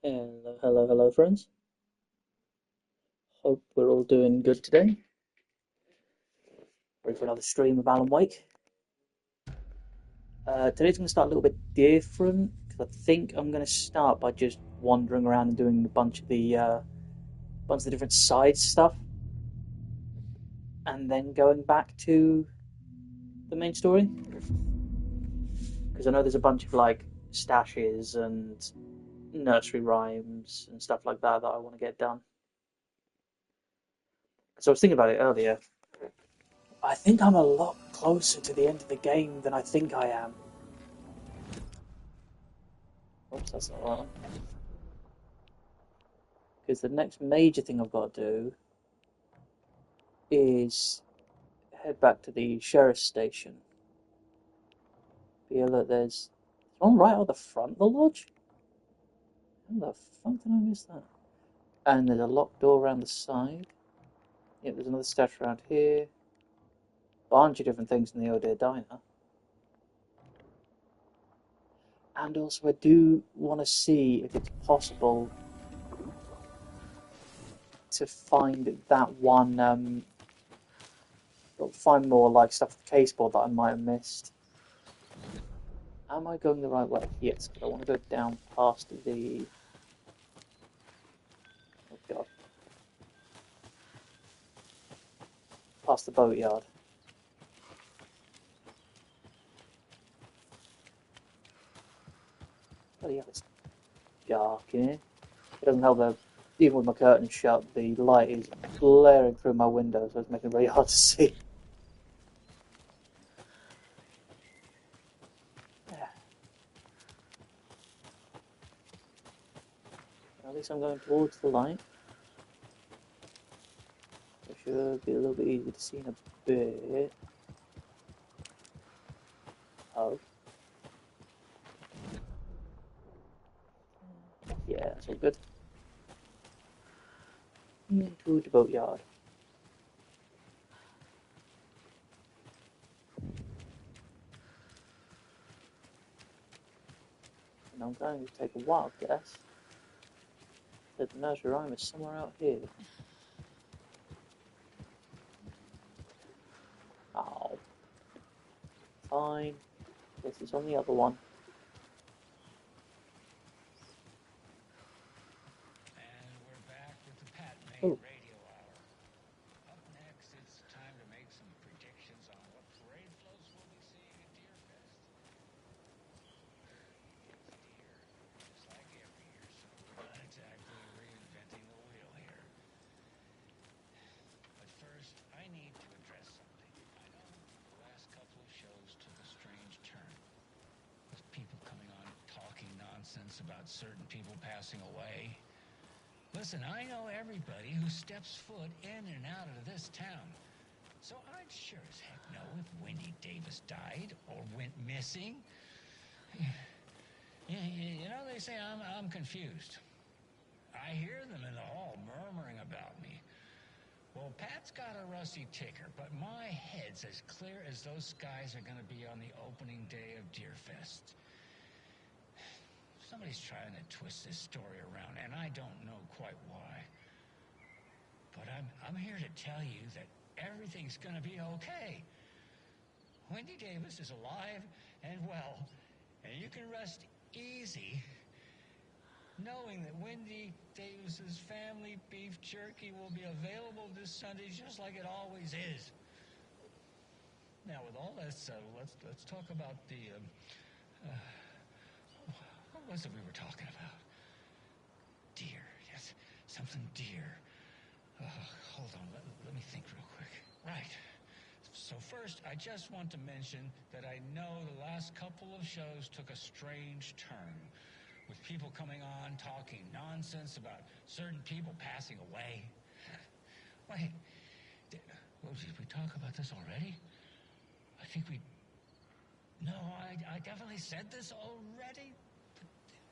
Hello, hello, hello, friends. Hope we're all doing good today. Ready for another stream of Alan Wake. Today's going to start a little bit different because I think I'm going to start by just wandering around and doing a bunch of the different side stuff, and then going back to the main story. Because I know there's a bunch of like stashes and nursery rhymes and stuff like that that I want to get done. So I was thinking about it earlier. I think I'm a lot closer to the end of the game than I think I am. Oops, that's not the right one. Because the next major thing I've got to do is head back to the sheriff's station. Feel that there's one right at the front of the lodge. How the fuck did I miss that? And there's a locked door around the side. Yep, there's another stash around here. Bunch of different things in the O'Dear Diner. And also, I do want to see if it's possible to find that one. Find more like stuff with the case board that I might have missed. Am I going the right way? Yes, but I want to go down past the. Oh god. Past the boatyard. Bloody hell, it's dark in here. It doesn't help that even with my curtains shut, the light is glaring through my window, so it's making it really hard to see. Yeah. At least I'm going towards the light. It should be a little bit easier to see in a bit. Oh. Yeah, that's all good. Into the boatyard. And I'm going to take a wild guess that the nursery rhyme is somewhere out here. Oh. Fine. Guess it's on the other one. And we're back with the Pat May Oh. Radio Hour. Up next, it's time to make some predictions on what parade floats we'll be seeing at Deerfest. It's deer, just like every year, so we're not exactly reinventing the wheel here. But first, I need to address something. I know the last couple of shows took a strange turn. With people coming on talking nonsense about certain people passing away. Listen, I know everybody who steps foot in and out of this town. So I'd sure as heck know if Wendy Davis died or went missing. You know, they say I'm confused. I hear them in the hall murmuring about me. Well, Pat's got a rusty ticker, but my head's as clear as those skies are going to be on the opening day of Deerfest. Somebody's trying to twist this story around, and I don't know quite why. But I'm here to tell you that everything's going to be okay. Wendy Davis is alive and well, and you can rest easy knowing that Wendy Davis's family beef jerky will be available this Sunday just like it always is. Now, with all that settled, let's talk about the what was it we were talking about? Deer, yes, something deer. Hold on, let me think real quick. Right. So first, I just want to mention that I know the last couple of shows took a strange turn, with people coming on talking nonsense about certain people passing away. Wait, did we talk about this already? I think we... No, I definitely said this already. But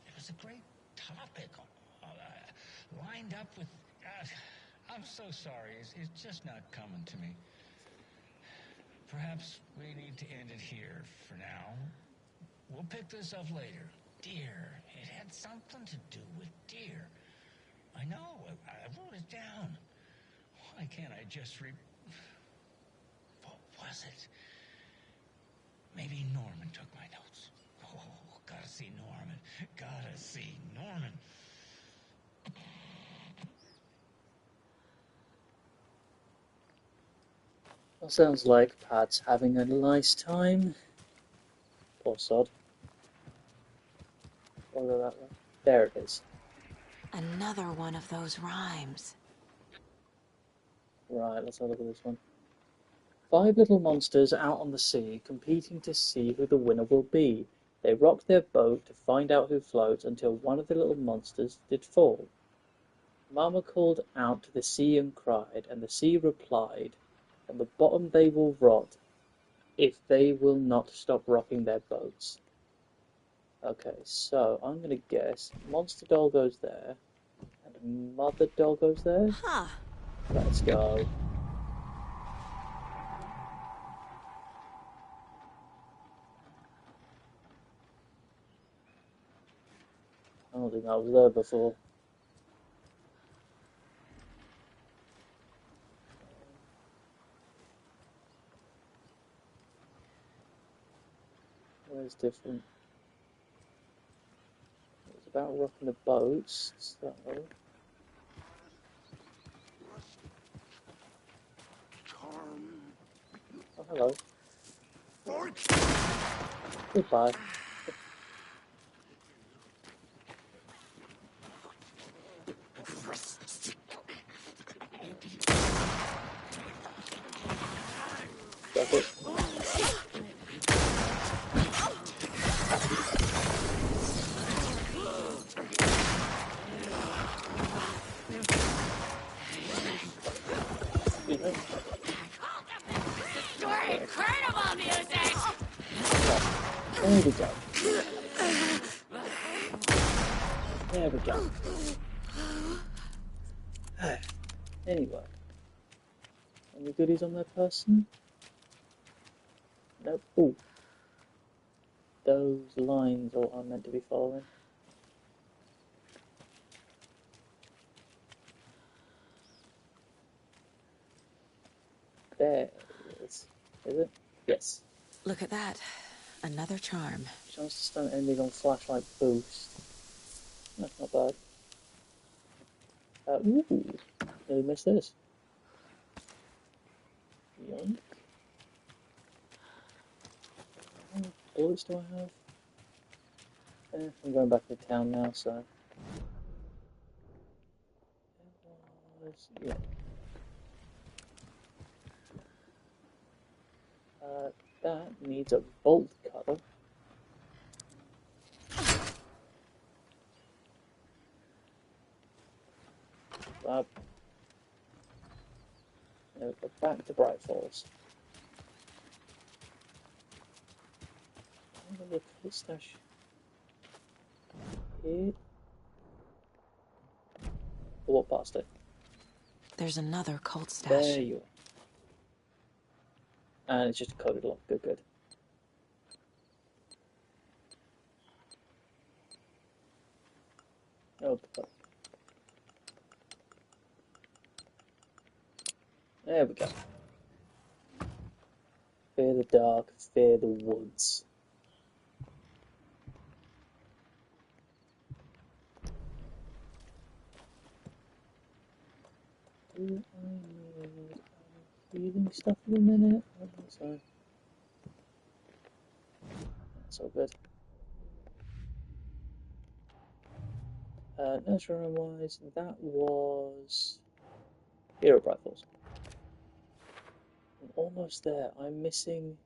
it was a great topic lined up with... I'm so sorry. It's just not coming to me. Perhaps we need to end it here for now. We'll pick this up later. deer. It had something to do with deer. I know. I wrote it down. Why can't I just What was it? Maybe Norman took my notes. Oh, gotta see Norman. Gotta see Norman. That sounds like Pat's having a nice time. Poor sod. Follow that one. There it is. Another one of those rhymes. Right, let's have a look at this one. 5 little monsters out on the sea, competing to see who the winner will be. They rocked their boat to find out who floats until one of the little monsters did fall. Mama called out to the sea and cried, and the sea replied, on the bottom they will rot if they will not stop rocking their boats. Okay, so I'm going to guess Monster Doll goes there, and Mother Doll goes there. Huh. Let's go. I don't think I was there before. Where's different? It's about rocking the boats, so... Oh, hello. Goodbye. Drop it. Excuse me. You're incredible music! There we go. There we go. Anyway. Any goodies on that person? Nope. Ooh. Those lines are what I'm meant to be following. There it is. Is it? Yes. Look at that. Another charm. Chance to stun enemies on flashlight boost. That's not bad. Ooh. Nearly missed this. Yoink. How many bullets do I have? I'm going back to town now, so... Yeah. That needs a bolt cutter. Now go back to Bright Falls. I'm gonna look at the stash here. Walk past it. There's another cult stash. There you are. And it's just a coded lock. Good, good. Oh, there we go. Fear the dark, fear the woods. Do I need healing stuff in a minute? I don't think so. That's all good. Nursery wise, that was Hero Bright Falls. I'm almost there. I'm missing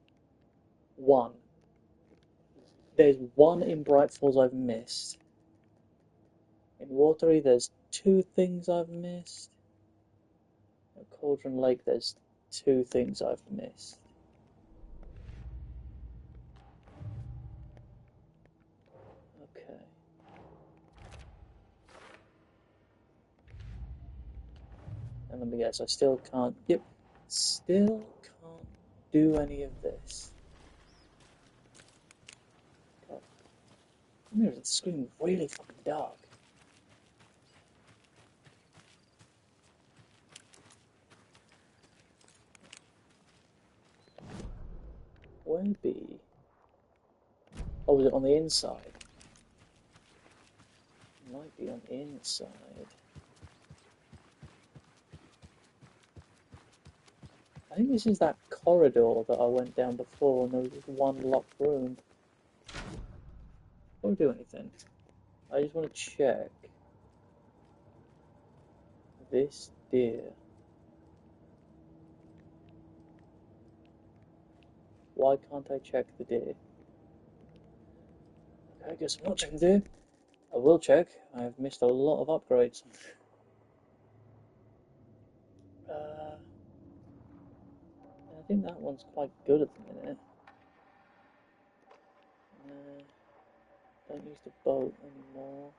one. There's one in Bright Falls I've missed. In Watery, there's 2 things I've missed. At Cauldron Lake, there's 2 things I've missed. Okay. And let me guess, I still can't... Yep. Still can't do any of this. Mirrors, it's screen really fucking dark. Where be? Oh, was it on the inside? It might be on the inside. I think this is that corridor that I went down before, and there was just one locked room. Before I do anything, I just want to check this deer. Why can't I check the deer? Okay, I guess I'm not checking the deer. I will check. I've missed a lot of upgrades. I think that one's quite good at the minute. Don't use the boat anymore.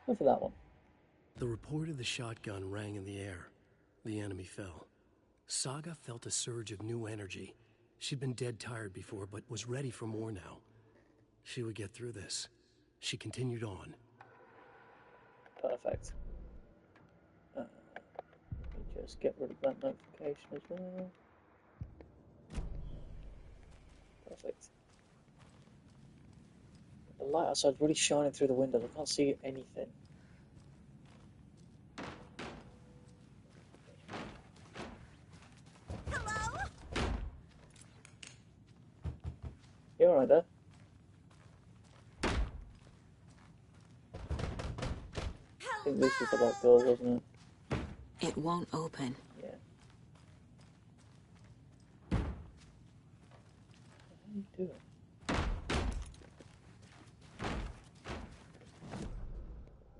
Go for that one. The report of the shotgun rang in the air. The enemy fell. Saga felt a surge of new energy. She'd been dead tired before, but was ready for more now. She would get through this. She continued on. Perfect. Let me just get rid of that notification as well. Perfect. The light outside's really shining through the windows. I can't see anything. Hello? You alright there? I think this is the locked door, wasn't it? It won't open. Yeah. What are you doing?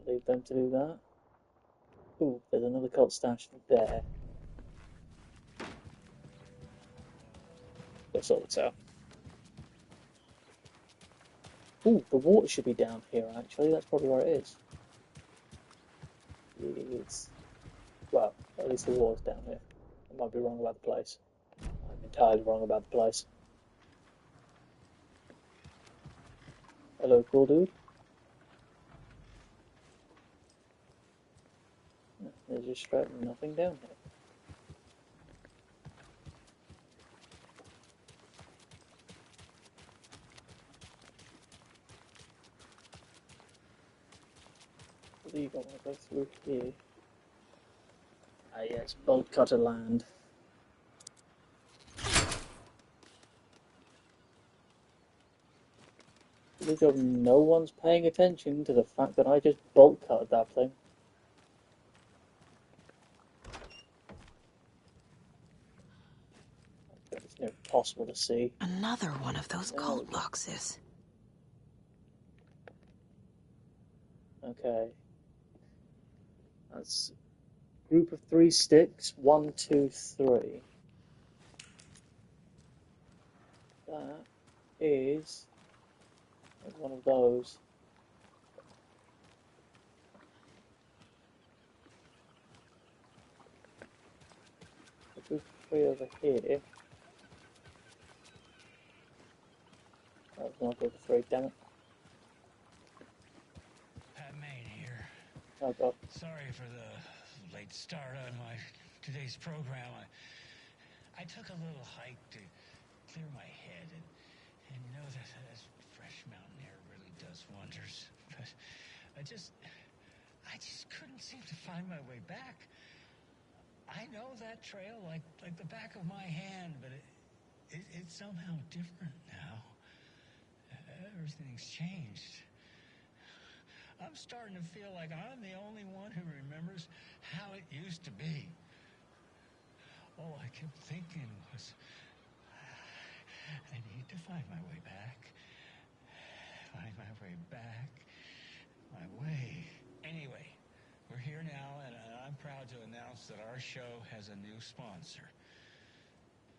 Leave them to do that. Ooh, there's another cult stash there. Let's sort this out. Ooh, the water should be down here, actually. That's probably where it is. It's... well, at least the water's down here. I might be wrong about the place. I'm entirely wrong about the place. Hello, cool dude. There's just straight nothing down here. I believe I want to go through here. Ah, yes, bolt cutter land. I believe no one's paying attention to the fact that I just bolt cut that thing. It's near impossible to see. Another one of those cult boxes. Okay. That's a group of 3 sticks. 1, 2, 3. That is one of those. A group of 3 over here. That was not a group of 3, damn it. Pat Main here. Oh god. Sorry for the late start on today's program. I took a little hike to clear my head, and you know that fresh mountain air really does wonders. But I just couldn't seem to find my way back. I know that trail like the back of my hand, but it's somehow different now. Everything's changed. I'm starting to feel like I'm the only one who remembers how it used to be. All I kept thinking was, I need to find my way back. Find my way back. My way. Anyway, we're here now, and I'm proud to announce that our show has a new sponsor.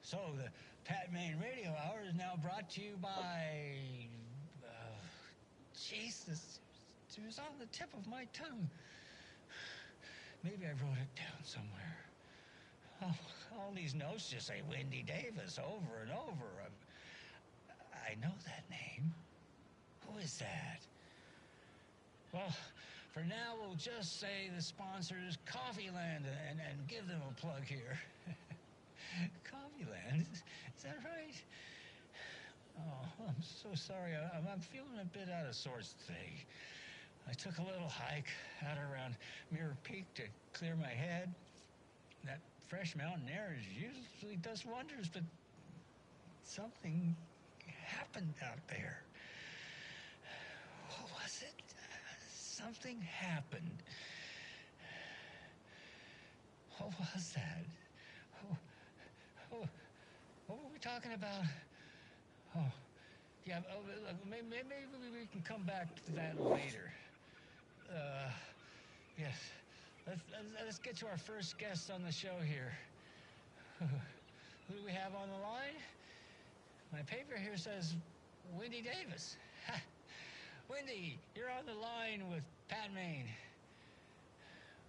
So, the Pat Main Radio Hour is now brought to you by... Jesus, it was on the tip of my tongue. Maybe I wrote it down somewhere. Oh, all these notes just say Wendy Davis over and over. I know that name. For now, we'll just say the sponsor is Coffeeland and give them a plug here. Coffeeland? Is that right? Oh, I'm so sorry. I'm feeling a bit out of sorts today. I took a little hike out around Mirror Peak to clear my head. That fresh mountain air usually does wonders, but something happened out there. What was it? Something happened. What was that? Oh, what were we talking about? Oh, yeah, maybe we can come back to that later. Yes. Let's get to our first guest on the show here. Who do we have on the line? My paper here says Wendy Davis. Ha. Wendy, you're on the line with Pat Maine.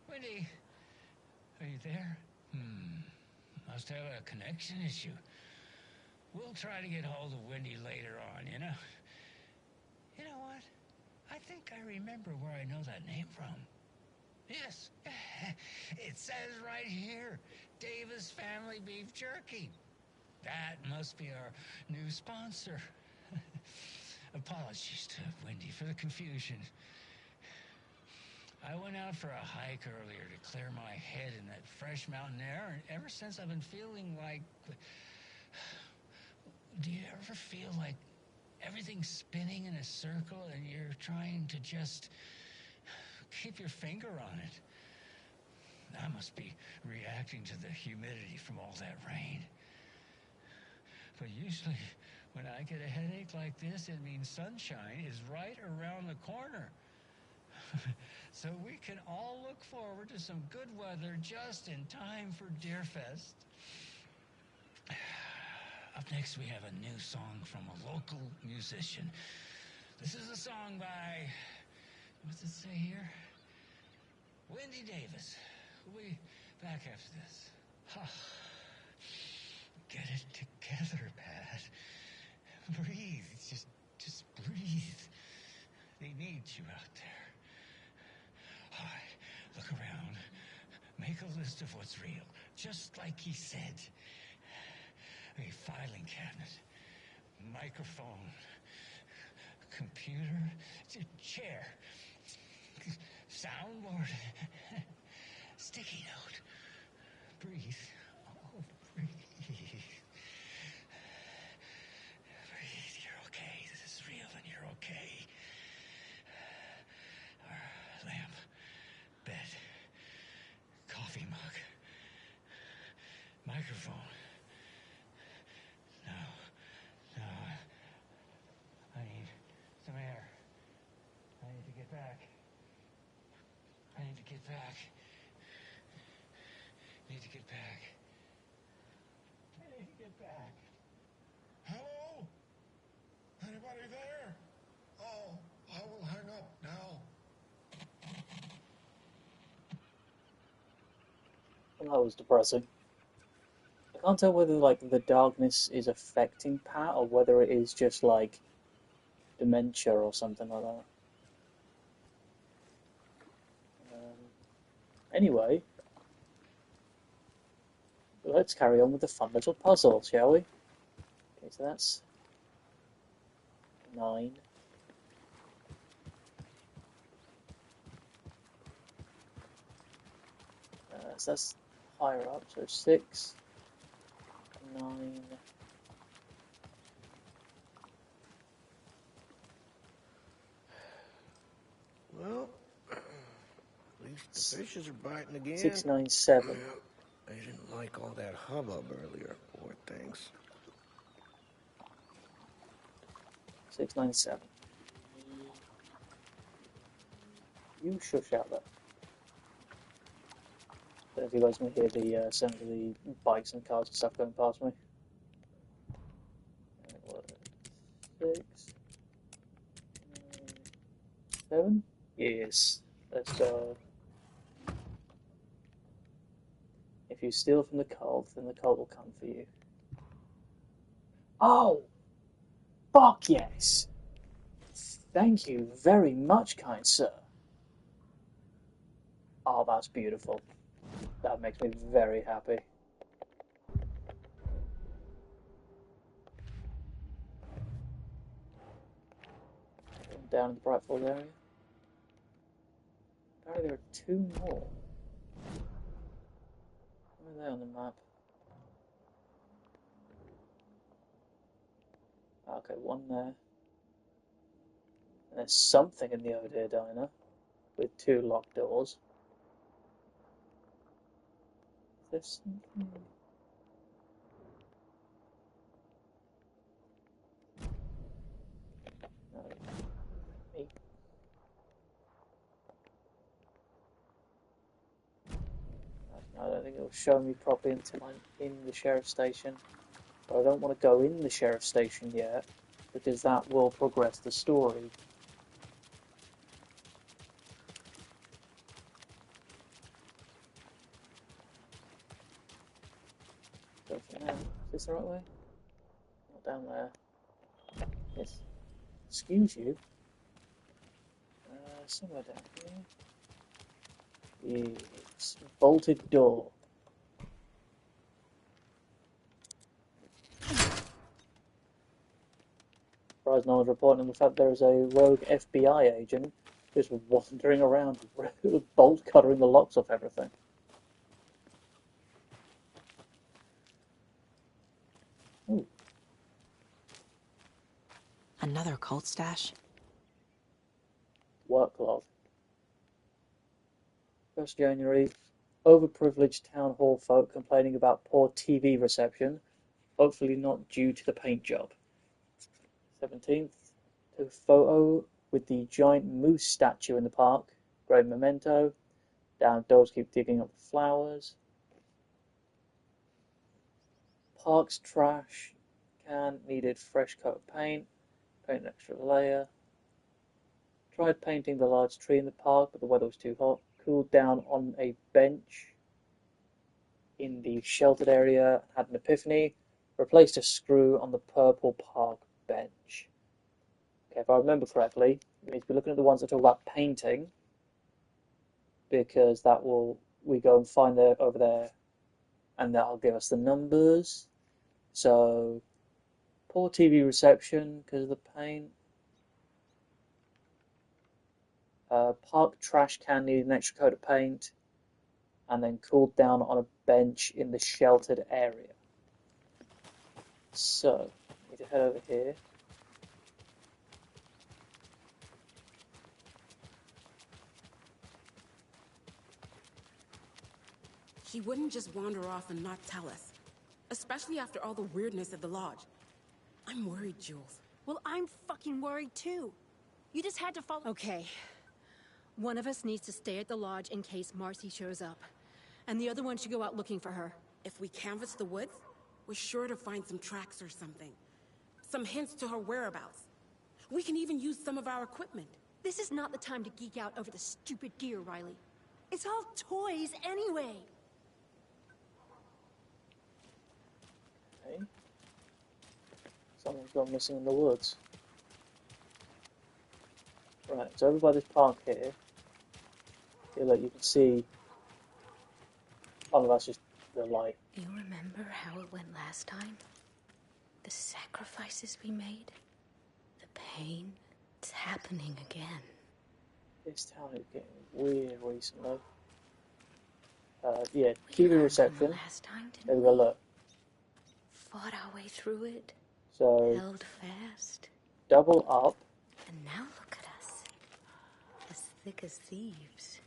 Wendy, are you there? Must have a connection issue. We'll try to get hold of Wendy later on, you know? You know what? I think I remember where I know that name from. Yes, it says right here, Davis Family Beef Jerky. That must be our new sponsor. Apologies to Wendy for the confusion. I went out for a hike earlier to clear my head in that fresh mountain air, and ever since I've been feeling like... Do you ever feel like everything's spinning in a circle and you're trying to just keep your finger on it? I must be reacting to the humidity from all that rain. But usually, when I get a headache like this, it means sunshine is right around the corner. So we can all look forward to some good weather just in time for Deerfest. Up next, we have a new song from a local musician. This is a song by, what's it say here? Wendy Davis. We'll be back after this. Get it together, Pat. Breathe. Just breathe. They need you out there. All right, look around. Make a list of what's real, just like he said. A filing cabinet, microphone, computer, chair, soundboard, sticky note. Breathe. Oh, breathe. Breathe. You're okay. This is real and you're okay. Lamp, bed, coffee mug, microphone. No, I need some air. I need to get back. I need to get back. Hello? Anybody there? Oh, I will hang up now. Well, that was depressing. I can't tell whether like the darkness is affecting Pat or whether it is just like dementia or something like that. Anyway, let's carry on with the fun little puzzle, shall we? Okay, so that's 9. So that's higher up, so 6, 9. Well, at least the fishes are biting again. 6, 9, 7. They didn't like all that hubbub earlier, poor things. 6, 9, 7. You shush out there. I don't know if you guys can hear the sound of the bikes and cars and stuff going past me. 6, 7. Yes. Let's go. If you steal from the cult, then the cult will come for you. Oh! Fuck yes! Thank you very much, kind sir. Oh, that's beautiful. That makes me very happy. Down in the Bright Falls area. Apparently there are 2 more. Where are they on the map? Okay, 1 there. And there's something in the O'Dear Diner with 2 locked doors. Is there something? No. Me. I don't think it'll show me properly until I'm in the sheriff's station. But I don't want to go in the sheriff's station yet, because that will progress the story. Go for now. Is this the right way? Not down there. Yes. Excuse you. Somewhere down here. It's bolted door. Surprised no one's reporting on the fact there is a rogue FBI agent just wandering around, bolt cuttering the locks off everything. Ooh. Another cult stash? Work log. 1st January, overprivileged town hall folk complaining about poor TV reception, hopefully not due to the paint job. 17th, took a photo with the giant moose statue in the park, great memento. Down dogs keep digging up the flowers. Park's trash can needed fresh coat of paint, paint an extra layer. Tried painting the large tree in the park, but the weather was too hot. Cooled down on a bench in the sheltered area, had an epiphany. Replaced a screw on the purple park bench. Okay, if I remember correctly, we need to be looking at the ones that talk about painting, because that will, we go and find it over there, and that'll give us the numbers. So, poor TV reception because of the paint. Park trash can needed an extra coat of paint, and then cooled down on a bench in the sheltered area. So, we need to head over here. He wouldn't just wander off and not tell us, especially after all the weirdness at the lodge. I'm worried, Jules. Well, I'm fucking worried too. You just had to follow. Okay. One of us needs to stay at the lodge in case Marcy shows up, and the other one should go out looking for her. If we canvass the woods, we're sure to find some tracks or something. Some hints to her whereabouts. We can even use some of our equipment. This is not the time to geek out over the stupid gear, Riley. It's all toys anyway. Okay. Someone's gone missing in the woods. Right, so over by this park here, look, you can see. Oh, no, that's just the light. You remember how it went last time? The sacrifices we made? The pain? It's happening again. This town is getting weird recently. Yeah, We TV learned reception. from the last time, There didn't we go, look. Fought our way through it. So, Held fast. double up. And now look at us. As thick as thieves.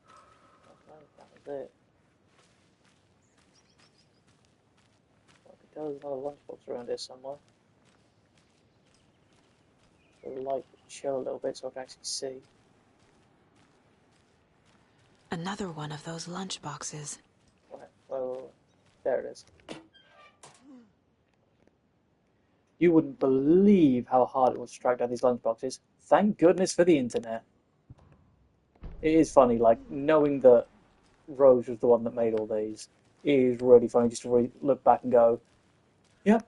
Okay, that was it. I can tell there's another lunchbox around here somewhere. The light will chill a little bit so I can actually see. Another one of those lunch boxes. Right, well, there it is. You wouldn't believe how hard it was to track down these lunchboxes. Thank goodness for the internet. It is funny, like, knowing that Rose was the one that made all these is really funny just to look back and go, yep,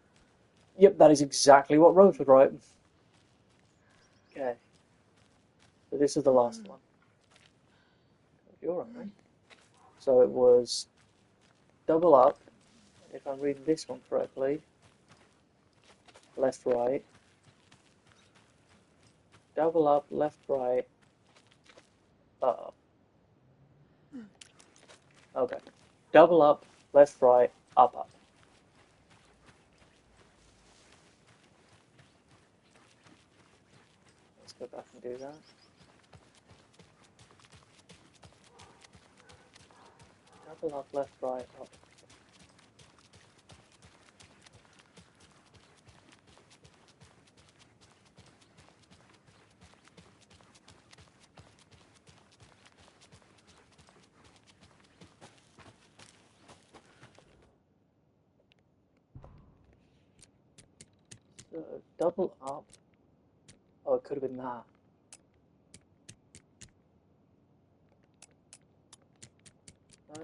that is exactly what Rose would write. Okay. So this is the last one. You're alright. So it was double up, if I'm reading this one correctly. Left, right. Double up, left, right. Uh-oh. Okay. Double up, left, right, up, up. Let's go back and do that. Double up, left, right, up. So double up. Oh, it could have been that. No.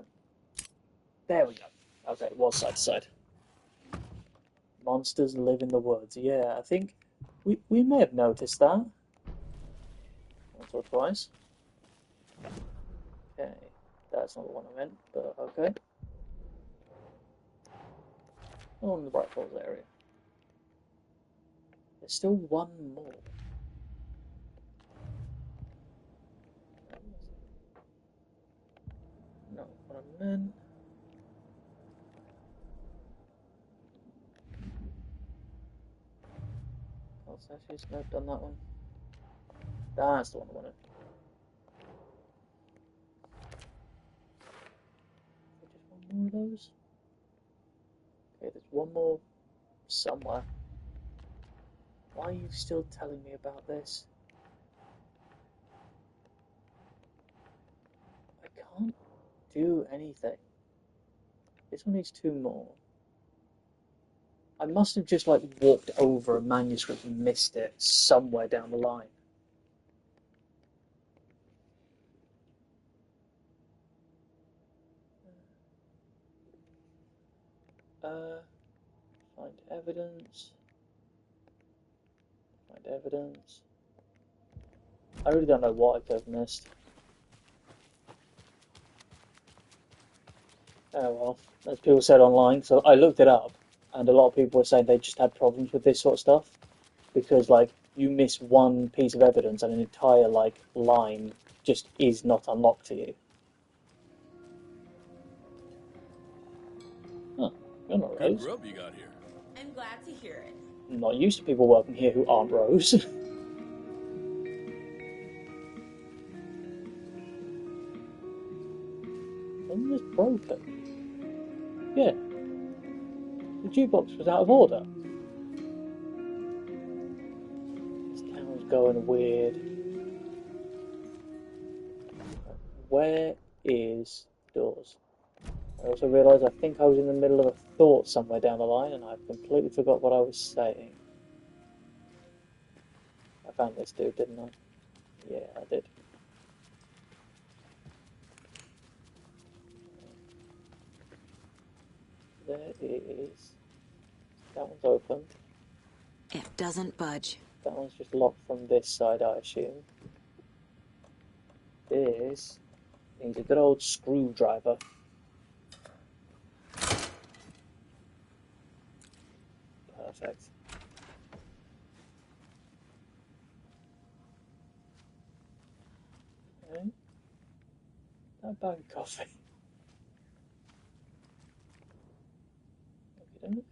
There we go. Okay, it was side to side. Monsters live in the woods. Yeah, I think we may have noticed that once or twice. Okay, that's not the one I meant, but okay. Oh, in the rifles area. There's still one more. No, what I meant. Oh, sashes. Nope, done that one. That's the one I wanted. Just one more of those. Okay, there's one more somewhere. Why are you still telling me about this? I can't do anything. This one needs two more. I must have just like walked over a manuscript and missed it somewhere down the line. Find evidence. Find evidence. I really don't know what I could have missed. Oh well, as people said online, so I looked it up, and a lot of people were saying they just had problems with this sort of stuff, because like you miss one piece of evidence and an entire like line just is not unlocked to you. Huh, you're not Good Rose. grub you got here. I'm glad to hear it. I'm not used to people working here who aren't Rose. Something was broken. Yeah. The jukebox was out of order. This town's going weird. Where is doors? I also realised I think I was in the middle of a thought somewhere down the line and I've completely forgot what I was saying. I found this dude, didn't I? Yeah, I did. There is... That one's open. It doesn't budge. That one's just locked from this side, I assume. This needs a good old screwdriver. Perfect. Okay. That bag of coffee. Okay.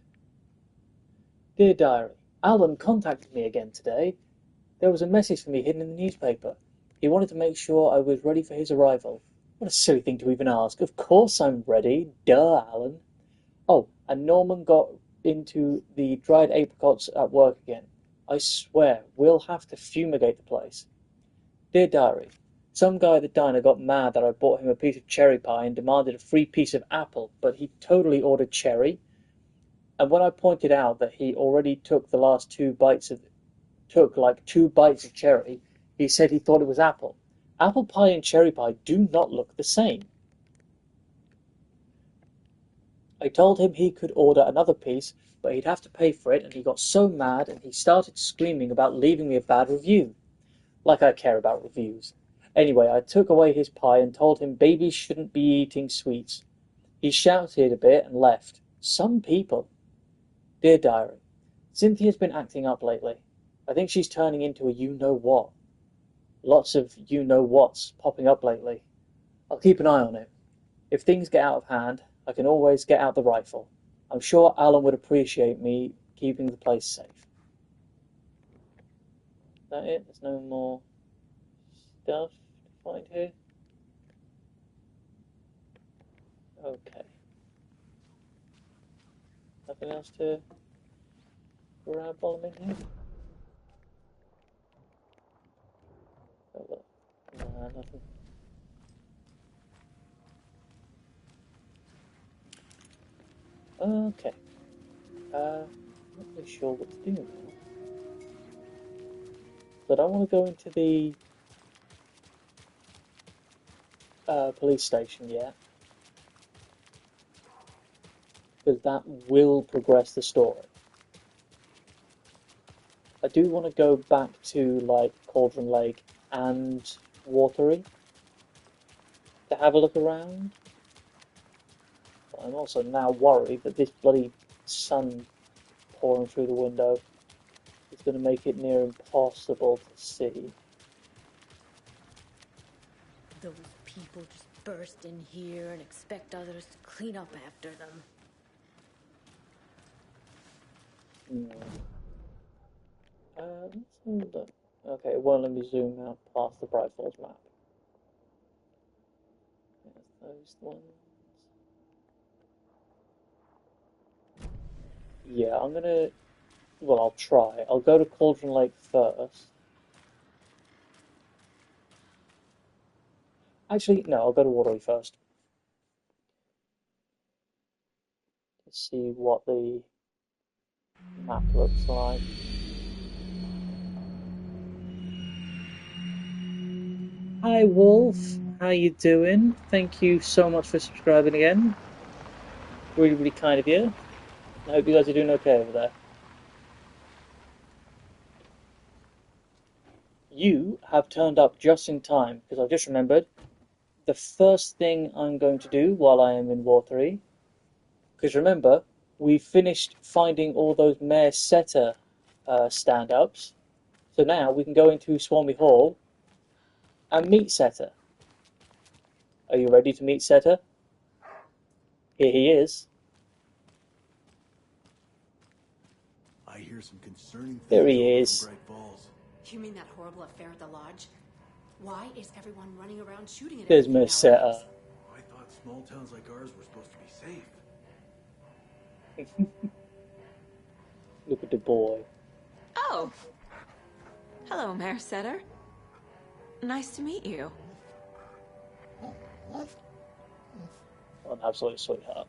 Dear Diary, Alan contacted me again today. There was a message for me hidden in the newspaper. He wanted to make sure I was ready for his arrival. What a silly thing to even ask. Of course I'm ready. Duh, Alan. Oh, and Norman got into the dried apricots at work again. I swear, we'll have to fumigate the place. Dear Diary, some guy at the diner got mad that I bought him a piece of cherry pie and demanded a free piece of apple, but he totally ordered cherry. And when I pointed out that he already took two bites of cherry, he said he thought it was apple. Apple pie and cherry pie do not look the same. I told him he could order another piece, but he'd have to pay for it, and he got so mad and he started screaming about leaving me a bad review. Like I care about reviews. Anyway, I took away his pie and told him babies shouldn't be eating sweets. He shouted a bit and left. Some people. Dear Diary, Cynthia's been acting up lately. I think she's turning into a you-know-what. Lots of you-know-whats popping up lately. I'll keep an eye on it. If things get out of hand, I can always get out the rifle. I'm sure Alan would appreciate me keeping the place safe. Is that it? There's no more stuff to find here? Okay. Nothing else to grab while I'm in here? Oh, look. Nah, nothing. Okay. I'm not really sure what to do now. But I don't want to go into the police station yet, because that will progress the story. I do want to go back to like Cauldron Lake and Watery to have a look around. But I'm also now worried that this bloody sun pouring through the window is going to make it near impossible to see. Those people just burst in here and expect others to clean up after them. Let's have a look. Okay, well, let me zoom out past the Bright Falls map. There's those ones. Yeah, I'm gonna. Well, I'll try. I'll go to Cauldron Lake first. Actually, no, I'll go to Watery first. To see what the map looks like. Hi, Wolf. How you doing? Thank you so much for subscribing again. Really, really kind of you. I hope you guys are doing okay over there. You have turned up just in time, because I've just remembered the first thing I'm going to do while I am in Watery, because remember, we finished finding all those Mayor Setter stand-ups, so now we can go into Swami Hall and meet Setter. Are you ready to meet Setter? Here he is. I hear some concerning There things he over is. from Bright Falls. You mean that horrible affair at the lodge? Why is everyone running around shooting at There's everything Mayor Setter. nowadays? I thought small towns like ours were supposed to be safe. Look at the boy. Oh. Hello, Mayor Setter. Nice to meet you. What an absolute sweetheart.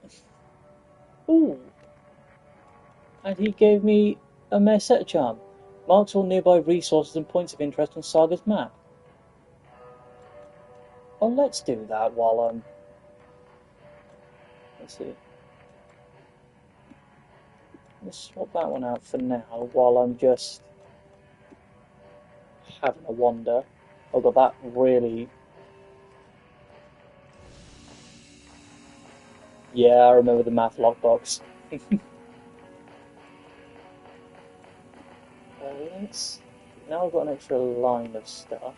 Ooh. And he gave me a Mayor Setter charm. Marks all nearby resources and points of interest on Saga's map. Oh, let's do that while I'm... Let's see. Let's swap that one out for now while I'm just having a wander. Oh, but that really... Yeah, I remember the math lockbox. Let's... Now I've got an extra line of stuff.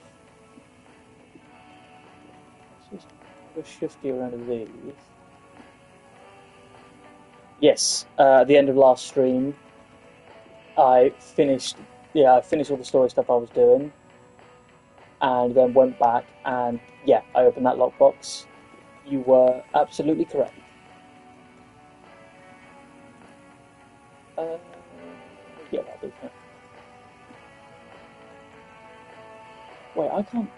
Let's just go shifty around these. Yes, at the end of last stream, I finished all the story stuff I was doing, and then went back and, yeah, I opened that lockbox. You were absolutely correct. Yeah, that'll do. Yeah. Wait, I can't...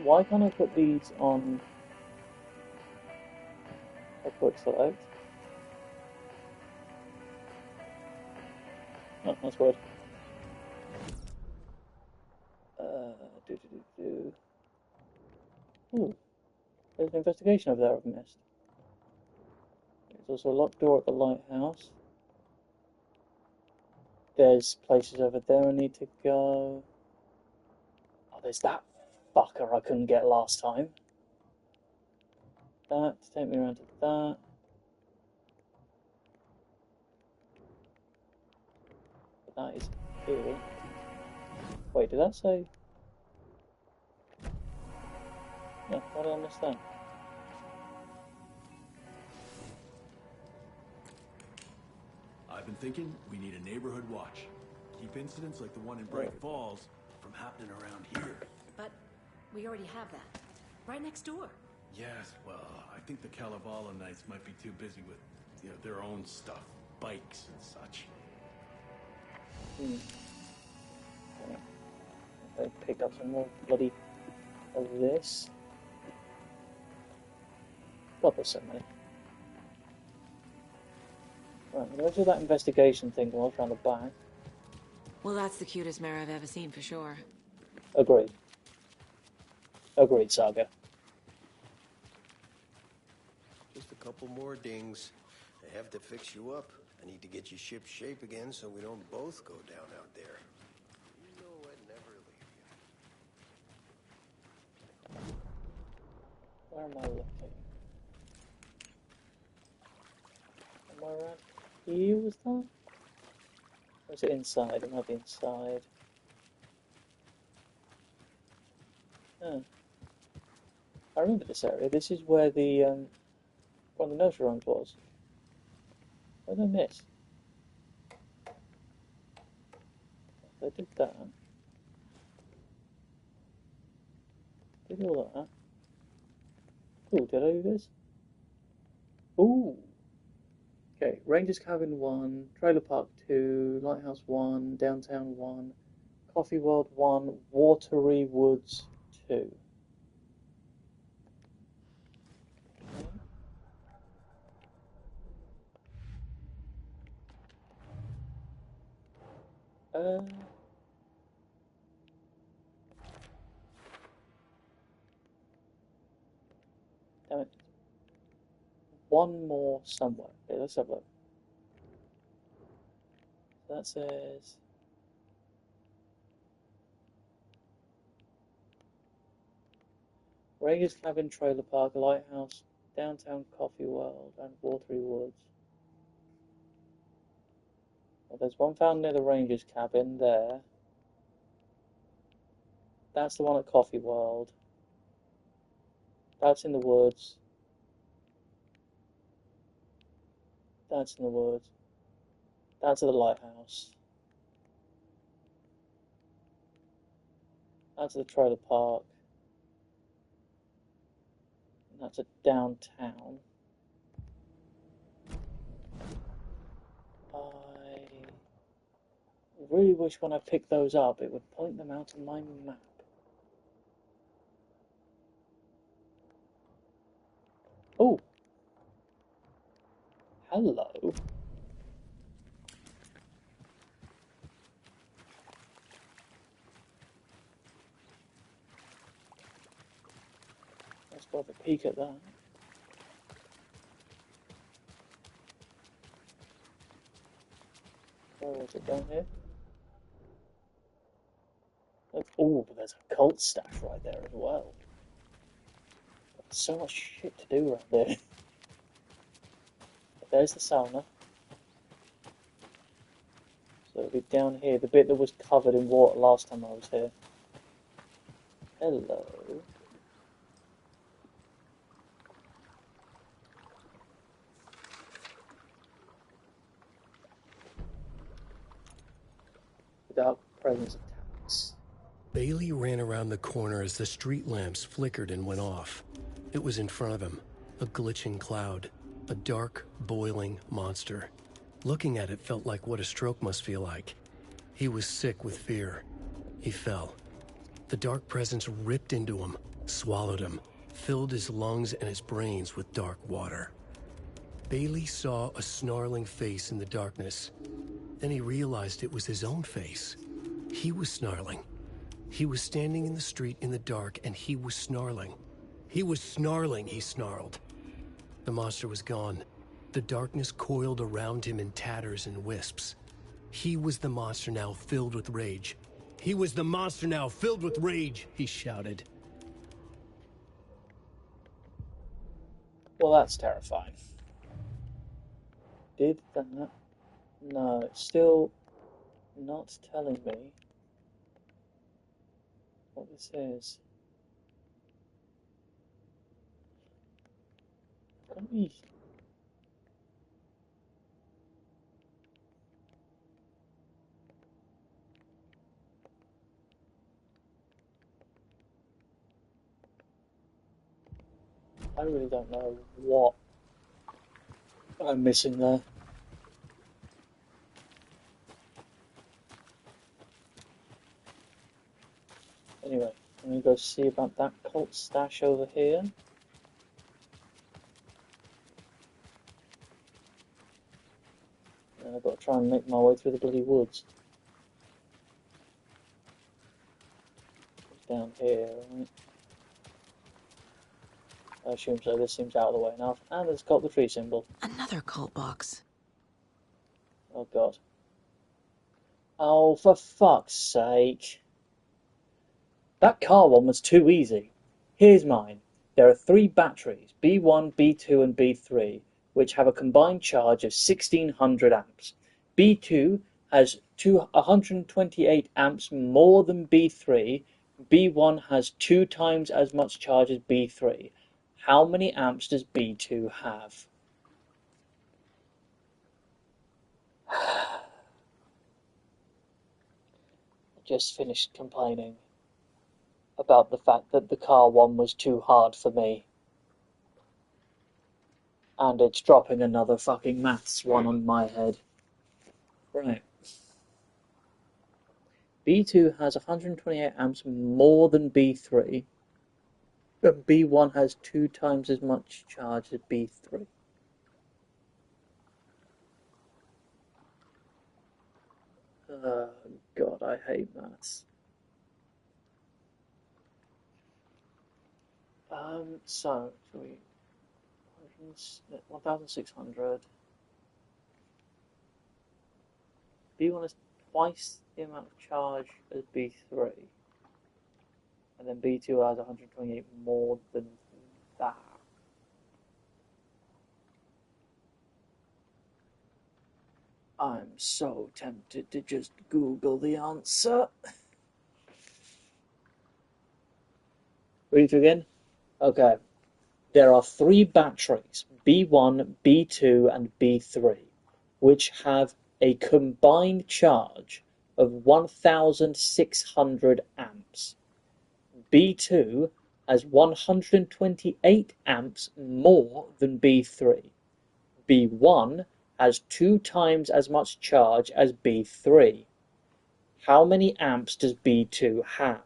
Why can't I put these on a quick select? Oh, that's weird. Ooh, there's an investigation over there I've missed. There's also a locked door at the lighthouse. There's places over there I need to go. Oh, there's that fucker I couldn't get last time. That to take me around to that. But that is here. Wait, did that say? No, why did I miss that? I've been thinking we need a neighborhood watch. Keep incidents like the one in Bright Falls from happening around here. But we already have that. Right next door. Yes, well, I think the Kalevala Knights might be too busy with, their own stuff, bikes and such. Okay, pick up some more bloody of this. God, there's so many. Right, where's all that investigation thing was around the back? Well, that's the cutest mare I've ever seen, for sure. Agreed. Agreed, Saga. Just a couple more dings. I have to fix you up. I need to get you ship shape again so we don't both go down out there. You know I'd never leave you. Where am I looking? Am I around here, was that? Or is it inside? It might be inside. Oh. I remember this area. This is where the one of the nursery rhymes was. Where did I miss? They did that. Did all that. Ooh, did I do this? Ooh. Okay, Rangers Cabin 1, Trailer Park 2, Lighthouse 1, Downtown 1, Coffee World 1, Watery Woods 2. Damn it. One more somewhere. Okay, let's have a look. So that says Rangers Cabin, Trailer Park, Lighthouse, Downtown Coffee World, and Watery Woods. Well, there's one found near the Rangers Cabin there. That's the one at Coffee World. That's in the woods. That's in the woods. That's at the lighthouse. That's at the trailer park. And that's at downtown. I really wish when I pick those up it would point them out on my map. Oh! Hello. Let's go have a peek at that. Where was it, down here? Oh, but there's a cult stash right there as well. There's so much shit to do around there. But there's the sauna. So it'll be down here, the bit that was covered in water last time I was here. Hello. The dark presence of tanks. Bailey ran around the corner as the street lamps flickered and went off. It was in front of him, a glitching cloud, a dark, boiling monster. Looking at it felt like what a stroke must feel like. He was sick with fear. He fell. The dark presence ripped into him, swallowed him, filled his lungs and his brains with dark water. Bailey saw a snarling face in the darkness. Then he realized it was his own face. He was snarling. He was standing in the street in the dark, and he was snarling. He was snarling, he snarled. The monster was gone. The darkness coiled around him in tatters and wisps. He was the monster now filled with rage. He was the monster now filled with rage, he shouted. Well, that's terrifying. Did that? No, it's still not telling me what this is. Can't we? I really don't know what I'm missing there. Anyway, I'm going to go see about that cult stash over here. And I've got to try and make my way through the bloody woods. It's down here, right? I assume so. This seems out of the way enough. And it's got the tree symbol. Another cult box. Oh, God. Oh, for fuck's sake. That car one was too easy. Here's mine. There are 3 batteries, B1, B2 and B3, which have a combined charge of 1600 amps. B2 has 128 amps more than B3. B1 has 2 times as much charge as B3. How many amps does B2 have? I just finished complaining about the fact that the car one was too hard for me. And it's dropping another fucking maths one on my head. Right. B2 has 128 amps more than B3. But B1 has 2 times as much charge as B3. Oh, God, I hate maths. So, 1,600. B1 is twice the amount of charge as B3. And then B2 has 128 more than that. I'm so tempted to just Google the answer. Read it again? Okay. There are 3 batteries, B1, B2 and B3, which have a combined charge of 1,600 amps. B2 has 128 amps more than B3. B1 has 2 times as much charge as B3. How many amps does B2 have?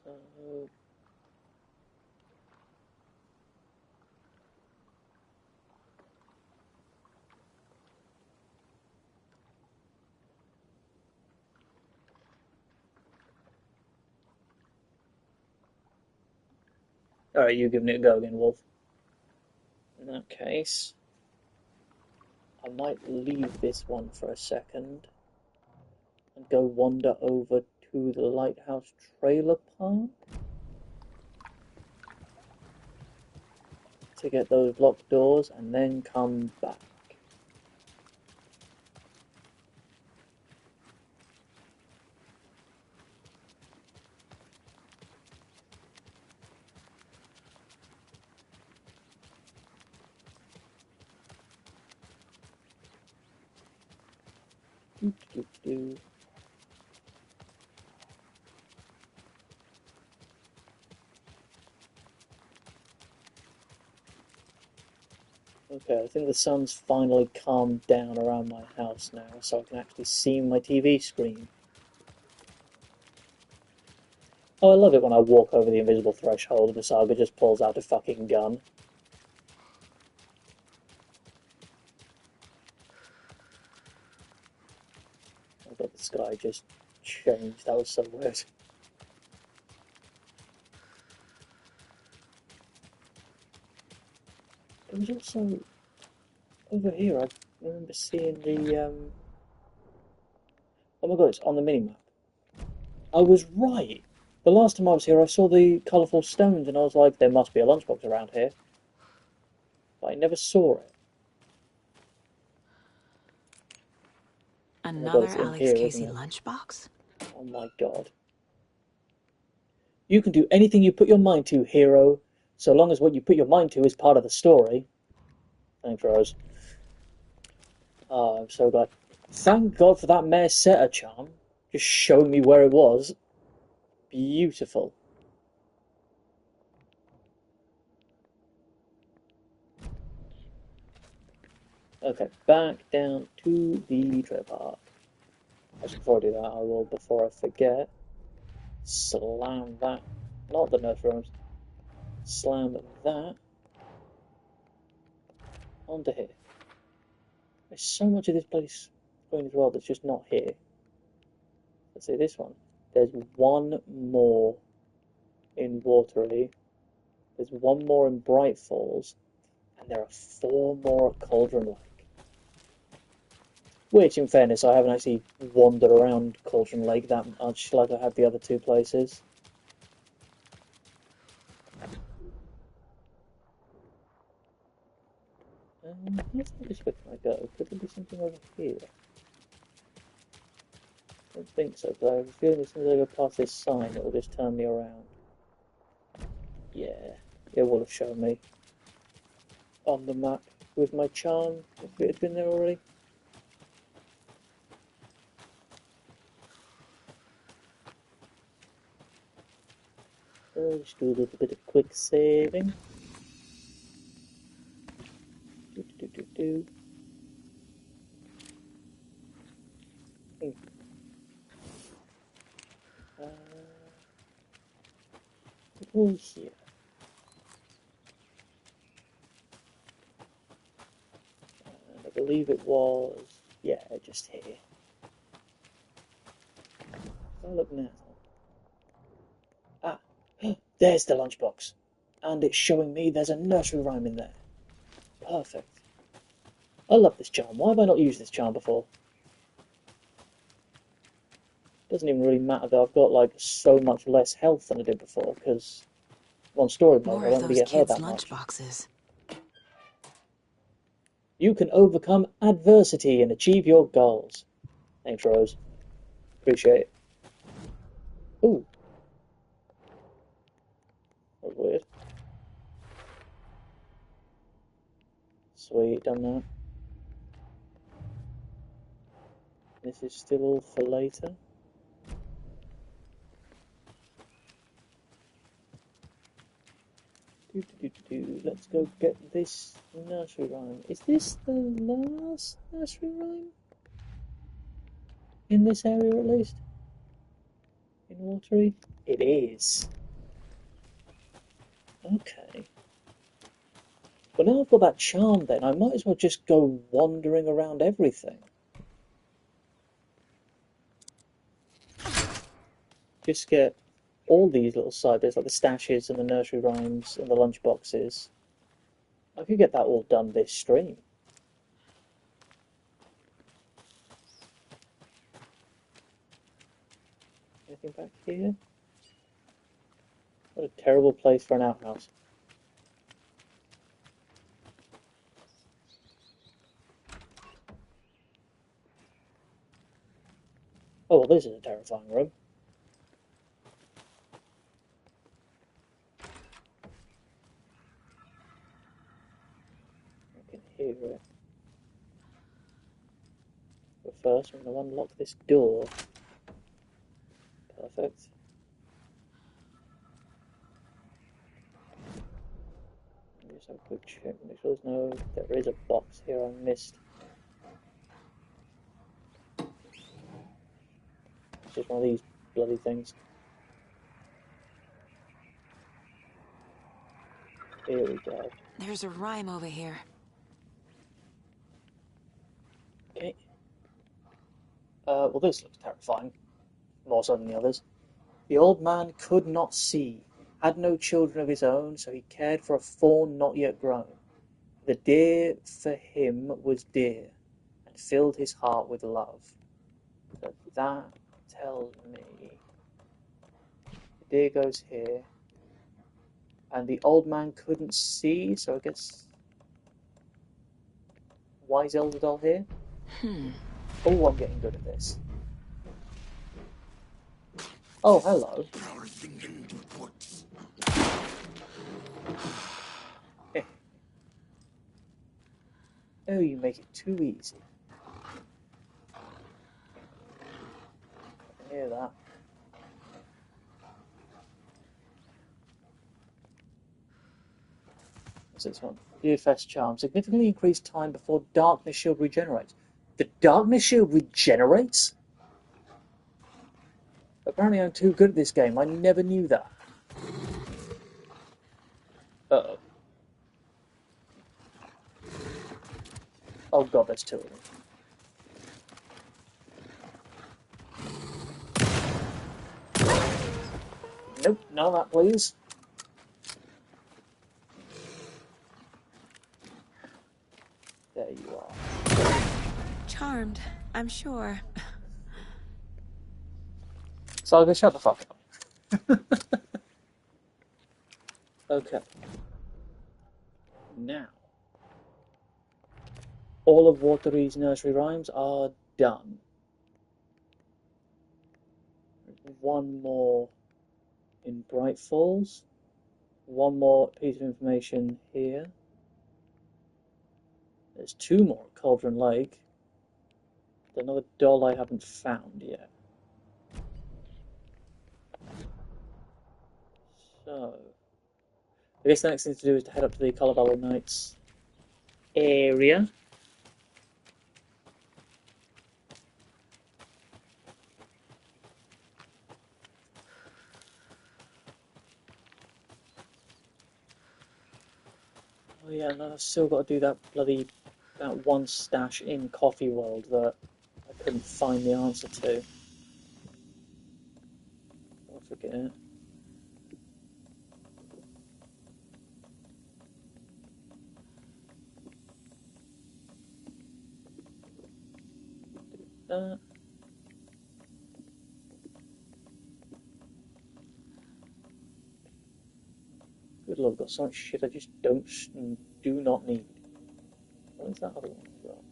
So, alright, you giving it a go again, Wolf. In that case, I might leave this one for a second and go wander over to the Lighthouse Trailer Park to get those locked doors and then come back. Doo-doo-doo. Okay, I think the sun's finally calmed down around my house now, so I can actually see my TV screen. Oh, I love it when I walk over the invisible threshold and the Saga just pulls out a fucking gun. my god, the sky just changed. That was so weird. There was also over here. I remember seeing the. Oh my god, it's on the minimap. I was right. The last time I was here, I saw the colourful stones, and I was like, there must be a lunchbox around here. But I never saw it. Another Oh my god, it's in Alex here, Casey isn't it? lunchbox? Oh my god. You can do anything you put your mind to, hero, so long as what you put your mind to is part of the story. Thanks, Rose. Oh, I'm so glad. Thank God for that Mayor Setter charm. Just showed me where it was. Beautiful. Okay, back down to the trailer park. Actually, before I do that, I will, before I forget, slam that. Not the nurse rooms. Slam that onto here. There's so much of this place going as well that's just not here. Let's see this one. There's one more in Watery. There's one more in Bright Falls. And there are 4 more at Cauldron Lake. Which, in fairness, I haven't actually wandered around Cauldron Lake that much like I have the other 2 places. How far this way can I go? Could there be something over here? I don't think so, because I have a feeling as soon as I go past this sign, it will just turn me around. Yeah, it will have shown me on the map with my charm, if it had been there already. So just do a little bit of quick saving. Do. Oh, here. And I believe it was, yeah, just here. If I look now. Ah, there's the lunchbox. And it's showing me there's a nursery rhyme in there. Perfect. I love this charm. Why have I not used this charm before? Doesn't even really matter that I've got like so much less health than I did before, because on story mode More I of don't really those get hurt kids' that much. lunchboxes. You can overcome adversity and achieve your goals. Thanks, Rose. Appreciate it. Ooh. That was weird. Sweet, done that. This is still all for later. Let's go get this nursery rhyme. Is this the last nursery rhyme? In this area, at least? In Watery? It is. Okay. Well, now I've got that charm then, I might as well just go wandering around everything. Just get all these little side bits, like the stashes and the nursery rhymes and the lunch boxes. I could get that all done this stream. Anything back here? What a terrible place for an outhouse. Oh, well, this is a terrifying room. I can hear it. But first, I'm going to unlock this door. Perfect. Just have a quick check, make sure there's no... There is a box here I missed. It's just one of these bloody things. Here we go. There's a rhyme over here. Okay. Well, this looks terrifying. More so than the others. The old man could not see, had no children of his own, so he cared for a fawn not yet grown. The deer for him was dear, and filled his heart with love. So that tells me the deer goes here, and the old man couldn't see, so I guess why is Elder Doll here? Oh, I'm getting good at this. Oh, hello. Oh, you make it too easy. I can hear that. What's this one? DFS charm. Significantly increased time before Darkness Shield regenerates. The Darkness Shield regenerates? Apparently I'm too good at this game. I never knew that. Uh-oh. Oh god, there's two of them. Nope, none of that, please. There you are. Charmed, I'm sure. So I'll go shut the fuck up. Okay. Now. All of Watery's nursery rhymes are done. One more in Bright Falls. One more piece of information here. There's two more at Cauldron Lake. There's another doll I haven't found yet. So, I guess the next thing to do is to head up to the Colorado Knights area. Oh yeah, and I've still got to do that one stash in Coffee World that I couldn't find the answer to. I'll forget it. That. Good lord, I've got so much shit I just do not need. What is that other one as well?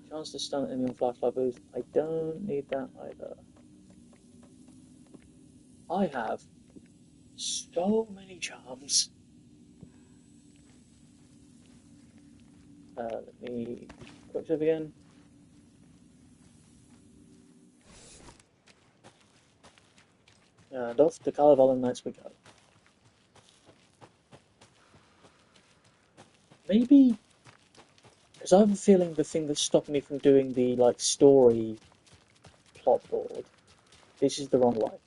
Chance to stun enemy on fly boost. I don't need that either. I have so many charms. Let me quick save again. And off to Calavalon Knights we go. Maybe because I have a feeling the thing that's stopping me from doing the story plot board, this is the wrong way.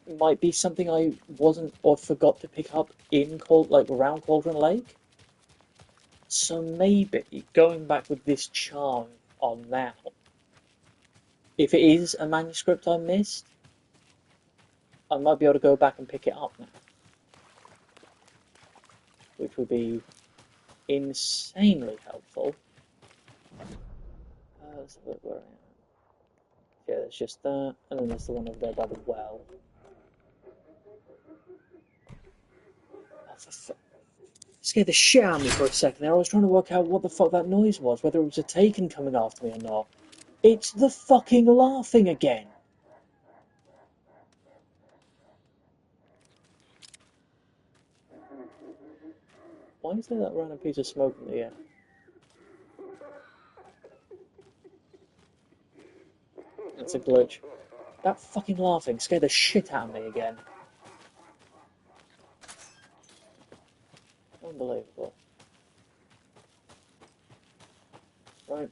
It might be something I wasn't or forgot to pick up in around Cauldron Lake. So maybe going back with this charm on now, if it is a manuscript I missed, I might be able to go back and pick it up now, which would be insanely helpful. Let's have a look where I am. Yeah, there's just that, and then there's the one over there by the well. Oh, scared the shit out of me for a second there. I was trying to work out what the fuck that noise was, whether it was a Taken coming after me or not. It's the fucking laughing again. Why is there that random piece of smoke in the air? It's a glitch. That fucking laughing scared the shit out of me again. Unbelievable. Right.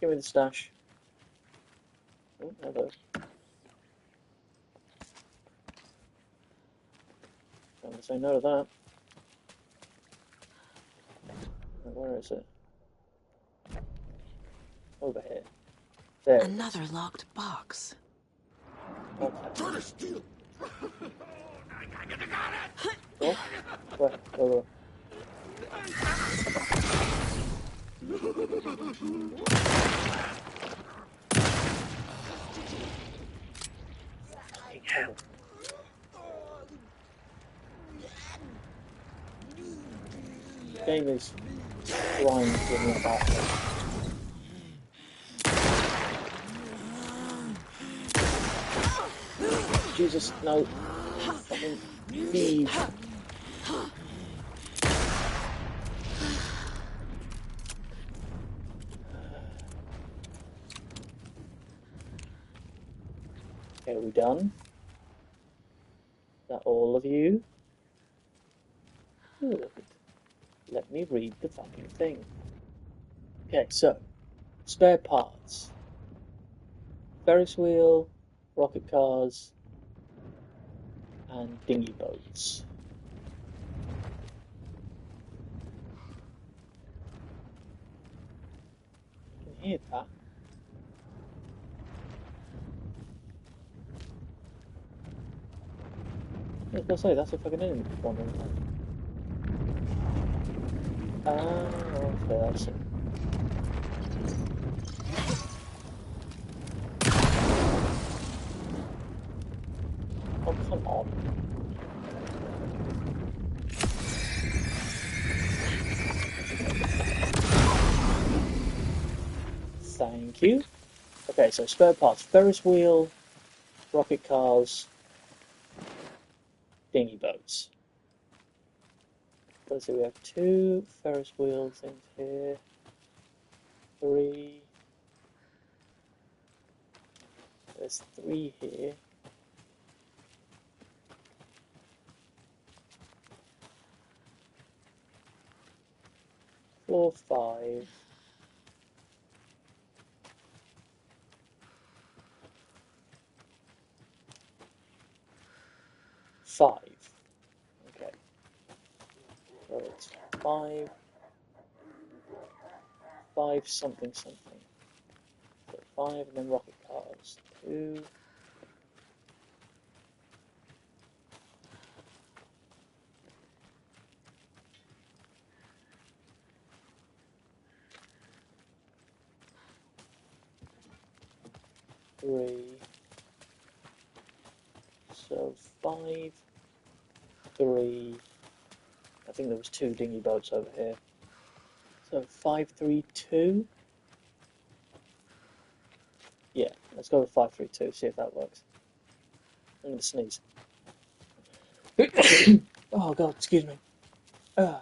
Give me the stash. Oh, hello. I'm going to say no to that. Where is it? over here. There it Another is. locked box. Okay. Try to steal. Oh, where? Oh. Game is trying to give me a battle. Jesus, no. Fucking thief. Okay, are we done? Is that all of you? Good. Let me read the fucking thing. Okay, so, spare parts. Ferris wheel, rocket cars, and dinghy boats. You can hear that. I was gonna say, that's a fucking enemy wandering around. Ah, okay, I see. Oh, come on. Thank you. Okay, so spare parts. Ferris wheel, rocket cars, dinghy boats. Let's see, we have 2 Ferris wheel things here. 3. There's 3 here. 4, 5. 5. Okay. So it's 5. 5 something something. So 5 and then rocket cars. 2. 3. So 5. 3. I think there was 2 dinghy boats over here. So 5, 3, 2. Yeah, let's go with 5, 3, 2. See if that works. I'm gonna sneeze. Oh god, excuse me. 5,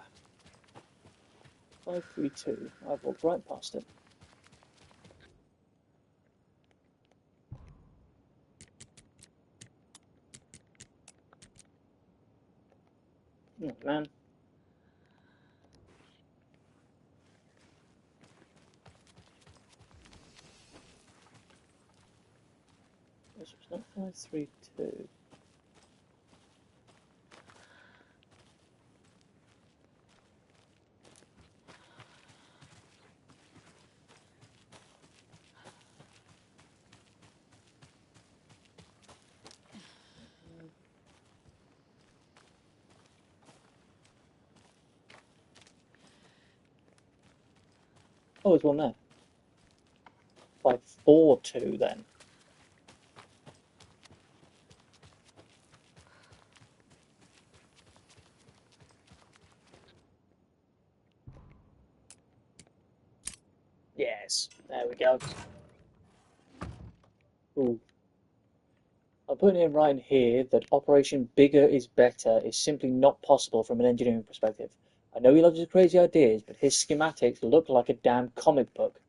3, 2. I've walked right past it. Oh man. This was not 5, 3, 2. Oh, there's one there. 5, 4, 2 then. Yes, there we go. Ooh. I'm putting it right in here that Operation Bigger is Better is simply not possible from an engineering perspective. I know he loves his crazy ideas, but his schematics look like a damn comic book.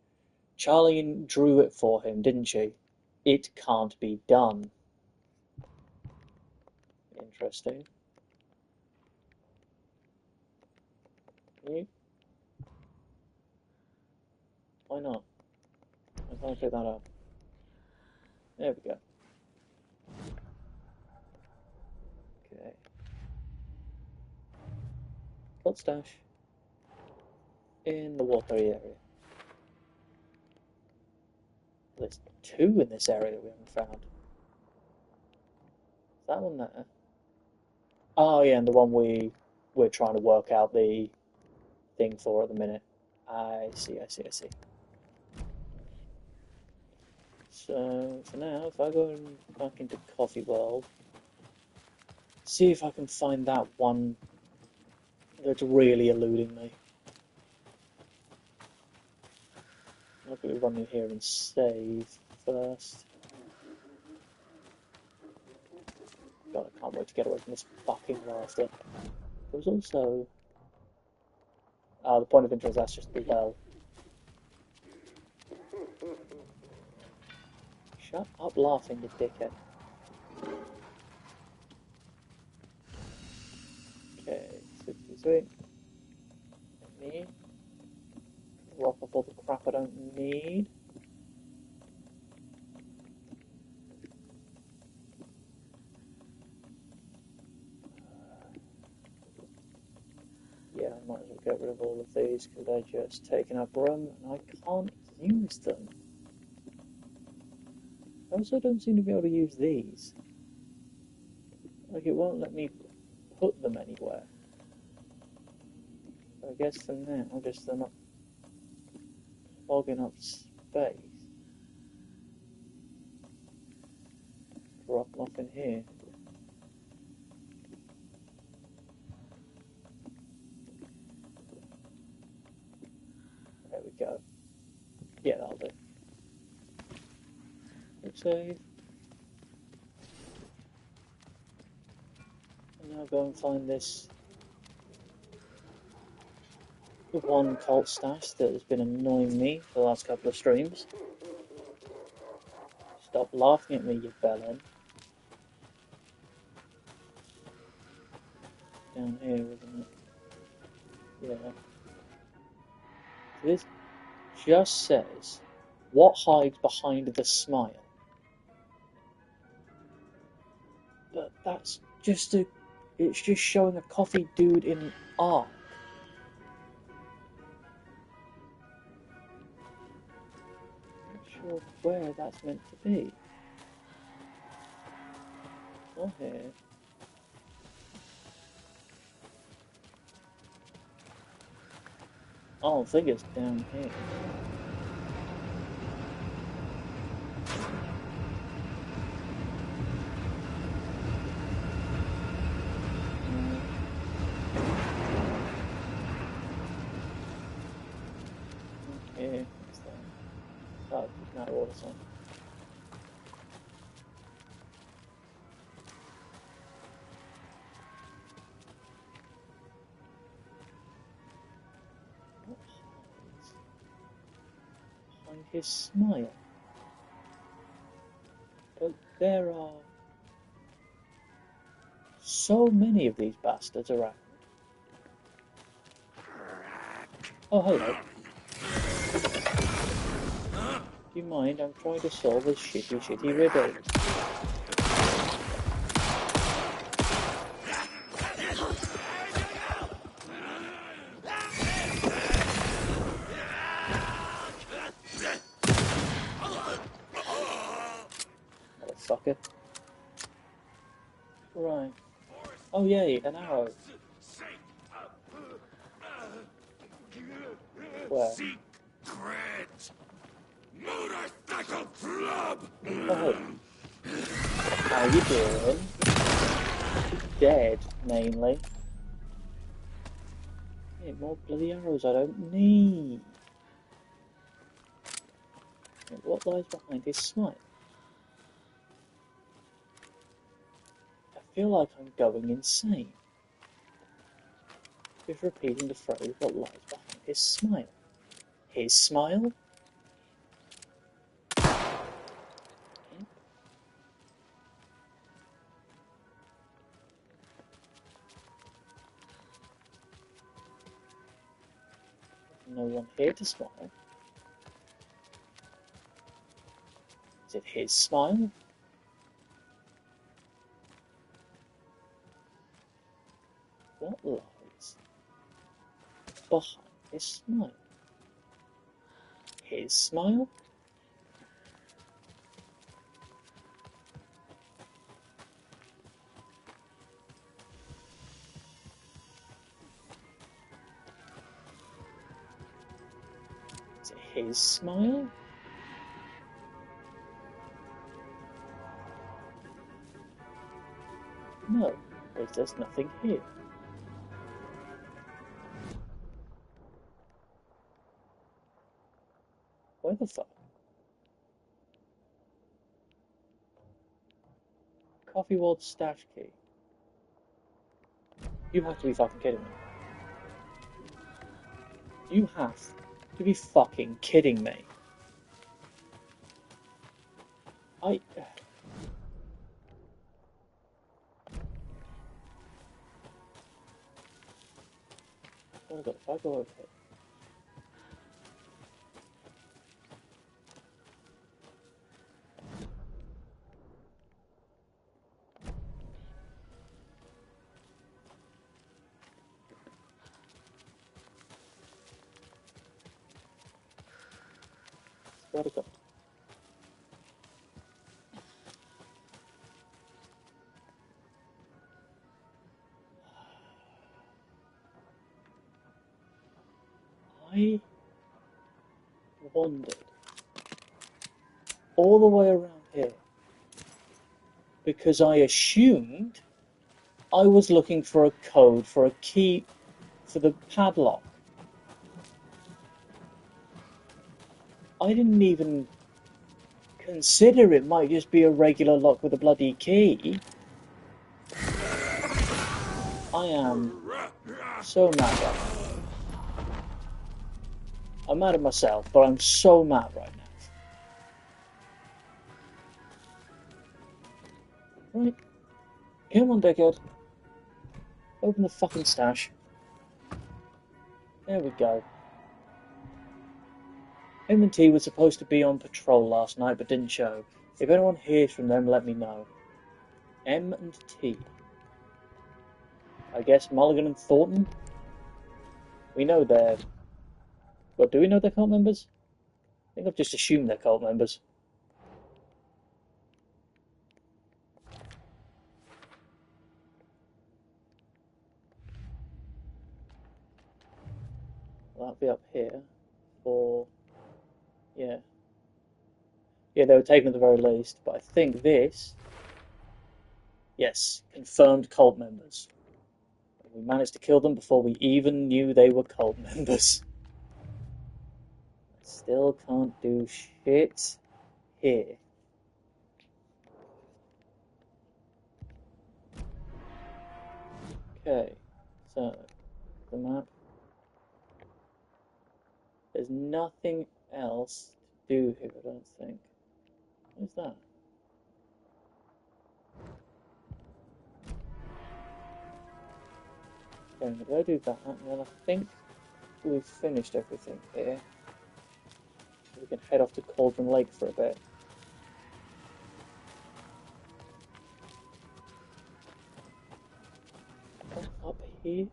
Charlie drew it for him, didn't she? It can't be done. Interesting. Can you? Why not? I can't pick that up. There we go. Okay. Cold stash in the watery area. There's two in this area that we haven't found. Is that one there? Oh yeah, and the one we're trying to work out the thing for at the minute. I see. So for now, if I go back into Coffee World, see if I can find that one that's really eluding me. I'll quickly run in here and save first. God, I can't wait to get away from this fucking laughter. There was also... the point of interest, that's just the well. Shut up laughing, you dickhead. Okay, 63. Don't need. Drop off all the crap I don't need. Yeah, I might as well get rid of all of these because they're just taking up room and I can't use them. I also don't seem to be able to use these. Like, it won't let me put them anywhere. So I guess for now, they're not clogging up space. Drop them off in here. There we go. Yeah, that'll do. Quick save. And now go and find this one cult stash that has been annoying me for the last couple of streams. Stop laughing at me, you bellend. Down here, isn't it? Yeah. So this just says, what hides behind the smile? But that's just it's just showing a coffee dude in art. I'm not sure where that's meant to be. Not here. I don't think it's down here. Here, it's there. Oh, now all the time. What hides behind his smile? But there are so many of these bastards around. Oh, hello. Do you mind? I'm trying to solve a shitty riddle. Motherfucker. Right. Oh yay, an arrow. Where? Secret motorcycle club. Oh, how you doing? Dead, mainly. Hey, more bloody arrows I don't need. What lies behind his smile? I feel like I'm going insane. Just repeating the phrase, what lies behind his smile? His smile? No one here to smile. Is it his smile? What lies behind his smile? His smile? Is it his smile? No, there's nothing here. Where the fuck? Coffee Ward stash key. You have to be fucking kidding me. You have to be fucking kidding me. Hold on, if I go over here. Swear to God. I wandered all the way around here because I assumed I was looking for a code for a key for the padlock. I didn't even consider it might just be a regular lock with a bloody key. I am so mad right now. I'm mad at myself, but I'm so mad right now. Right. Come on, dickhead. Open the fucking stash. There we go. M and T was supposed to be on patrol last night, but didn't show. If anyone hears from them, let me know. M and T. I guess Mulligan and Thornton? We know they're... Well, do we know they're cult members? I think I've just assumed they're cult members. Well, that'll be up here for... Yeah. Yeah, they were taken at the very least, but I think this... Yes, confirmed cult members. We managed to kill them before we even knew they were cult members. Still can't do shit here. Okay, so the map. There's nothing else to do here, I don't think. What's that? Okay, I'm gonna go do that, and then I think we've finished everything here. We can head off to Cauldron Lake for a bit. Up here?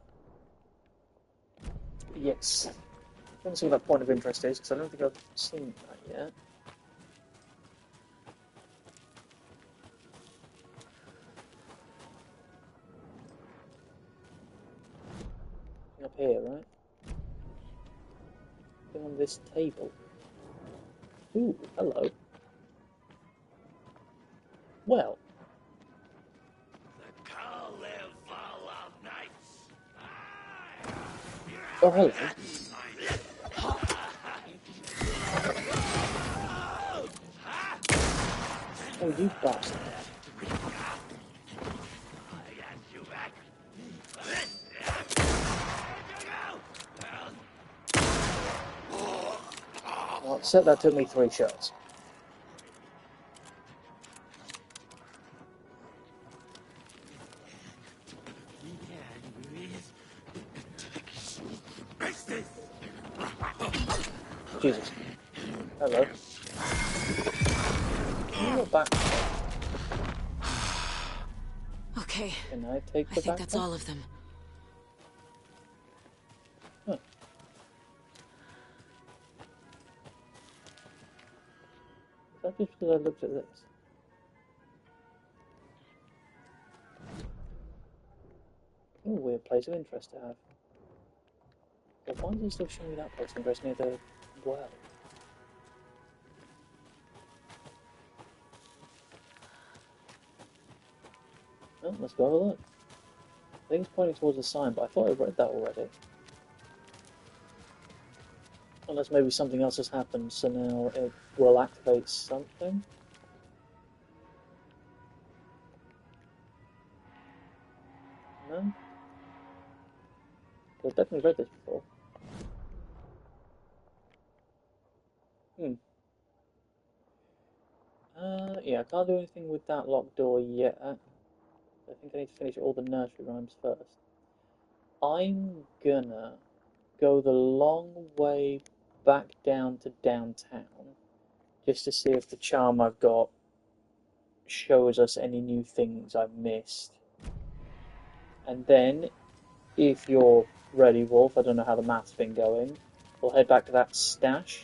Yes. I want to see what that point of interest is, because I don't think I've seen that yet. Up here, right? On this table. Ooh, hello. Well. Oh, hello. Oh, you bastard. Well, except that took me 3 shots. Jesus. Hello. You're back. Okay. Can I take the I think backpack? that's all of them. Huh. Is that just because I looked at this? Oh, weird place of interest to have. But why does it still show me that place of interest near the well. Well, let's go have a look. I think it's pointing towards a sign, but I thought I read that already. Unless maybe something else has happened, so now it will activate something. No? I've definitely read this before. Yeah, I can't do anything with that locked door yet. I think I need to finish all the nursery rhymes first. I'm gonna go the long way back down to downtown, just to see if the charm I've got shows us any new things I've missed. And then, if you're ready, Wolf, I don't know how the math's been going, we'll head back to that stash,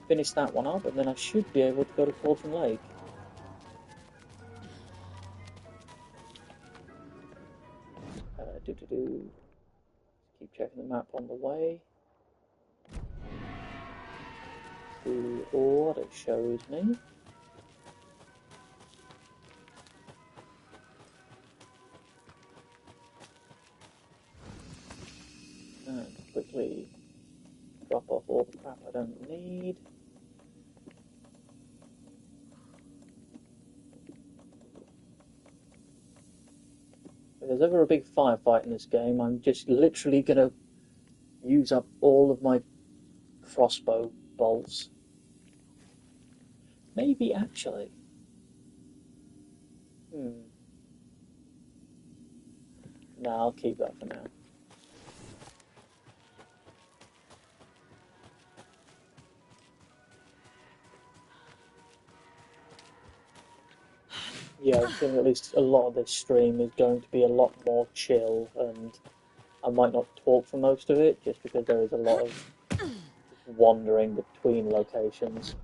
finish that one up, and then I should be able to go to Cauldron Lake. Keep checking the map on the way. See what it shows me. And quickly drop off all the crap I don't need. If there's ever a big firefight in this game, I'm just literally going to use up all of my crossbow bolts. Maybe actually. No, I'll keep that for now. Yeah, I think at least a lot of this stream is going to be a lot more chill, and I might not talk for most of it, just because there is a lot of wandering between locations.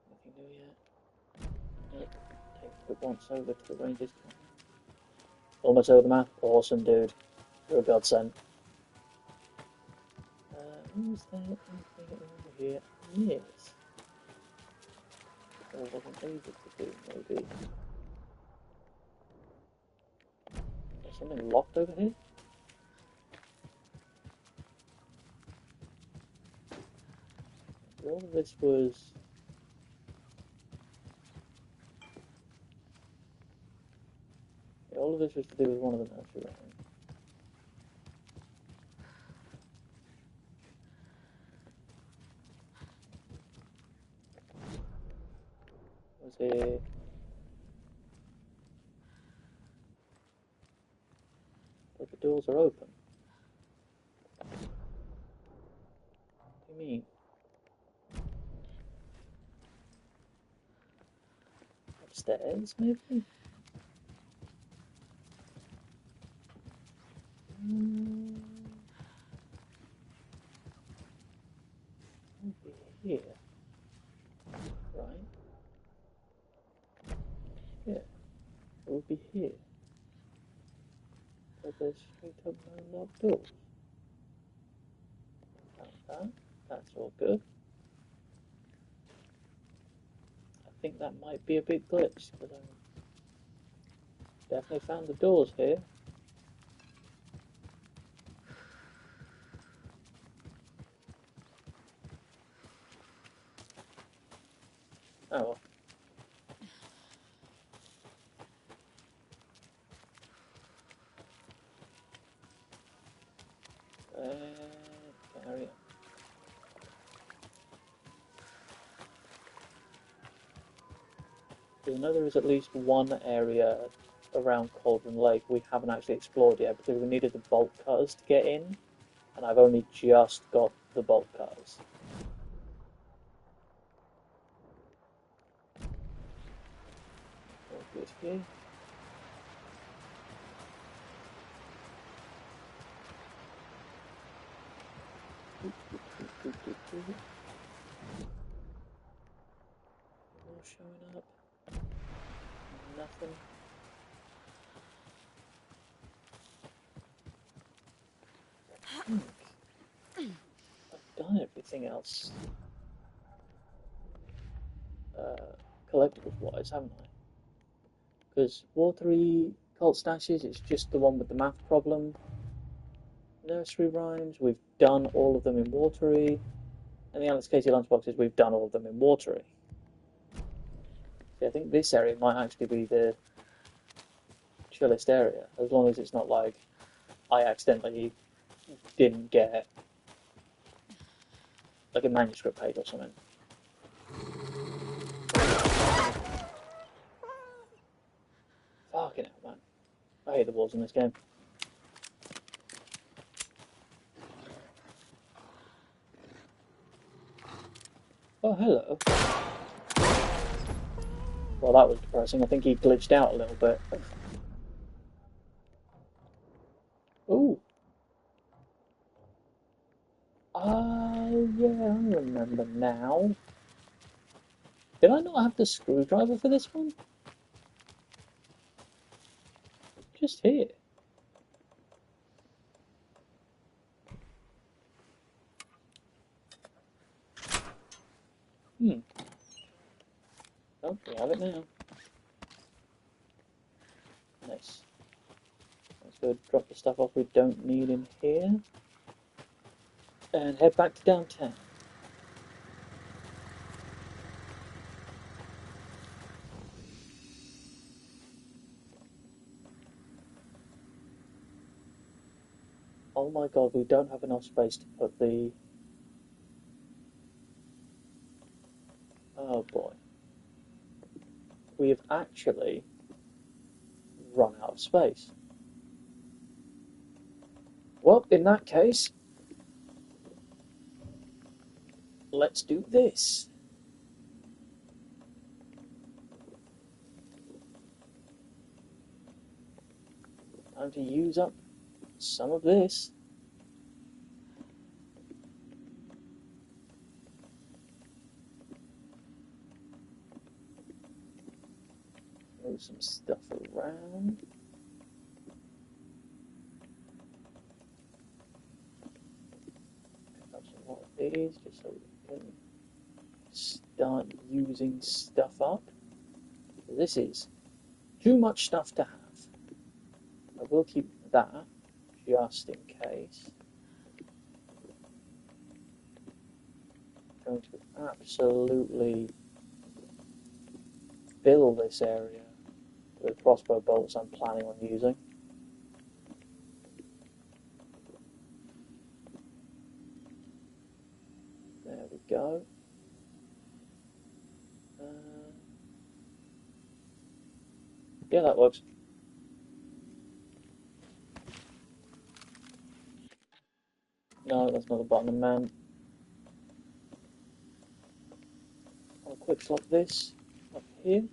Nothing new yet. Nope. Take a quick once over to the Rangers camp. Almost over the map. Awesome, dude. You're a godsend. Is there anything over here I missed? Or wasn't able to do, maybe? Is something locked over here? All of this was... Yeah, all of this was to do with one of the nursery rhymes. Was here... But the doors are open. What do you mean? Upstairs, maybe? Maybe here. Right? Yeah. It would be here. But there's straight up no locked doors. Found that. That's all good. I think that might be a big glitch, because I definitely found the doors here. Oh well. Carry on. I know there is at least one area around Cauldron Lake we haven't actually explored yet, because we needed the bolt cutters to get in, and I've only just got the bolt cutters. All good here. All showing up. Nothing. think I've done everything else collectibles-wise, haven't I? Because watery cult stashes, it's just the one with the math problem. Nursery rhymes, we've done all of them in watery. And the Alex Casey lunchboxes, we've done all of them in watery. So I think this area might actually be the chillest area, as long as it's not like I accidentally didn't get like a manuscript page or something. Fucking hell, man. I hate the walls in this game. Oh, hello. Well, that was depressing. I think he glitched out a little bit. Ooh. Oh, yeah, I remember now. Did I not have the screwdriver for this one? Just here. Oh, we have it now. Nice. Let's go drop the stuff off we don't need in here. And head back to downtown. Oh my god, we don't have enough space to put the... Oh boy. We have actually run out of space. Well, in that case, let's do this. Time to use up some of this. Move some stuff around. Pick up some more of these just so we can start using stuff up. This is too much stuff to have. I will keep that just in case. I'm going to absolutely fill this area with crossbow bolts I'm planning on using. There we go. Yeah, that works. No, that's not a button, man. I'll quick slot this up here.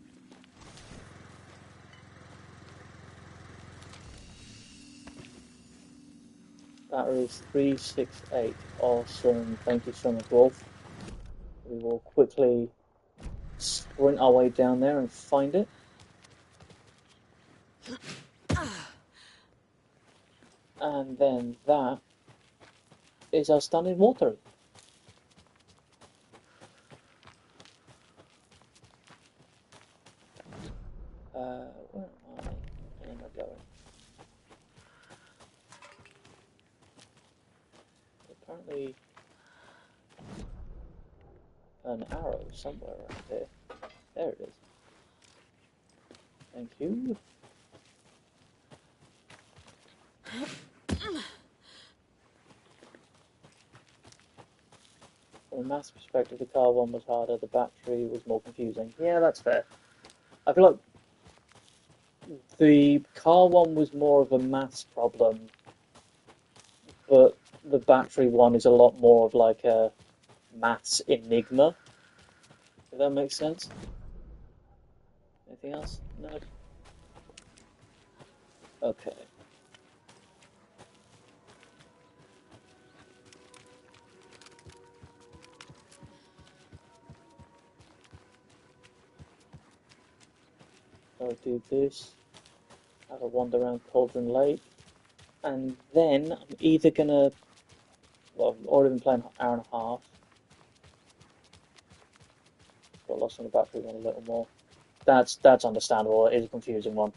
Battery is 368. Awesome. Thank you so much, Wolf. We will quickly sprint our way down there and find it. And then that is our stunning water. Where am I going? Apparently an arrow somewhere around here. There it is. Thank you. From a maths perspective, the car one was harder, the battery was more confusing. Yeah, that's fair. I feel like the car one was more of a maths problem, but the battery one is a lot more of like a maths enigma, if that makes sense. Anything else? No? Okay. I'll do this, have a wander around Cauldron Lake, and then I'm either gonna Well, I've already been playing an hour and a half. Got lost on the battery one a little more. That's understandable. It is a confusing one.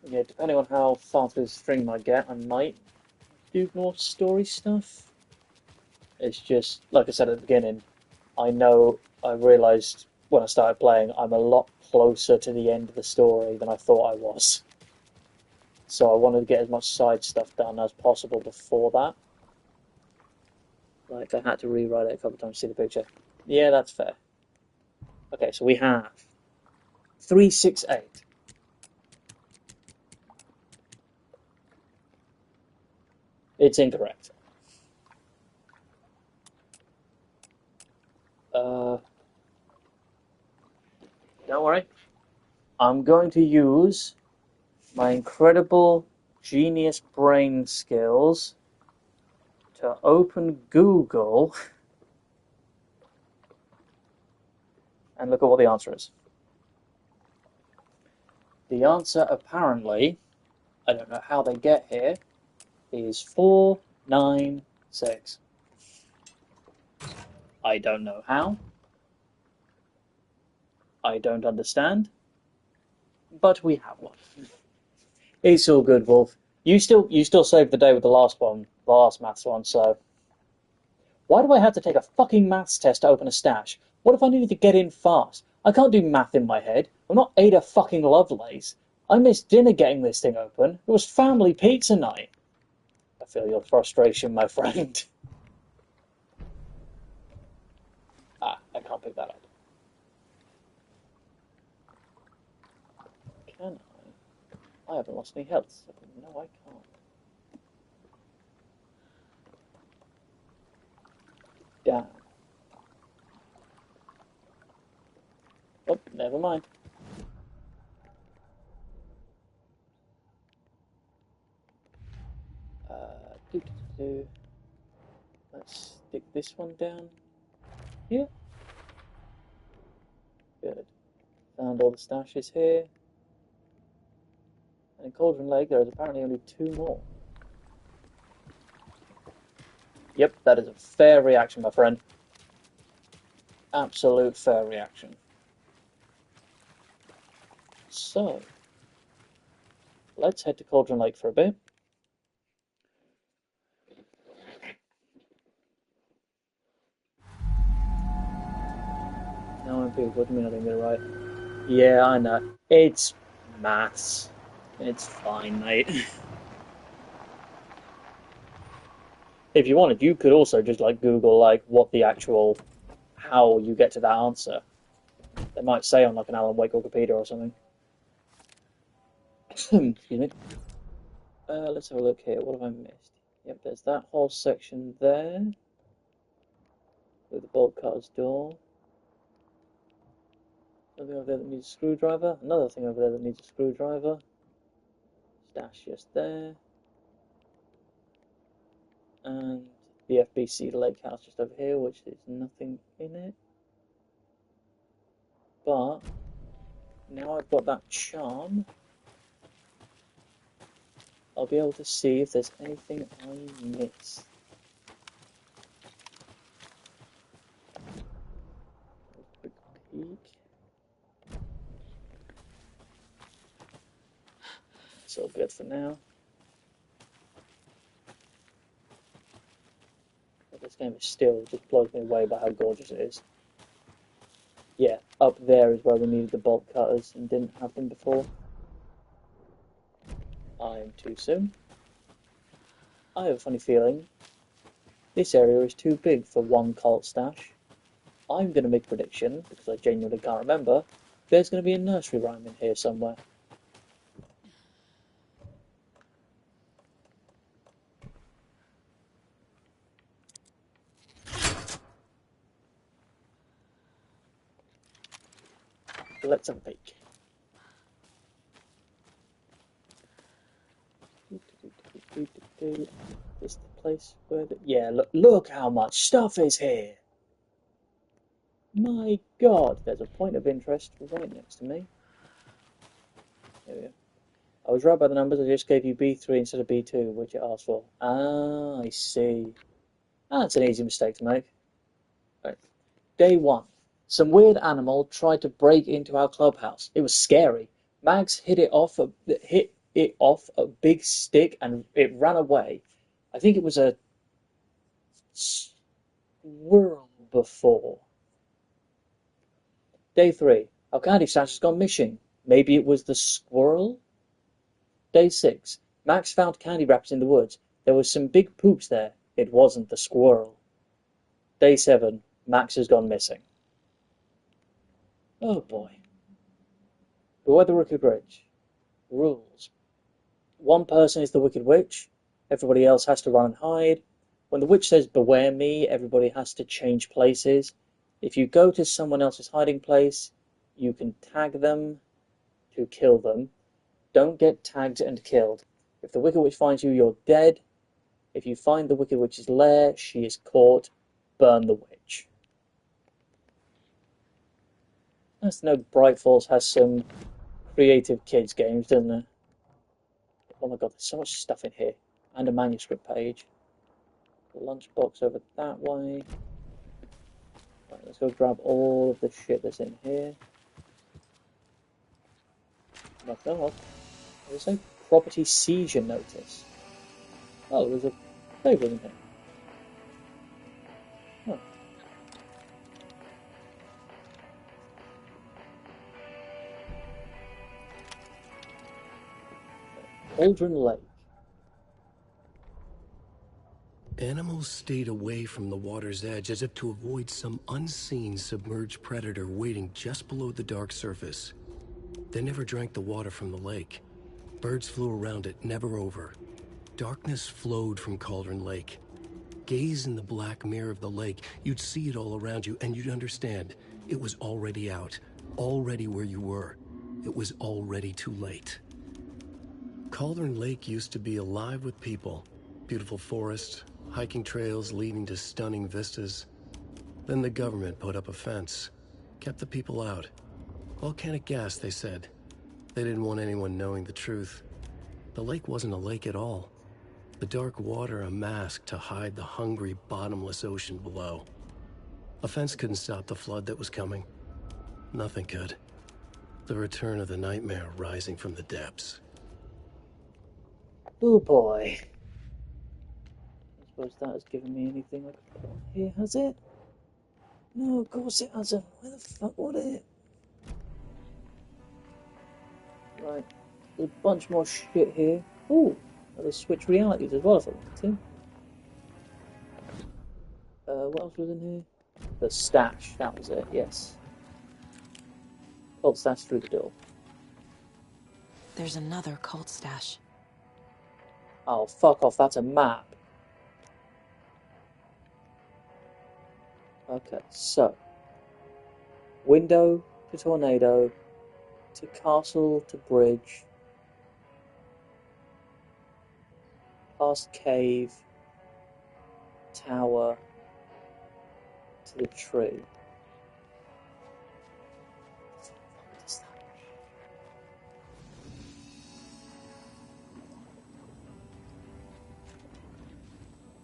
Yeah, depending on how far through the stream I get, I might do more story stuff. It's just, like I said at the beginning, I realised when I started playing, I'm a lot closer to the end of the story than I thought I was. So I wanted to get as much side stuff done as possible before that. Like, I had to rewrite it a couple of times to see the picture. Yeah, that's fair. Okay, so we have 368. It's incorrect. Don't worry. I'm going to use my incredible genius brain skills to open Google and look at what the answer is. The answer, apparently, I don't know how they get here, is 496. I don't know how. I don't understand. But we have one. It's all good, Wolf. You still saved the day with the last one, the last maths one, so... Why do I have to take a fucking maths test to open a stash? What if I needed to get in fast? I can't do math in my head. I'm not Ada fucking Lovelace. I missed dinner getting this thing open. It was family pizza night. I feel your frustration, my friend. Ah, I can't pick that up. Can I? I haven't lost any health, so no, I can't. Damn. Oh, never mind. Let's stick this one down here. Good. Found all the stashes here. And in Cauldron Lake, there is apparently only 2 more. Yep, that is a fair reaction, my friend. Absolute fair reaction. So, let's head to Cauldron Lake for a bit. No, I'm people, what do you mean I didn't get it right? Yeah, I know. It's maths. It's fine, mate. If you wanted, you could also just like Google like what the actual how you get to that answer. They might say on like an Alan Wake Wikipedia or something. Excuse me. Let's have a look here. What have I missed? Yep, there's that whole section there with the bolt cutter's door. Something over there that needs a screwdriver. Another thing over there that needs a screwdriver. Stash just there. And the FBC lake house just over here, which there's nothing in it. But now I've got that charm, I'll be able to see if there's anything I missed. Quick peek. It's all good for now. But this game is still just blows me away by how gorgeous it is. Yeah, up there is where we needed the bolt cutters and didn't have them before. I'm too soon. I have a funny feeling this area is too big for one cult stash. I'm going to make a prediction, because I genuinely can't remember, there's going to be a nursery rhyme in here somewhere. Let's have a peek. Is the place where the... Yeah, look how much stuff is here! My god, there's a point of interest right next to me. There we go. I was right about the numbers, I just gave you B3 instead of B2, which it asked for. Ah, I see. That's an easy mistake to make. Right. Day 1. Some weird animal tried to break into our clubhouse. It was scary. Mags hit it off a big stick and it ran away. I think it was a squirrel before. Day 3. Our candy stash has gone missing. Maybe it was the squirrel? Day 6. Max found candy wrappers in the woods. There was some big poops there. It wasn't the squirrel. Day 7. Max has gone missing. Oh boy. Beware the Wicked Witch. Rules. One person is the Wicked Witch. Everybody else has to run and hide. When the witch says beware me, everybody has to change places. If you go to someone else's hiding place, you can tag them to kill them. Don't get tagged and killed. If the Wicked Witch finds you, you're dead. If you find the Wicked Witch's lair, she is caught. Burn the witch. Nice to know Bright Falls has some creative kids games, doesn't it? Oh my god, there's so much stuff in here. And a manuscript page. The lunchbox over that way. Right, let's go grab all of the shit that's in here. Nothing else. There's no property seizure notice. Oh, there's a table in here. Oh. Cauldron Lake. Animals stayed away from the water's edge as if to avoid some unseen submerged predator waiting just below the dark surface. They never drank the water from the lake. Birds flew around it, never over. Darkness flowed from Cauldron Lake. Gaze in the black mirror of the lake, you'd see it all around you, and you'd understand. It was already out, already where you were. It was already too late. Cauldron Lake used to be alive with people. Beautiful forests, hiking trails leading to stunning vistas. Then the government put up a fence, kept the people out. Volcanic gas, they said. They didn't want anyone knowing the truth. The lake wasn't a lake at all. The dark water a mask to hide the hungry, bottomless ocean below. A fence couldn't stop the flood that was coming. Nothing could. The return of the nightmare rising from the depths. Oh boy. I suppose that has given me anything I could put on here, has it? No, of course it hasn't. Where the fuck would it? Right. There's a bunch more shit here. Ooh, there's switch realities as well if I wanted to. What else was in here? The stash, that was it, yes. Cult stash through the door. There's another cult stash. Oh, fuck off, that's a map. Okay, so. Window to tornado, to castle to bridge, past cave, tower, to the tree. What is that?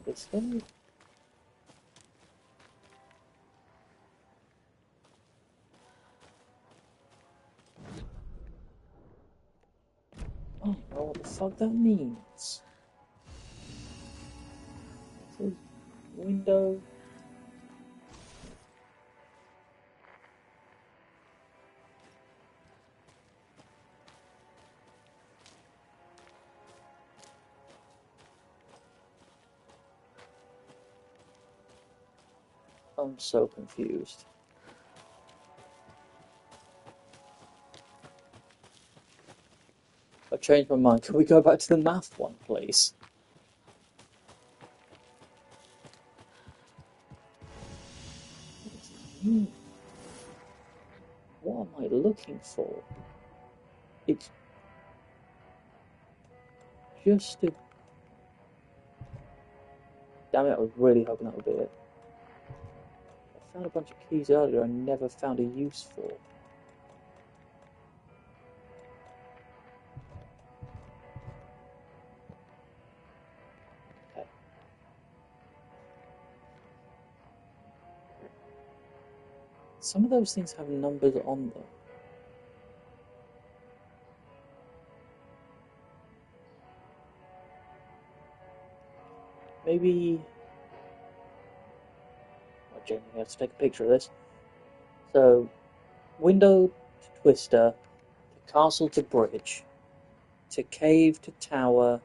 This way? I don't know what the fuck that means. It says window. I'm so confused. I changed my mind. Can we go back to the math one, please? What does this mean? What am I looking for? It's just a... Damn it, I was really hoping that would be it. I found a bunch of keys earlier I never found a use for. Some of those things have numbers on them. Maybe I genuinely have to take a picture of this. So, window to twister, to castle to bridge, to cave to tower,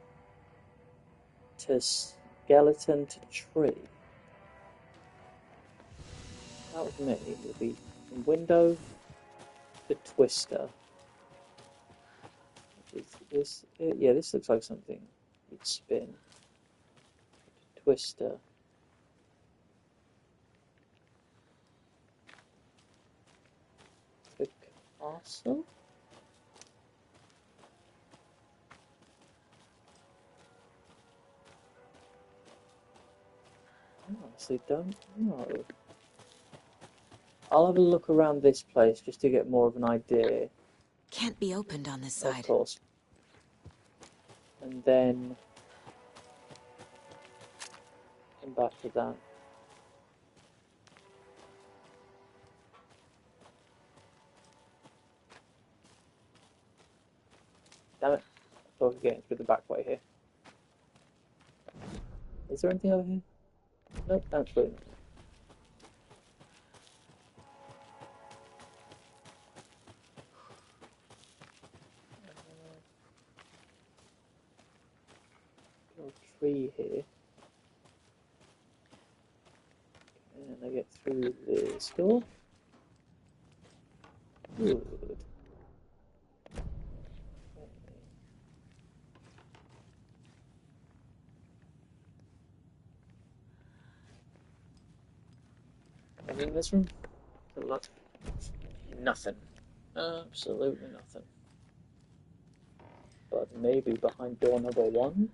to skeleton to tree. That was me. It would be from window to twister. Is this it? Yeah, this looks like something you'd spin. Twister. To castle? I honestly don't know. I'll have a look around this place just to get more of an idea. Can't be opened on this Of side. course. And then come back to that. Damn it. I thought we were getting through the back way here. Is there anything over here? Nope, absolutely not. Tree here. And I get through this door. Good. Anything in this room? Look. Nothing. Absolutely nothing. But maybe behind door number 1?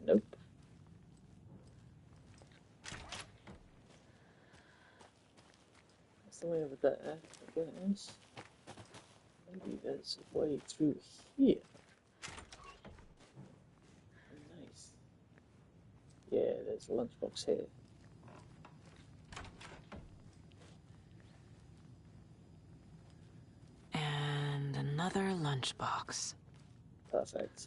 Nope. That's the way over there, I guess. Maybe there's a way through here. Nice. Yeah, there's a lunchbox here. And another lunchbox. Perfect.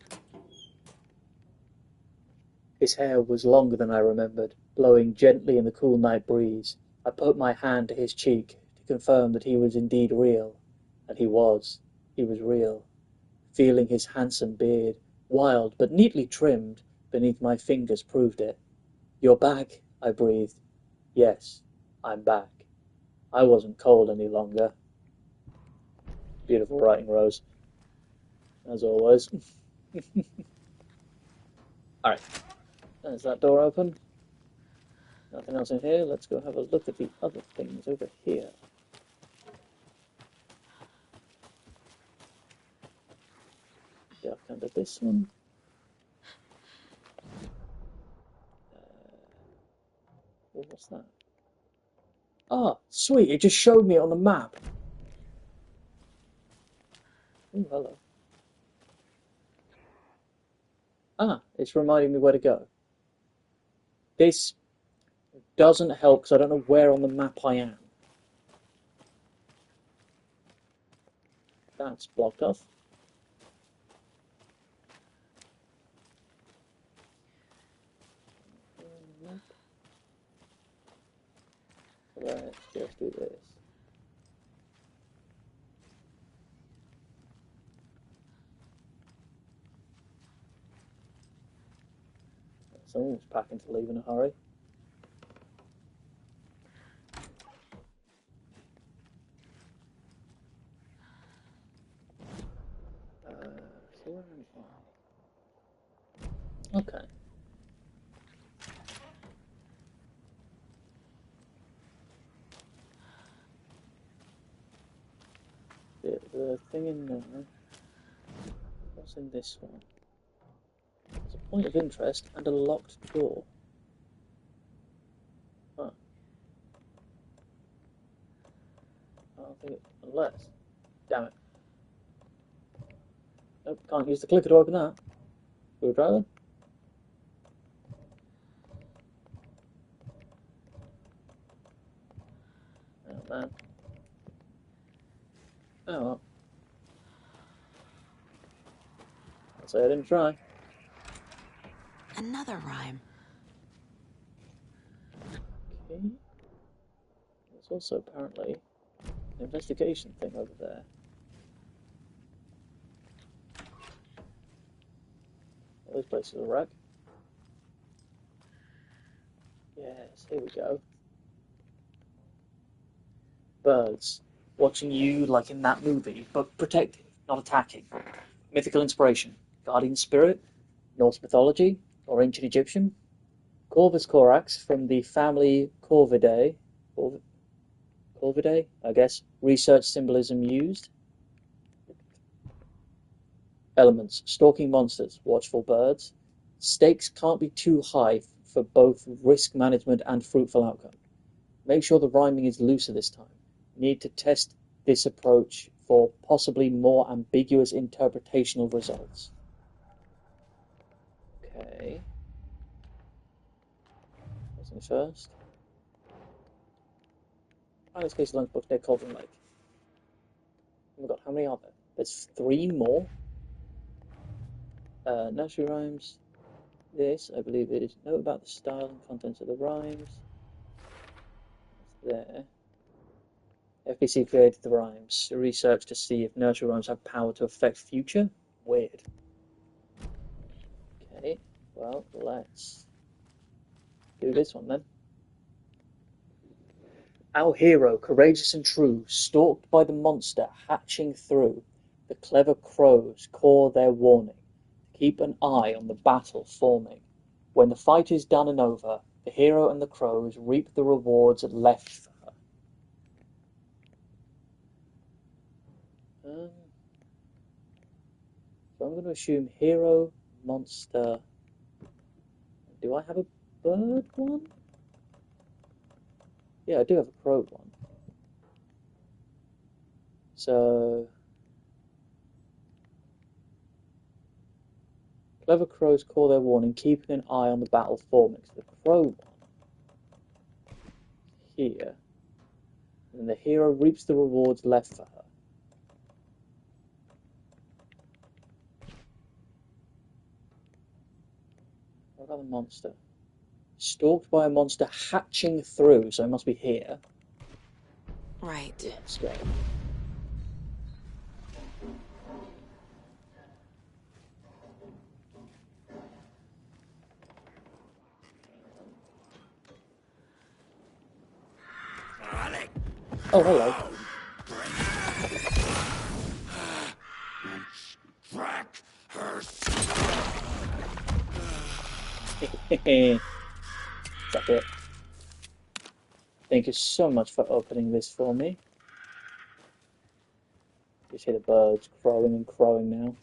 His hair was longer than I remembered, blowing gently in the cool night breeze. I put my hand to his cheek to confirm that he was indeed real. And he was. He was real. Feeling his handsome beard, wild but neatly trimmed, beneath my fingers proved it. You're back, I breathed. Yes, I'm back. I wasn't cold any longer. Beautiful writing, Rose. As always. Alright. There's that door open. Nothing else in here. Let's go have a look at the other things over here. Duck under this one. What's that? Ah, sweet. It just showed me on the map. Oh, hello. Ah, it's reminding me where to go. This doesn't help because I don't know where on the map I am. That's blocked off. Let's just do this. Someone's packing to leave in a hurry. So where am I? Okay. The thing in there. What's in this one? There's a point of interest and a locked door. Huh. I don't think it. Unless. Damn it. Nope, can't use the clicker to open that. Screwdriver. man. Oh well. I'll say I didn't try. Another rhyme. Okay. There's also apparently an investigation thing over there. All these places are wreck. Yes, here we go. Birds. Watching you like in that movie, but protecting, not attacking. Mythical inspiration. Guardian spirit, Norse mythology, or ancient Egyptian. Corvus corax from the family Corvidae. Corvidae, I guess. Research symbolism used. Elements. Stalking monsters, watchful birds. Stakes can't be too high for both risk management and fruitful outcome. Make sure the rhyming is looser this time. Need to test this approach for possibly more ambiguous interpretational results. Okay. What's in first? Pilot's case lunchbox near Cauldron Lake. Oh my god, how many are there? There's 3 more. Nursery rhymes. This, I believe it is. Note about the style and contents of the rhymes. That's there. FBC created the rhymes. Research to see if nursery rhymes have power to affect future. Weird. Okay, well, let's do this one then. Our hero, courageous and true, stalked by the monster hatching through. The clever crows caw their warning. Keep an eye on the battle forming. When the fight is done and over, the hero and the crows reap the rewards left for her. So I'm going to assume hero, monster. Do I have a bird one? Yeah, I do have a crow one. So clever crows call their warning, keeping an eye on the battle forming. So the crow one here, and the hero reaps the rewards left for her. What about the monster? Stalked by a monster hatching through, so it must be here. Right. Let's go. Oh, hello. Track her. That's it. Thank you so much for opening this for me. You see the birds crowing and crowing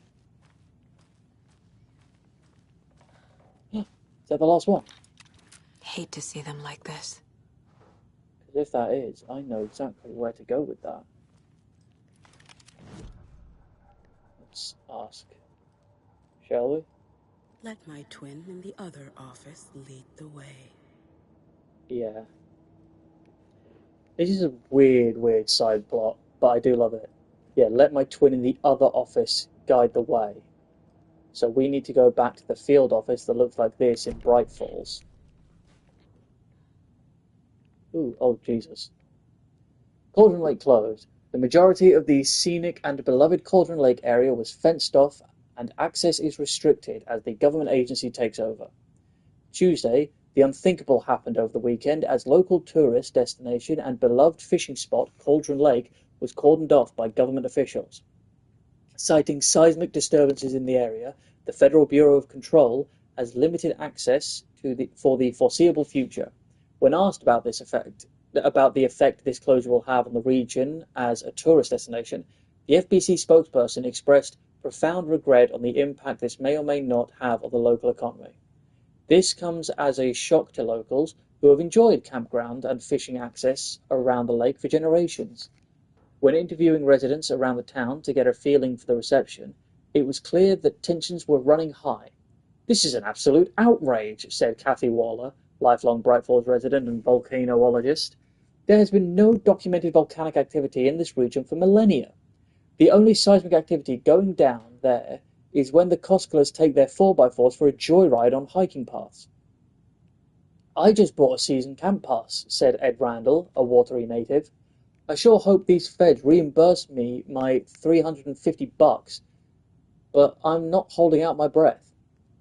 now. Is that the last one? Hate to see them like this. Because if that is, I know exactly where to go with that. Let's ask, shall we? Let my twin in the other office lead the way. Yeah. This is a weird side plot, but I do love it. Yeah, let my twin in the other office guide the way. So we need to go back to the field office that looks like this in Bright Falls. Ooh, oh Jesus. Cauldron Lake closed. The majority of the scenic and beloved Cauldron Lake area was fenced off, and access is restricted as the government agency takes over. Tuesday, the unthinkable happened over the weekend as local tourist destination and beloved fishing spot Cauldron Lake was cordoned off by government officials. Citing seismic disturbances in the area, the Federal Bureau of Control has limited access for the foreseeable future. When asked about the effect this closure will have on the region as a tourist destination, the FBC spokesperson expressed profound regret on the impact this may or may not have on the local economy. This comes as a shock to locals who have enjoyed campground and fishing access around the lake for generations. When interviewing residents around the town to get a feeling for the reception, it was clear that tensions were running high. "This is an absolute outrage," said Kathy Waller, lifelong Bright Falls resident and volcanologist. There has been no documented volcanic activity in this region for millennia. The only seismic activity going down there is when the Cosculars take their 4x4s for a joyride on hiking paths. I just bought a season camp pass, said Ed Randall, a Watery native. I sure hope these feds reimburse me my $350, but I'm not holding out my breath.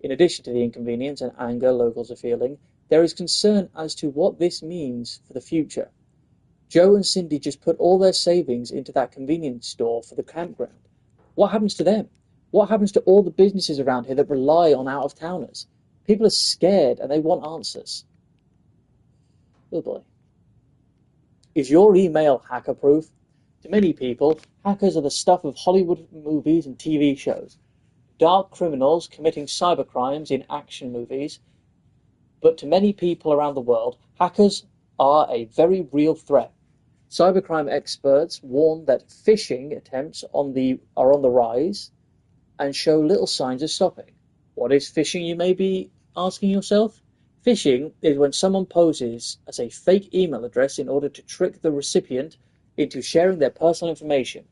In addition to the inconvenience and anger locals are feeling, there is concern as to what this means for the future. Joe and Cindy just put all their savings into that convenience store for the campground. What happens to them? What happens to all the businesses around here that rely on out-of-towners? People are scared and they want answers. Oh boy. Is your email hacker-proof? To many people, hackers are the stuff of Hollywood movies and TV shows. Dark criminals committing cybercrimes in action movies. But to many people around the world, hackers are a very real threat. Cybercrime experts warn that phishing attempts are on the rise and show little signs of stopping. What is phishing, you may be asking yourself? Phishing is when someone poses as a fake email address in order to trick the recipient into sharing their personal information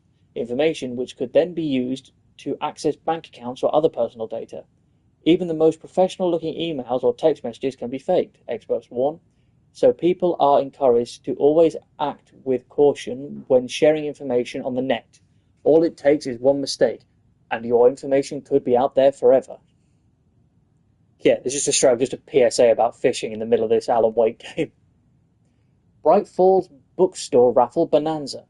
which could then be used to access bank accounts or other personal data. Even the most professional-looking emails or text messages can be faked, experts warn. So people are encouraged to always act with caution when sharing information on the net. All it takes is one mistake, and your information could be out there forever. Yeah, this is just a PSA about phishing in the middle of this Alan Wake game. Bright Falls Bookstore Raffle Bonanza.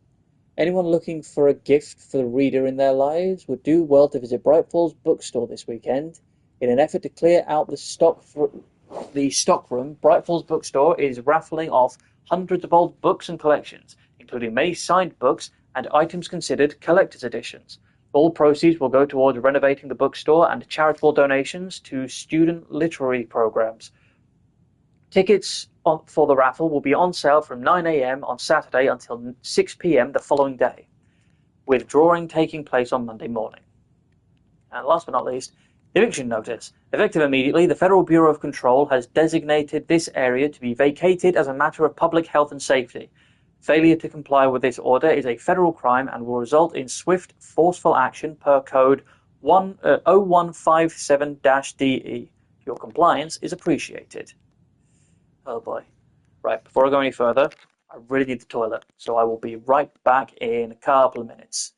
Anyone looking for a gift for the reader in their lives would do well to visit Bright Falls Bookstore this weekend. In an effort to clear out the stockroom, Bright Falls Bookstore is raffling off hundreds of old books and collections, including many signed books and items considered collector's editions. All proceeds will go towards renovating the bookstore and charitable donations to student literary programs. Tickets for the raffle will be on sale from 9 a.m. on Saturday until 6 p.m. the following day, with drawing taking place on Monday morning. And last but not least, eviction notice. Effective immediately, the Federal Bureau of Control has designated this area to be vacated as a matter of public health and safety. Failure to comply with this order is a federal crime and will result in swift, forceful action per code 0157-DE. Your compliance is appreciated. Oh boy. Right, before I go any further, I really need the toilet, so I will be right back in a couple of minutes.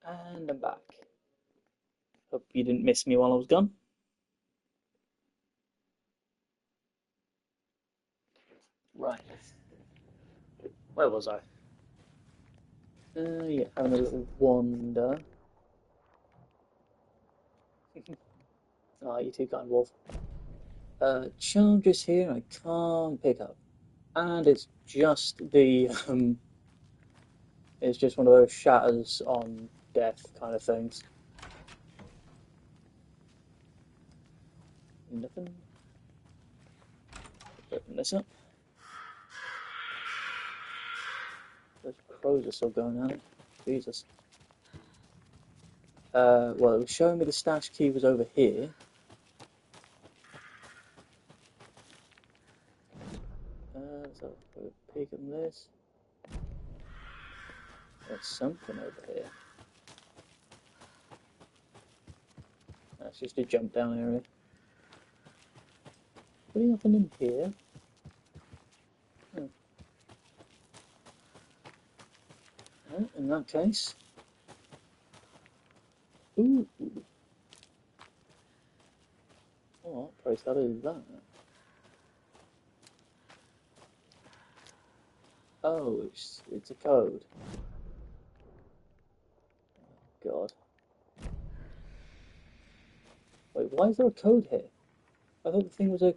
And I'm back. Hope you didn't miss me while I was gone. Right. Where was I? Yeah, having a little wander. Ah, you too kind, Wolf. Charges here I can't pick up. And it's just it's just one of those shatters on death kind of things. Nothing. Open this up. Those crows are still going on. Jesus. Well, it was showing me the stash key was over here. So we'll peek at this. There's something over here. That's just a jump down area. Really nothing in here. Oh. Well, in that case. Ooh. What price that is that? Oh, it's a code. God. Wait, why is there a code here? I thought the thing was a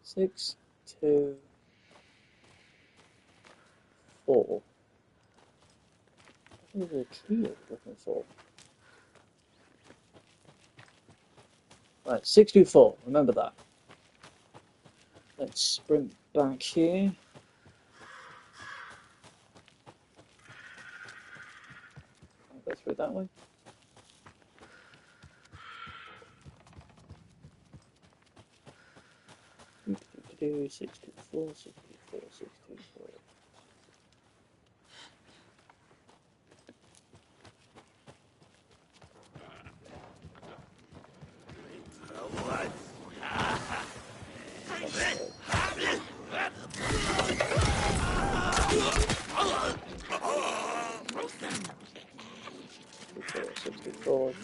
6, 2, 4. I think there's a key I was looking for. Right, 624. Remember that. Let's sprint back here. I'll go through that way. Do 624, 624, 624.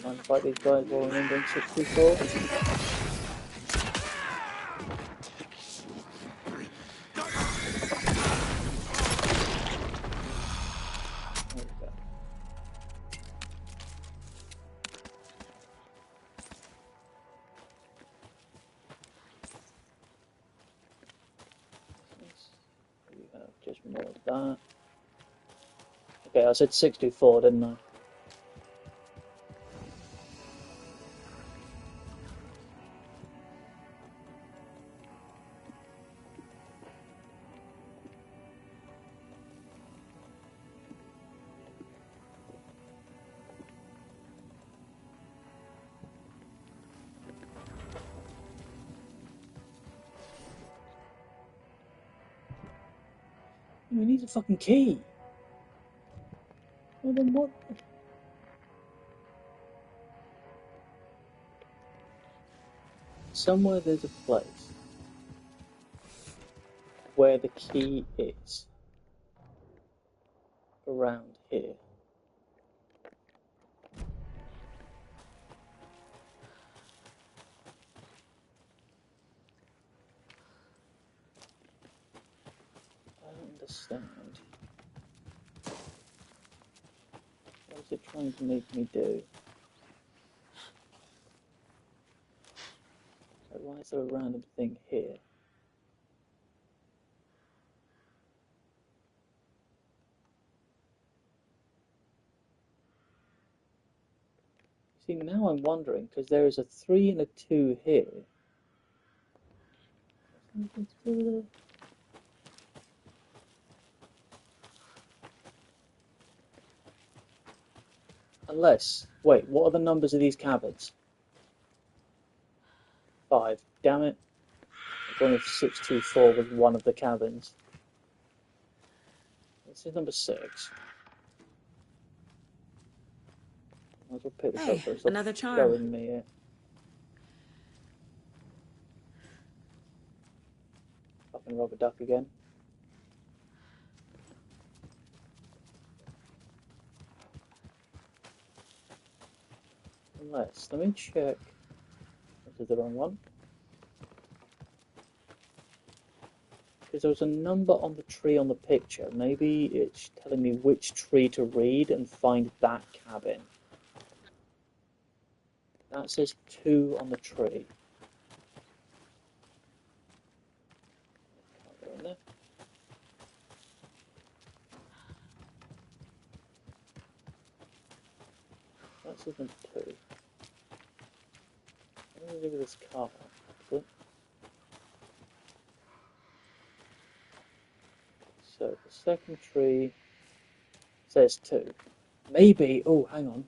Trying to fight these guys while remembering 624. There we go. You have just more of that. Okay, I said 624, didn't I? We need a fucking key. Well then what? Somewhere there's a place where the key is. Around here. I don't understand. What is it trying to make me do? Like, why is there a random thing here? See, now I'm wondering, because there is a 3 and a 2 here. Unless, wait, what are the numbers of these cabins? 5. Damn it. I was wondering if 624 was one of the cabins. This is number 6. Might as well pick this up first. Another charm. Showing me it. Fucking rubber duck again. unless, let me check. This is the wrong one. Because there was a number on the tree on the picture. Maybe it's telling me which tree to read and find that cabin. That says 2 on the tree. Can't go in there. That says number 2. What do I do with this card? So the second tree says 2. Maybe, oh, hang on.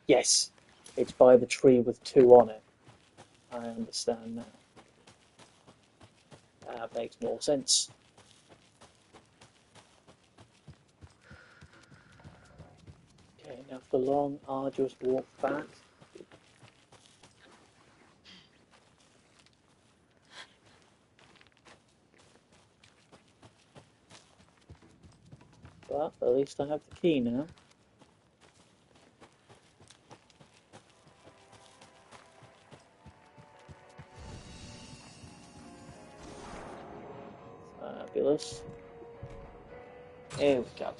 Yes, it's by the tree with 2 on it. I understand now. That makes more sense. Okay, now for the long, arduous walk back. But at least I have the key now. Fabulous. Here we go.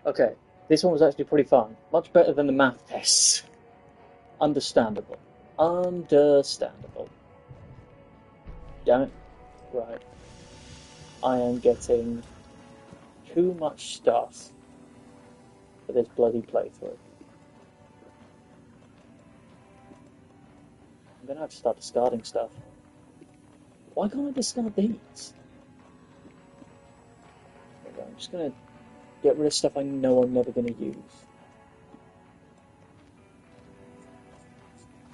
Okay, this one was actually pretty fun. Much better than the math tests. Understandable. Understandable. Damn it. Right. I am getting too much stuff for this bloody playthrough. I'm gonna have to start discarding stuff. Why can't I discard these? Okay, I'm just gonna get rid of stuff I know I'm never gonna use.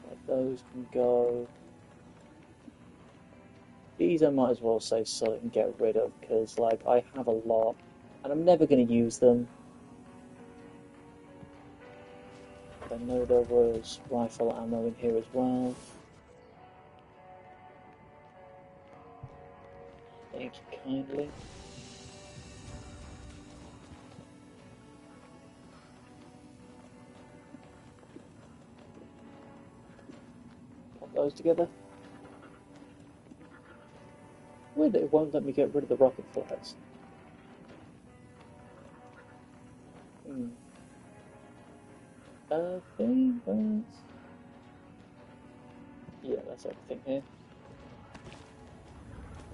Like those can go. These I might as well say sell it and get rid of, because like I have a lot and I'm never going to use them. I know there was rifle ammo in here as well. Thank you kindly. Put those together. Weird that it won't let me get rid of the rocket flares. I think that's... yeah, that's everything here.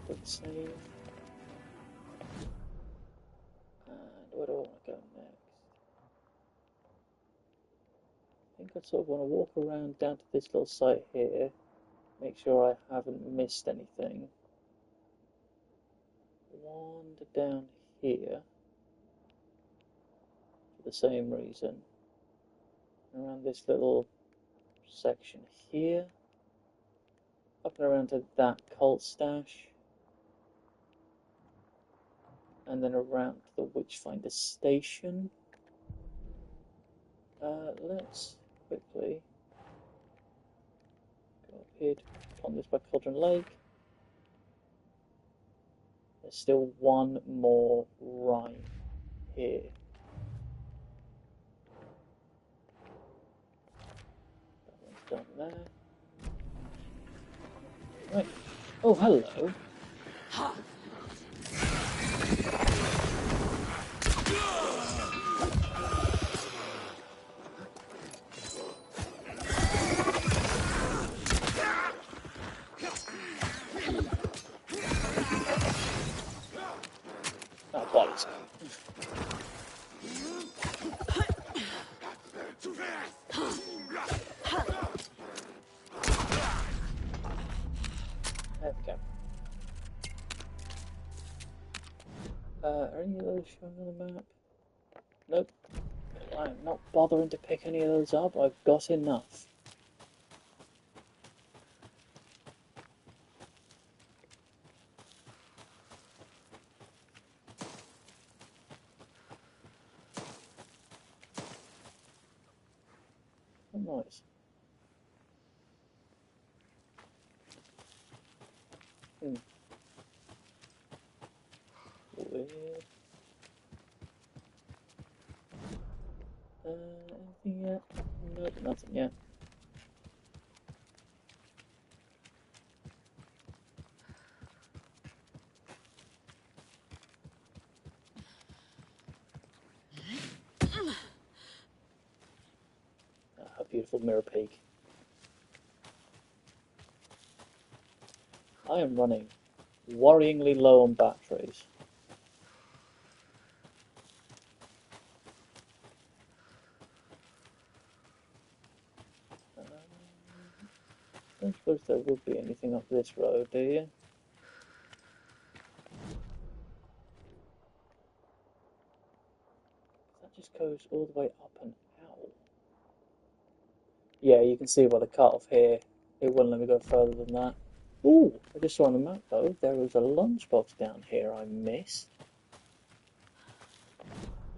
Do the same. And where do I want to go next? I think I sort of want to walk around down to this little site here. Make sure I haven't missed anything. Wander down here for the same reason. Around this little section here. Up and around to that cult stash. And then around to the Witchfinder station. Let's quickly go up here to Ponders by Cauldron Lake. There's still one more right here. That one's done there. Right. Oh, hello. Oh, bollocks. There we go. Are any of those shown on the map? Nope. I'm not bothering to pick any of those up. I've got enough. Oh, nice. Weird. Anything yet? Nope, nothing yet. A beautiful mirror peak. I am running worryingly low on batteries. Don't suppose there would be anything up this road, do you? That just goes all the way up and out. Yeah, you can see by the cut-off here, it wouldn't let me go further than that. Ooh, I just saw on the map though, there was a lunchbox down here I missed.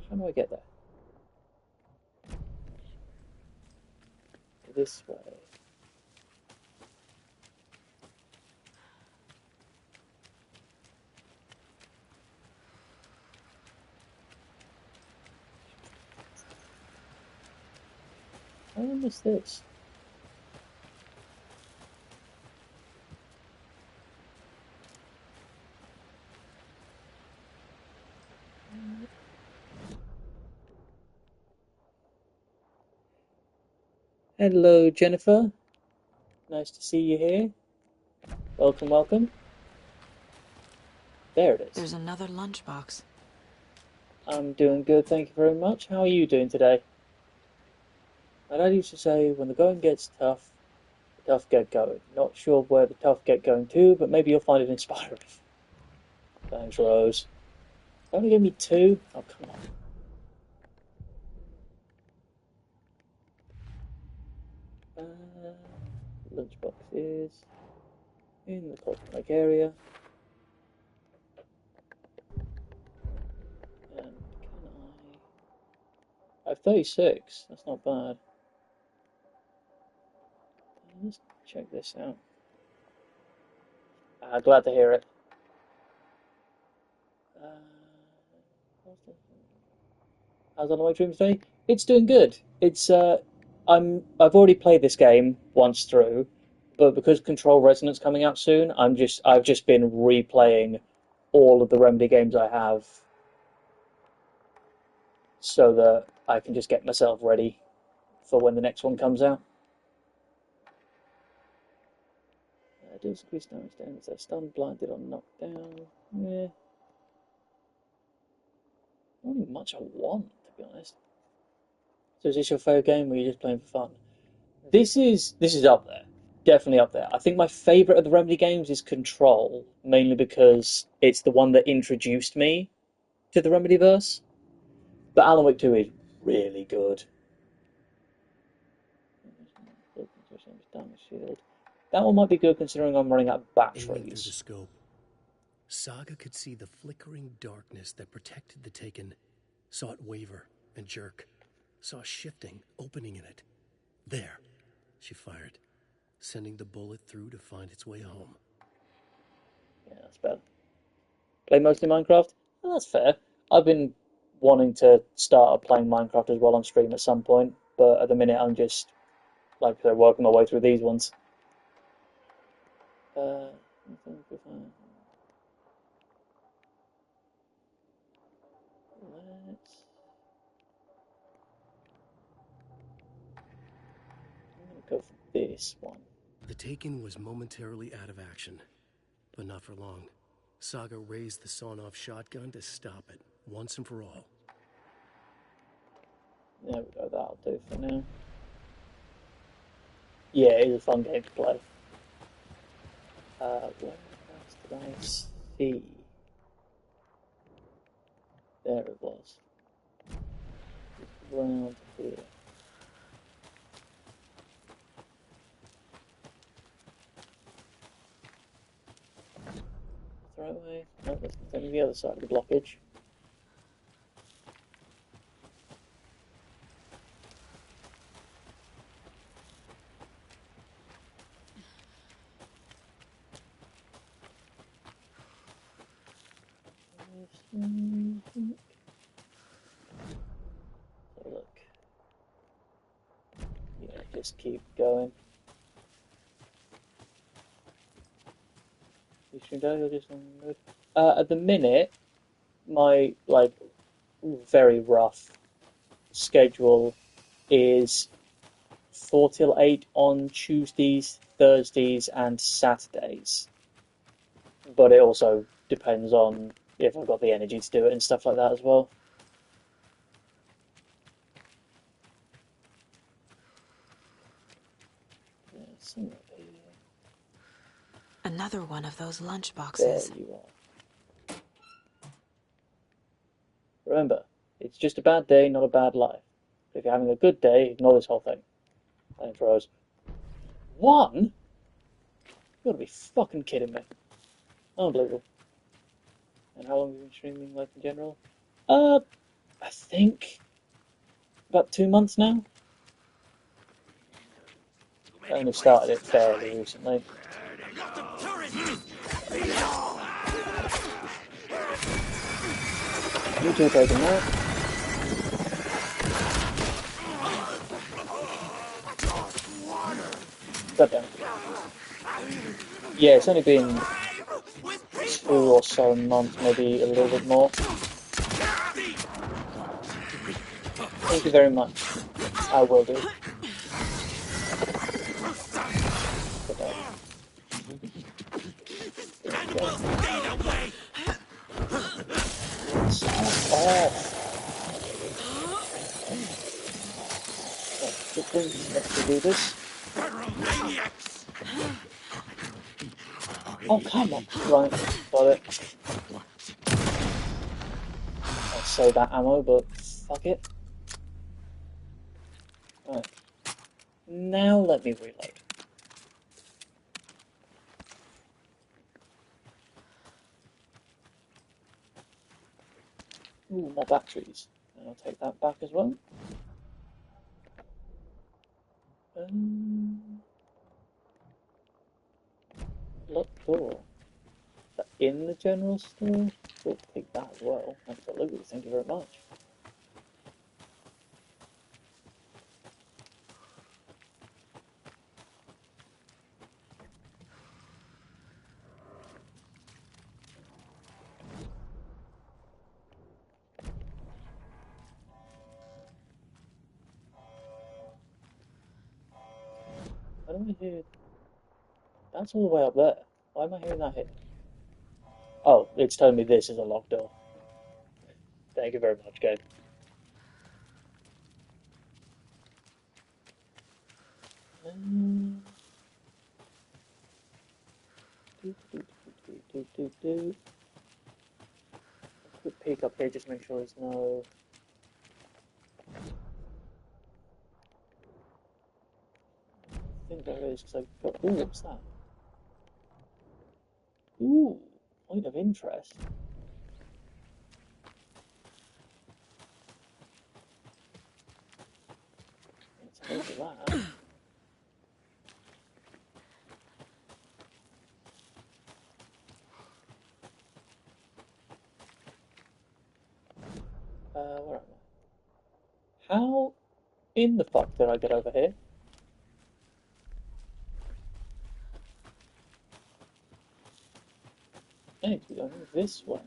How do I get there? This way. How did I miss this? Hello, Jennifer. Nice to see you here. Welcome, welcome. There it is. There's another lunchbox. I'm doing good, thank you very much. How are you doing today? My dad used to say, when the going gets tough, the tough get going. Not sure where the tough get going to, but maybe you'll find it inspiring. Thanks, Rose. Only gave me 2? Oh, come on. Lunchbox is in the cosmetic area. And can I have 36, that's not bad. Let's check this out. Glad to hear it. How's on the way stream today? It's doing good. It's I've already played this game once through, but because Control Resonant's coming out soon, I've just been replaying all of the Remedy games I have so that I can just get myself ready for when the next one comes out. Does increase damage if they're stunned, blinded, or knocked down. Yeah. Not really much I want, to be honest. So is this your favourite game, or are you just playing for fun? This is up there. Definitely up there. I think my favourite of the Remedy games is Control, mainly because it's the one that introduced me to the Remedyverse. But Alan Wake 2 is really good. That one might be good considering I'm running out of batteries. Aiming through the scope, Saga could see the flickering darkness that protected the Taken, saw it waver and jerk, saw a shifting opening in it. There, she fired, sending the bullet through to find its way home. Yeah, that's better. Play mostly Minecraft? Well, that's fair. I've been wanting to start playing Minecraft as well on stream at some point, but at the minute I'm just, like I said, working my way through these ones. Let's I'm gonna go for this one. The Taken was momentarily out of action, but not for long. Saga raised the sawn-off shotgun to stop it, once and for all. There we go, that'll do for now. Yeah, it's a fun game to play. Where else did I see? There it was. Round here. The right way? No, that's the other side of the blockage. Look. just keep going. You stream daily or just on road? At the minute, my very rough schedule is 4 till 8 on Tuesdays, Thursdays, and Saturdays. But it also depends on if I've got the energy to do it and stuff like that as well. Another one of those lunch There boxes. you are. Remember, it's just a bad day, not a bad life. If you're having a good day, ignore this whole thing. Flamethrowers. One? You gotta be fucking kidding me. Unbelievable. And how long have you been streaming, like, in general? I think about 2 months now. I only started it fairly recently. You two taking that. God damn it. Yeah, it's only been 2 or so months, maybe a little bit more. Thank you very much. I will do. But, fuck off. Quickly, let's do this. Oh, come on. Right, got it. I'll save that ammo, but fuck it. Right. Now let me reload. Ooh, more batteries. And I'll take that back as well. Locked door. Is that in the general store? We'll take that as well. Absolutely, thank you very much. Why do I hear... That's all the way up there. Why am I hearing that hit? Oh, it's telling me this is a locked door. Thank you very much, game. Quick peek up here, just make sure there's no... I think there is, because I've got... Ooh, what's that? Ooh, point of interest. Let's have a look at that. Where am I? How in the fuck did I get over here? I need to be going this way.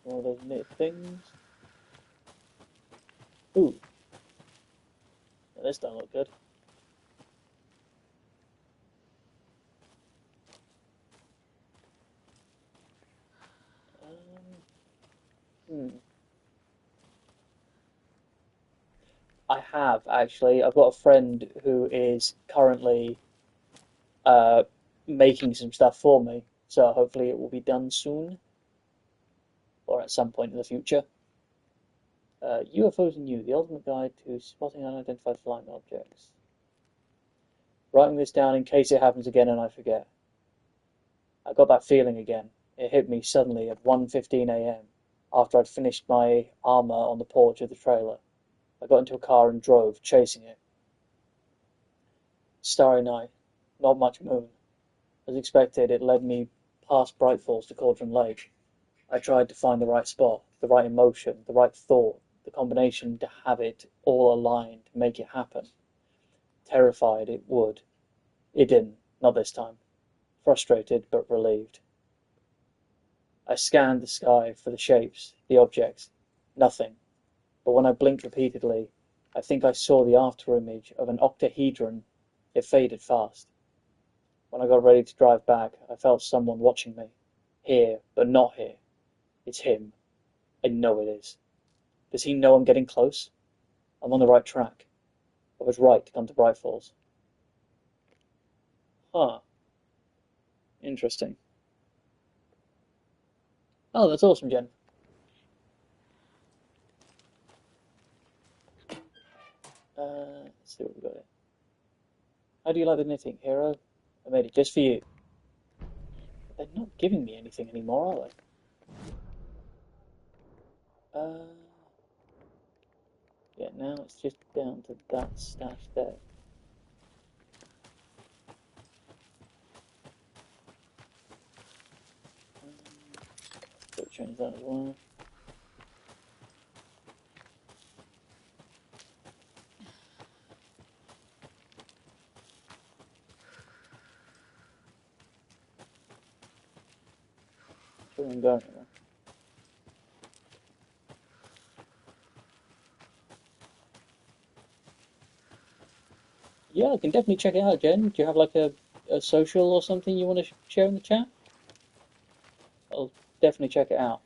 One of those knit things. Ooh. This don't look good. I have, actually. I've got a friend who is currently making some stuff for me, so hopefully it will be done soon, or at some point in the future. UFOs and You, the ultimate guide to spotting unidentified flying objects. Writing this down in case it happens again and I forget. I got that feeling again. It hit me suddenly at 1:15 a.m. after I'd finished my armor on the porch of the trailer. I got into a car and drove, chasing it. Starry night, not much moon. As expected, it led me past Bright Falls to Cauldron Lake. I tried to find the right spot, the right emotion, the right thought, the combination to have it all aligned to make it happen. Terrified it would. It didn't, not this time. Frustrated but relieved. I scanned the sky for the shapes, the objects. Nothing. But when I blinked repeatedly, I think I saw the afterimage of an octahedron. It faded fast. When I got ready to drive back, I felt someone watching me. Here, but not here. It's him. I know it is. Does he know I'm getting close? I'm on the right track. I was right to come to Bright Falls. Huh. Interesting. Oh, that's awesome, Jen. Let's see what we got here. How do you like the knitting, hero? I made it just for you. But they're not giving me anything anymore, are they? Yeah, now it's just down to that stash there. So change that as well. Sure, I'm going anywhere. Yeah, I can definitely check it out, Jen. Do you have like a social or something you want to share in the chat? I'll definitely check it out.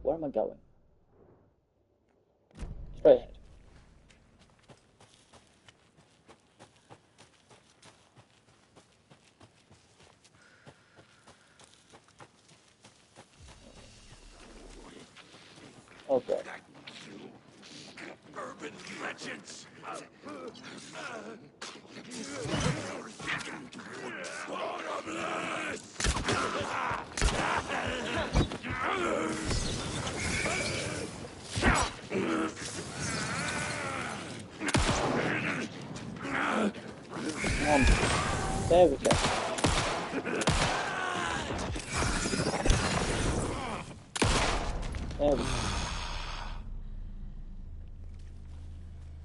Where am I going? Straight ahead. Oh god. Urban legends. Come on. There we go. There we go.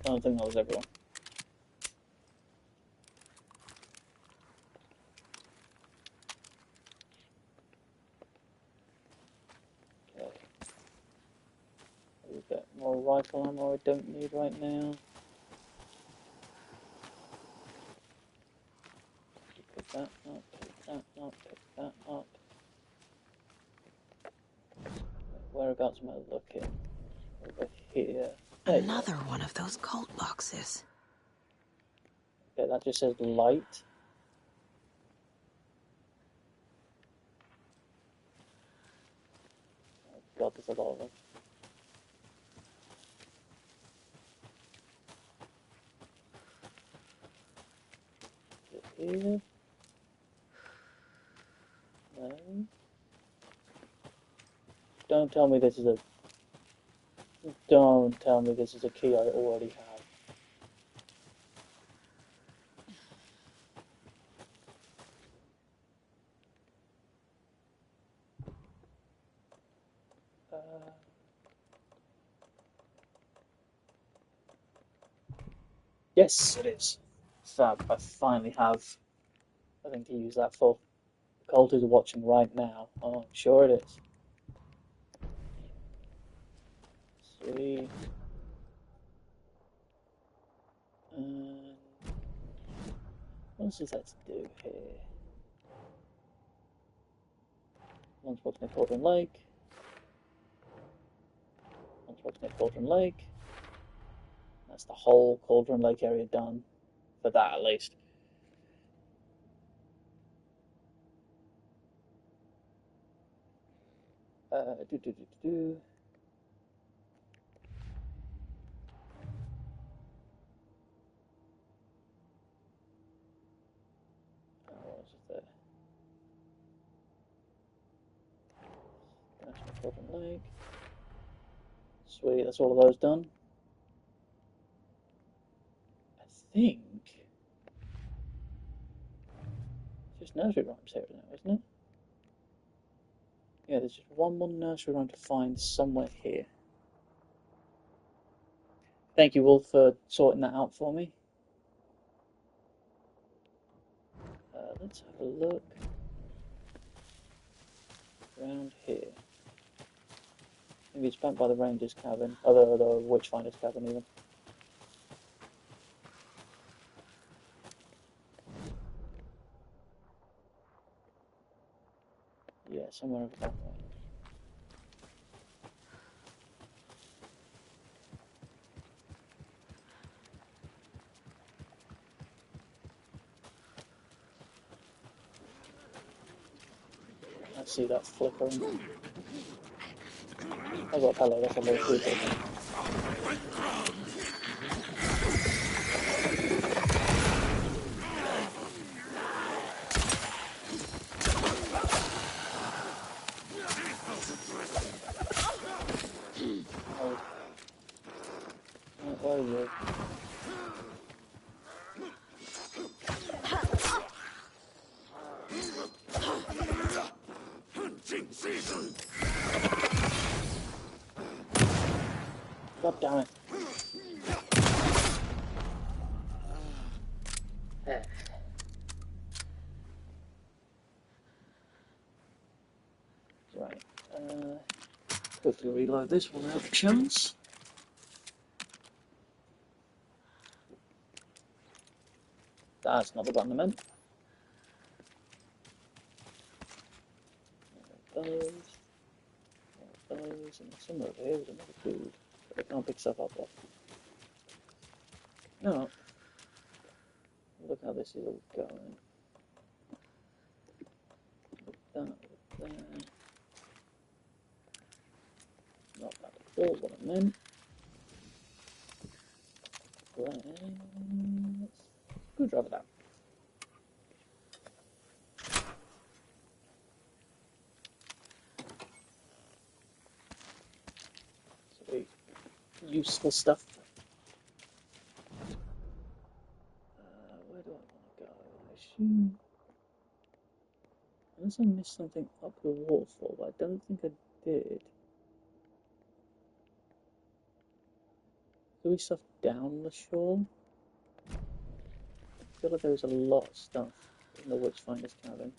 I don't think that was everyone. Okay. A bit more rifle ammo I don't need right now. Pick that up, pick that up, pick that up. Whereabouts am I looking? Over here. There you Another one of those cult boxes. go. Okay, that just says light. Oh god, there's a lot of them. Is it here? No. Don't tell me this is a... Don't tell me this is a key I already have. Yes, it is. Fab. I finally have a thing to use that for. The cult is watching right now. Oh, I'm sure it is. Sweet. And what else is that to do here? Lunchbox near Cauldron Lake. Lunchbox near Cauldron Lake. That's the whole Cauldron Lake area done. For that, at least. Do. What else is there? National Cauldron Lake. Sweet, that's all of those done. I think just nursery rhymes here now, isn't it? Yeah, there's just one more nursery rhyme to find somewhere here. Thank you, Wolf, for sorting that out for me. Let's have a look around here. Maybe it's back by the ranger's cabin, or the witchfinder's cabin even. Yeah, somewhere over that way. I see that flickering. Oh, well, hello, that's a little creepy. Oh, where are you? God damn it. Right, quickly reload this one out of chance. That's not the button I meant. Those, and somewhere over here was another dude. But I can't pick stuff up off. No. Look how this is all going. That there. Not that at all, what I meant. Let's screwdriver that. Sweet. Useful stuff. Where do I want to go? I assume... Unless I missed something up the waterfall, but I don't think I did. Do we stuff down the shore? I feel like there was a lot of stuff in the Witchfinder's cabin.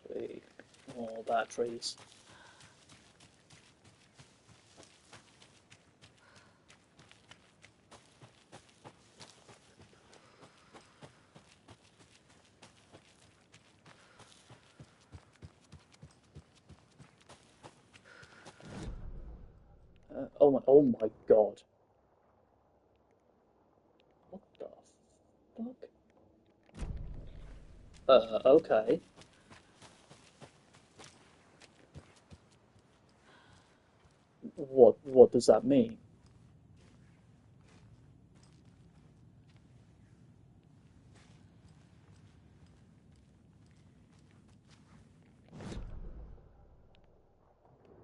Sweet. More batteries. Oh my god. What the fuck? Okay. What does that mean?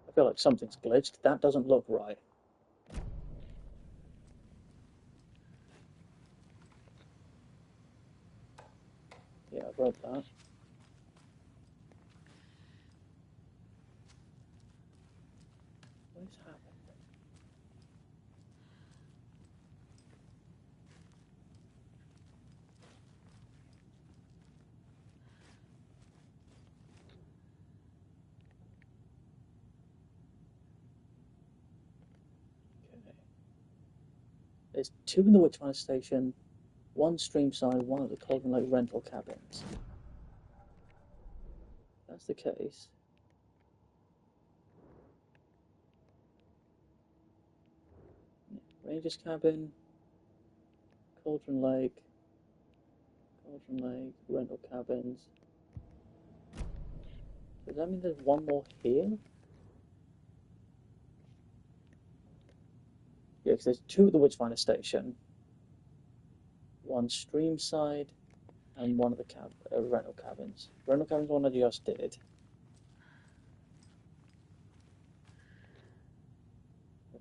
I feel like something's glitched. That doesn't look right. Yeah, I've read that. What is happening? Okay. There's two in the Witchfinder Station, one streamside, one at the Cauldron Lake rental cabins. If that's the case. Ranger's cabin, Cauldron Lake, rental cabins. Does that mean there's one more here? Yeah, because there's two at the Witchfinder Station, one streamside, and one of the rental cabins. Rental cabins one I just did.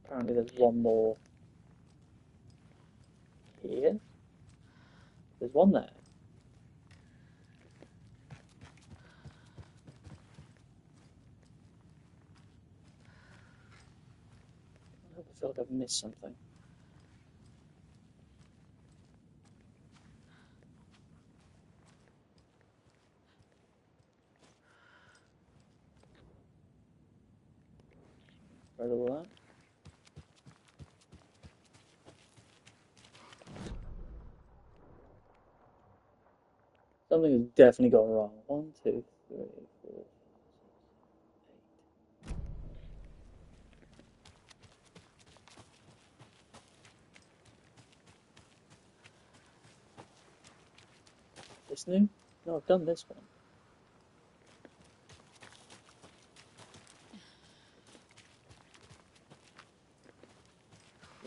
Apparently there's one more here. There's one there. I feel like I've missed something. Read all that. Something has definitely gone wrong. 1, 2, 3, 4, 5, 6, 8. This new? No, I've done this one.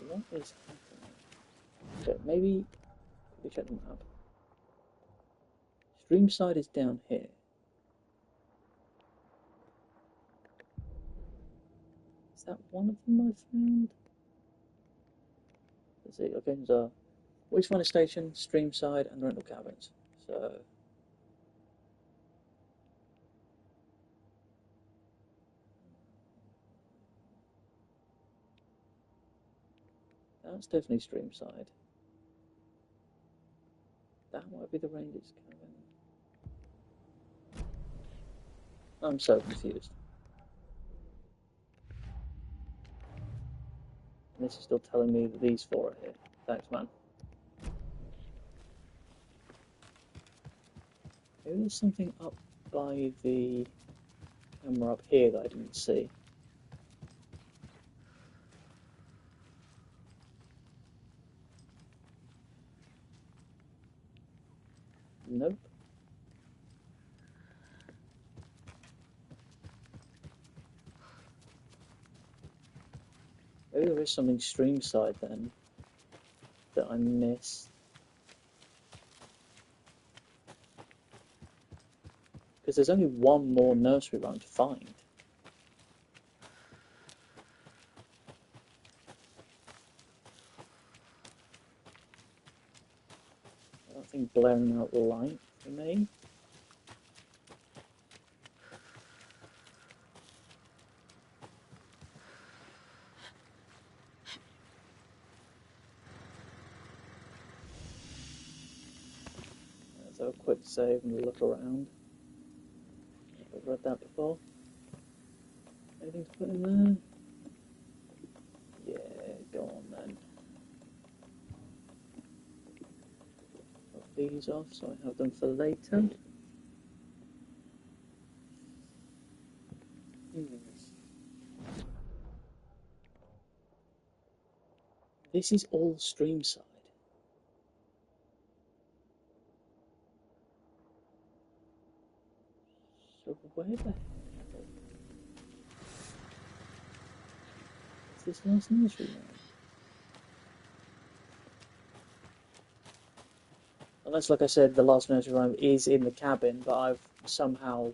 What is happening? Okay, maybe we check the map. Stream side is down here. Is that one of them I found? Let's see, okay, so Wastefinder Station, Stream side, and the rental cabins. So that's definitely Stream side. That might be the Ranger's cabin. I'm so confused. And this is still telling me that these 4 are here. Thanks, man. Maybe there's something up by the camera up here that I didn't see. Nope. Maybe there is something stream side then that I missed. Because there's only one more nursery rhyme to find. I don't think blaring out the light for me. Let's have a quick save and look around. I've read that before. Anything to put in there? Yeah, go on then. Put these off so I have them for later. This is all stream side. So where the hell is this last nursery rhyme? Unless, like I said, the last nursery rhyme is in the cabin, but I've somehow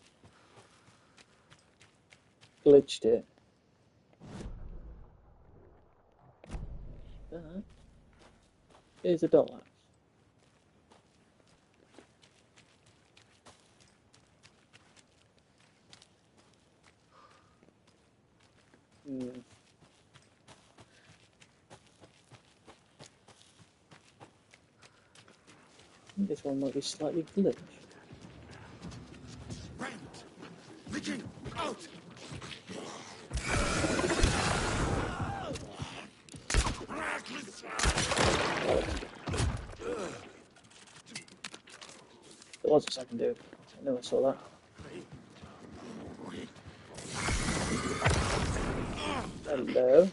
glitched it. That is a dollhouse. I think this one might be slightly glitched. Rand! Leaking! Out! There was a second dude. I know I saw that. Hello.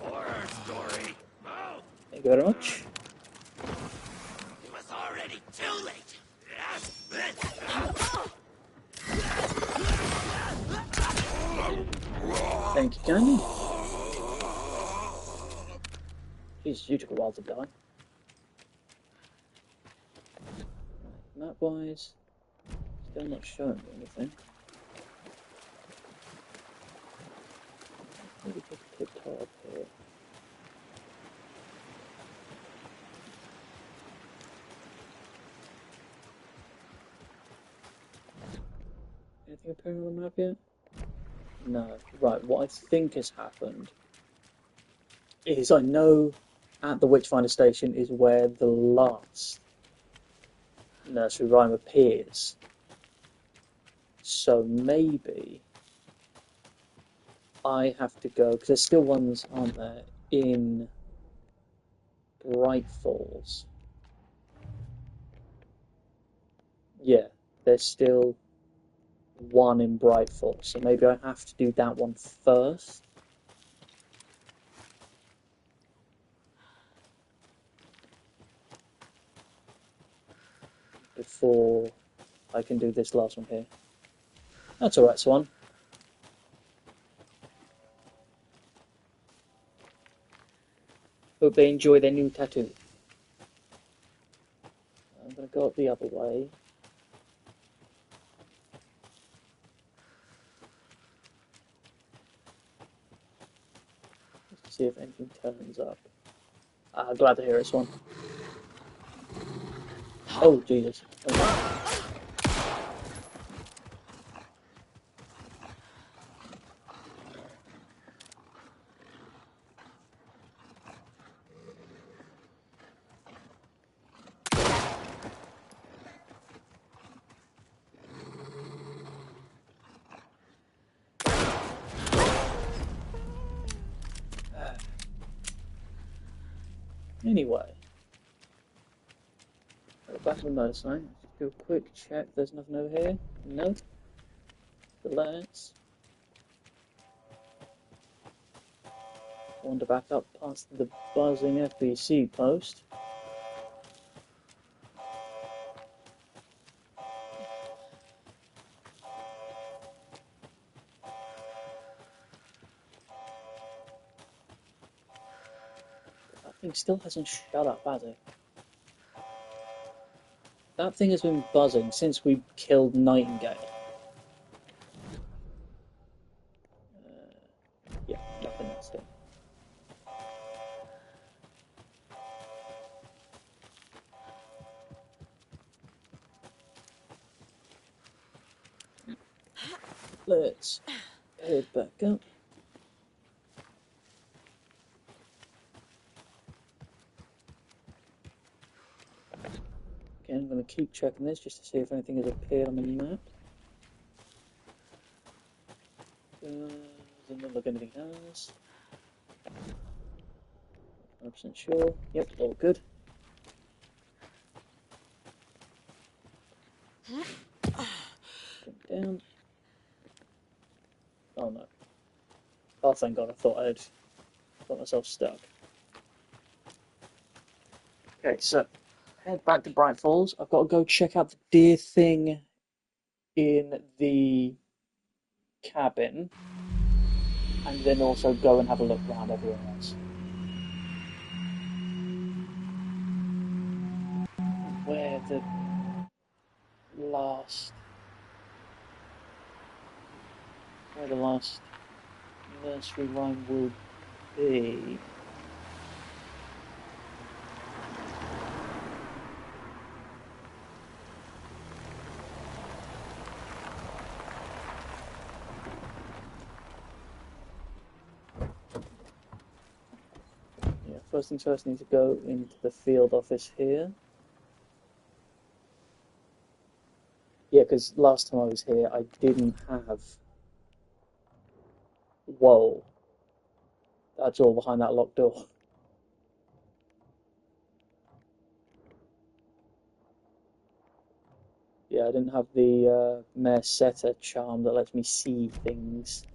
Horror story! Thank you very much. It was already too late! Thank you, kindly. Jesus, you took a while to die. Map-wise, still not showing me anything. Maybe take a quick go up here. Anything appearing on the map yet? No. Right, what I think has happened is I know at the Witchfinder Station is where the last nursery rhyme appears. So maybe I have to go, because there's still ones, aren't there, in Bright Falls. Yeah, there's still one in Bright Falls, so maybe I have to do that one first. Before I can do this last one here. That's alright, Swan. Hope they enjoy their new tattoo. I'm going to go up the other way. Just to see if anything turns up. Glad to hear it, Swan. Oh, Jesus. Okay. Anyway. Go back to the motorcycle. Just do a quick check. There's nothing over here. No. Relax. Wander back up past the buzzing FBC post. That thing still hasn't shut up, has it? That thing has been buzzing since we killed Nightingale. Yeah, nothing else here. Let's head back up. Again, I'm going to keep checking this just to see if anything has appeared on the map. Doesn't look anything else. 100% sure. Yep, all good. Going down. Oh no. Oh, thank God, I thought I'd got myself stuck. Okay, so head back to Bright Falls. I've got to go check out the deer thing in the cabin, and then also go and have a look around everywhere else. Where the last nursery rhyme will be. Yeah, first things first, I need to go into the field office here. Yeah, because last time I was here, I didn't have. Whoa. That's all behind that locked door. Yeah, I didn't have the Merceta charm that lets me see things.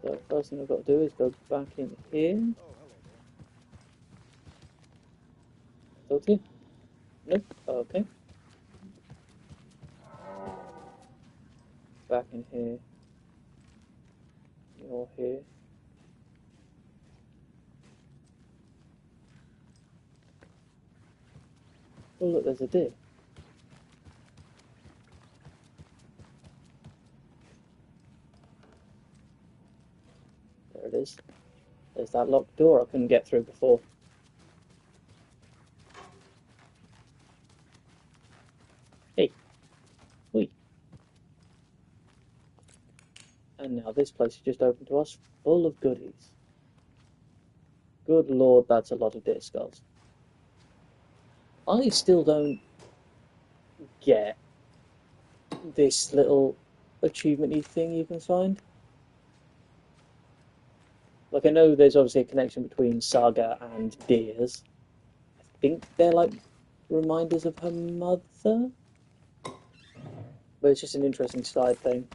So first thing I've got to do is go back in here. Talk to you? Nope. Okay. Back in here. You're here. Oh look, there's a deer. it is. There's that locked door I couldn't get through before. Hey. Wait. And now this place is just open to us, full of goodies. Good lord, that's a lot of deer skulls. I still don't get this little achievement-y thing you can find. Like, I know there's obviously a connection between Saga and deers. I think they're like reminders of her mother, but it's just an interesting side thing.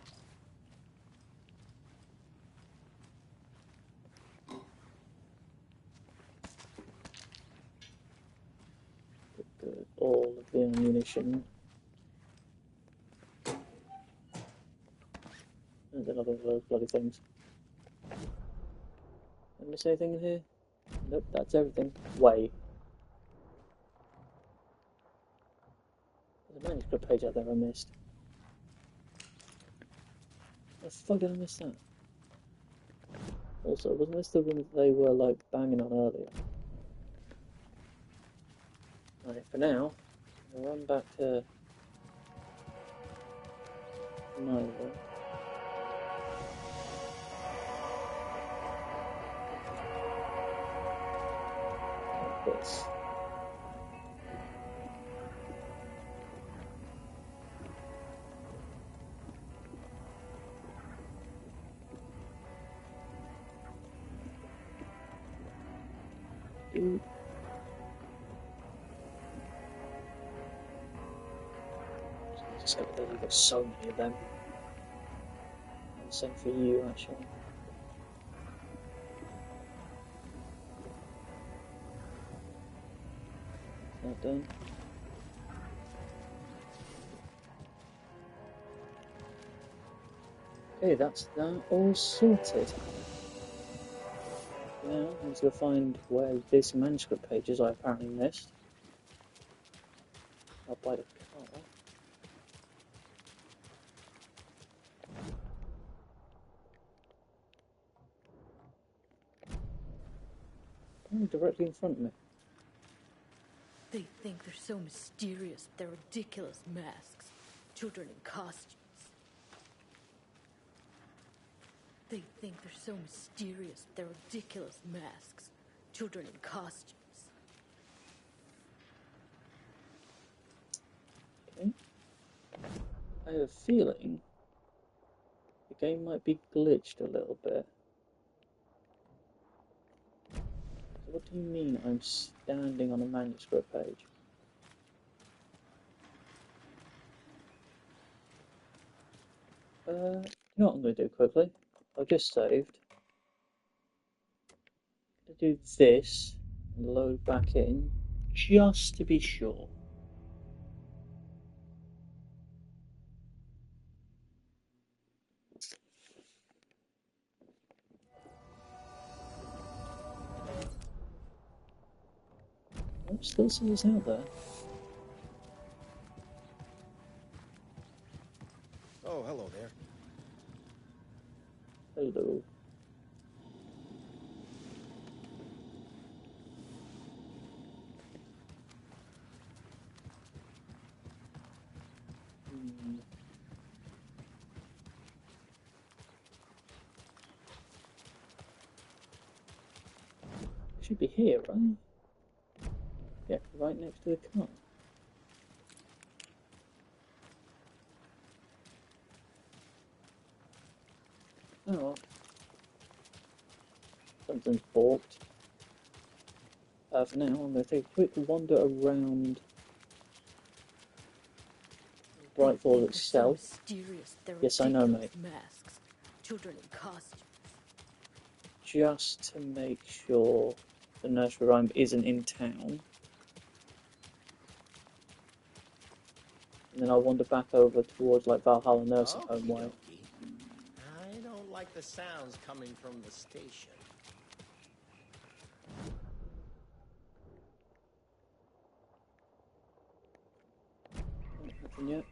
Good. All of the ammunition. And another of those bloody things. Did I miss anything in here? Nope, that's everything. Wait. There's a manuscript page out there I missed. How the fuck did I miss that? Also, wasn't this the room that they were like banging on earlier? Right, for now, I'll run back to my room. Like this. Dude. Just over there, you've got so many of them. And same for you, actually. Is that done? Okay, that's that all sorted. Now, I need to go find where this manuscript page is I apparently missed. Up by the car. Oh, directly in front of me. They think they're so mysterious, their ridiculous masks. Children in costumes. They think they're so mysterious, their ridiculous masks. Children in costumes. Okay. I have a feeling the game might be glitched a little bit. So what do you mean I'm standing on a manuscript page? You know what I'm going to do quickly? I've just saved. I'm going to do this and load back in just to be sure. Oh, it still says out there. Oh, hello there. Hello. Should be here, right? Yeah, right next to the car. Oh, something's balked. For now, I'm going to take a quick wander around Brightfall itself. So mysterious, Yes, I know, mate. Masks. Children in costumes. Just to make sure the nursery rhyme isn't in town. And then I'll wander back over towards like Valhalla Nursing Home way. I don't like the sounds coming from the station. Nothing yet.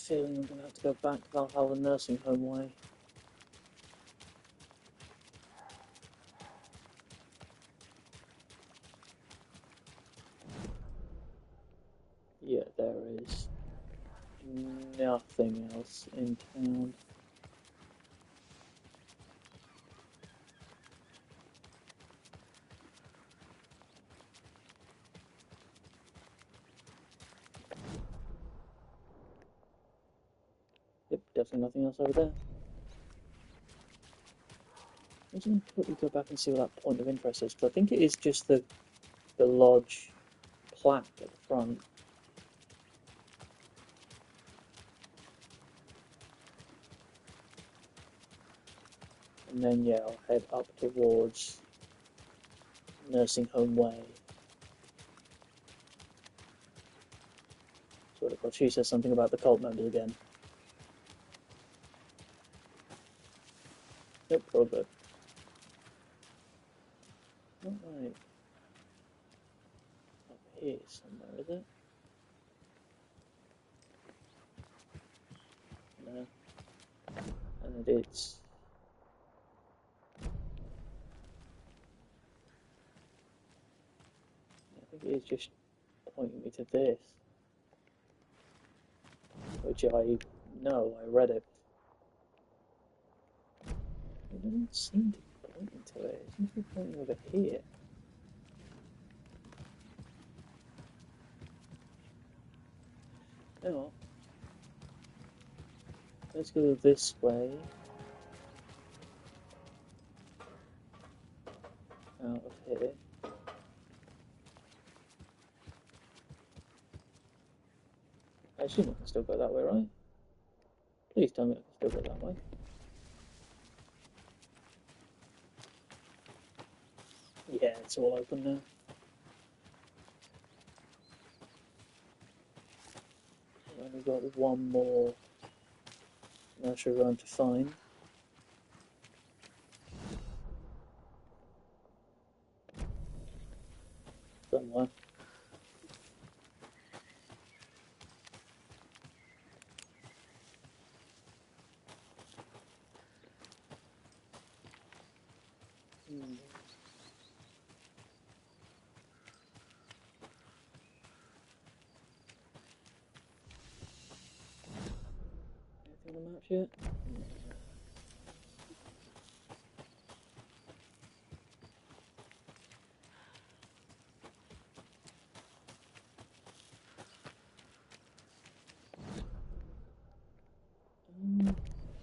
feeling I'm going to have to go back to Valhalla nursing home way. Yeah, there is nothing else in town. Yep, definitely nothing else over there. I'm just going to quickly go back and see what that point of interest is, because I think it is just the lodge plaque at the front. And then, yeah, I'll head up towards Nursing Home Way. So, she says something about the cult members again. Nope, all good. Alright. Up here somewhere, is it? No. And it's... I think it is just pointing me to this. Which I know, I read it. It doesn't seem to be pointing to it. It seems to be pointing over here. Oh. Let's go this way. Out of here. I assume I can still go that way, right? Please tell me I can still go that way. Yeah, it's all open now. I've only got one more nursery rhyme to find. Somewhere. Anything on the maps yet?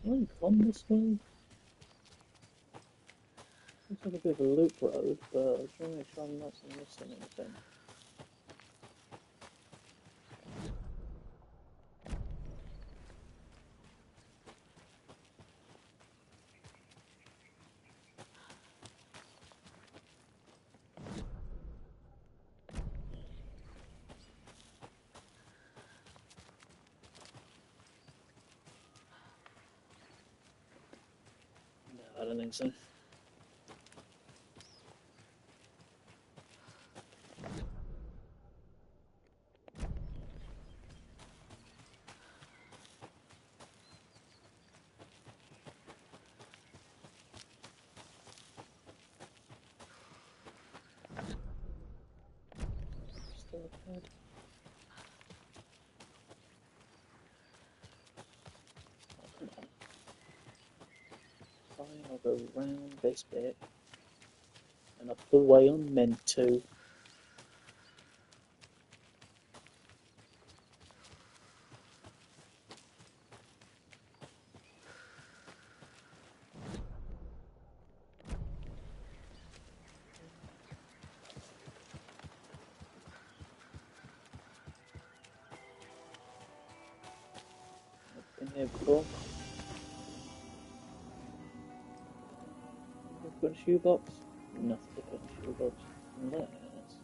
I haven't come this way. Looks like a bit of a loop road, but I just want to make sure I'm not missing anything. No, I don't think so. Still ahead. Oh, come on. Fine, I'll go round this bit and up the way I'm meant to. Been here before. Put a shoebox? Nothing to put in a shoebox. Let's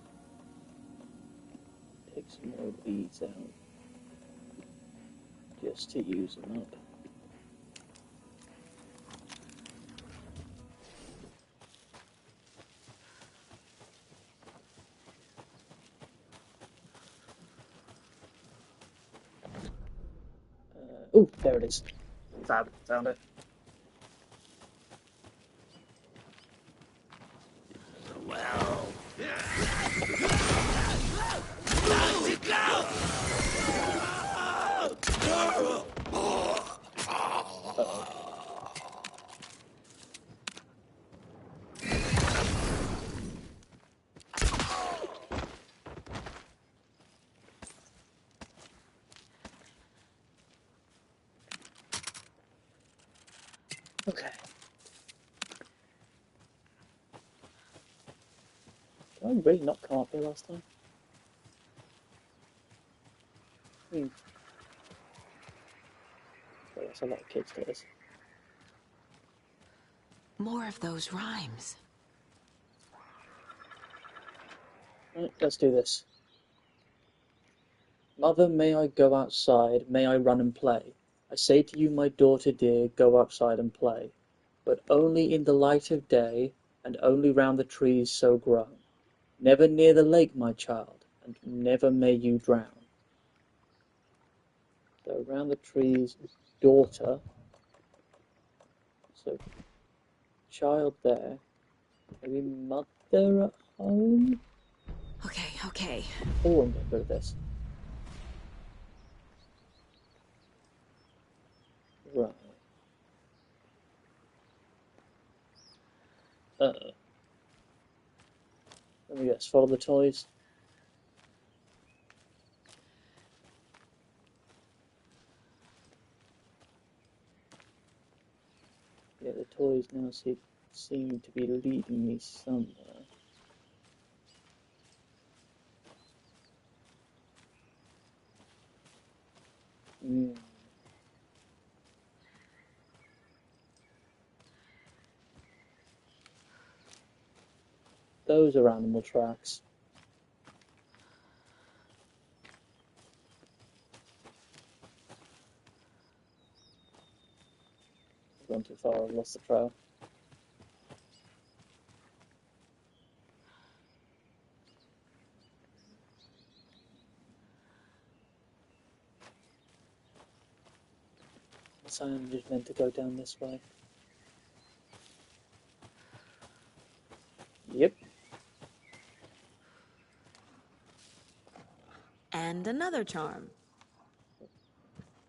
take some more of these out just to use them up. Oh, there it is. Fab, found it. Well. Okay. Did I really not come up here last time? Oh, that's a lot of kids to this. More of those rhymes. Right, let's do this. Mother, may I go outside? May I run and play? I say to you, my daughter dear, go outside and play, but only in the light of day, and only round the trees so grown. Never near the lake, my child, and never may you drown. So around the trees, daughter. So child there. Maybe mother at home? Okay. Oh, I'm getting good at this. Right. Let me guess, follow the toys. Yeah, the toys now seem to be leading me somewhere. Those are animal tracks. I've gone too far, I've lost the trail. So I'm just meant to go down this way. Yep. And another charm.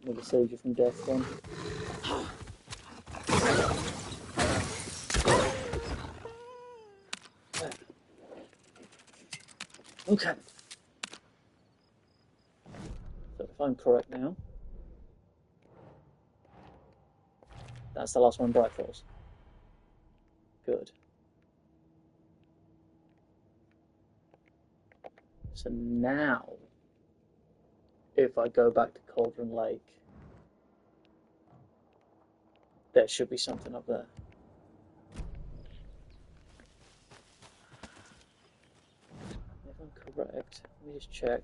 Another save you from death one. Okay. So if I'm correct now, that's the last one, Bright Falls. Good. So now, if I go back to Cauldron Lake, there should be something up there. If I'm correct, let me just check.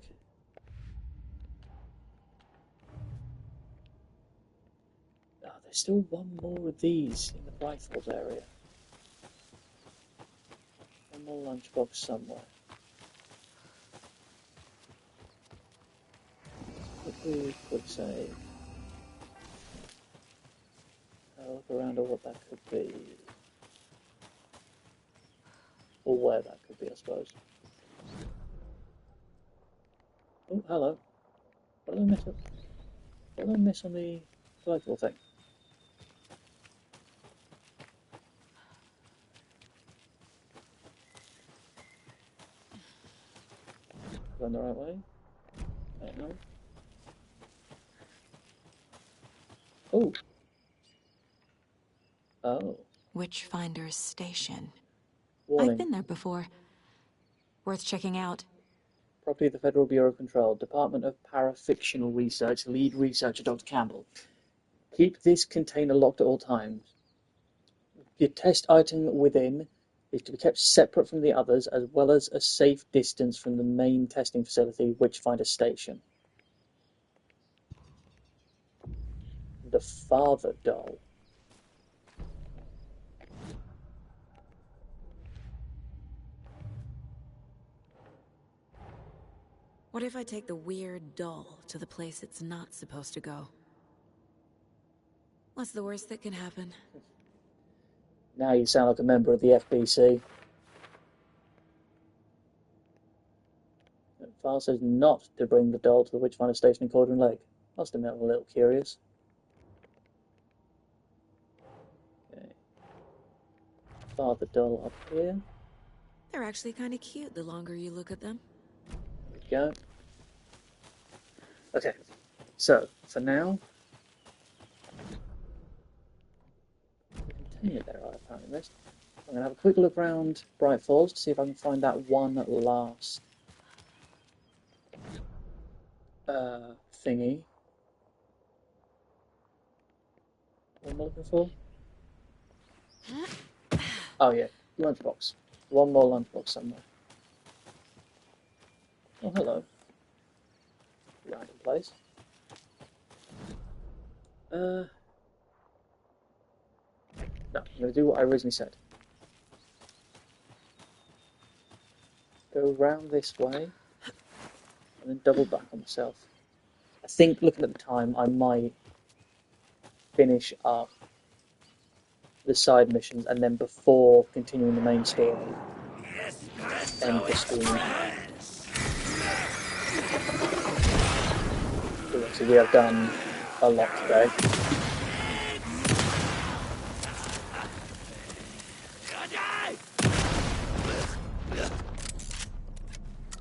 Oh, there's still one more of these in the Bright Falls area. One more lunchbox somewhere. Quick save. I'll look around at what that could be. Or where that could be, I suppose. Oh, hello. What did I miss? What did I miss on the collectible thing? Going the right way? I don't know. Oh. Oh. Witchfinder's Station. Warning. I've been there before. Worth checking out. Property of the Federal Bureau of Control, Department of Parafictional Research, lead researcher Dr. Campbell. Keep this container locked at all times. Your test item within is to be kept separate from the others, as well as a safe distance from the main testing facility, Witchfinder Station. The Father Doll. What if I take the weird doll to the place it's not supposed to go? What's the worst that can happen? Now you sound like a member of the FBC. File says not to bring the doll to the Witchfinder Station in Cauldron Lake. Must admit I'm a little curious. Okay. File the doll up here. They're actually kind of cute the longer you look at them. There we go. Okay, so for now, container there I apparently missed. I'm going to have a quick look around Bright Falls to see if I can find that one last thingy. What am I looking for? Oh yeah, lunchbox. One more lunchbox somewhere. Oh, hello. Random place. No, I'm going to do what I originally said. Go round this way, and then double back on myself. I think, looking at the time, I might finish up the side missions, and then before continuing the main story, end the stream. So obviously we have done a lot today.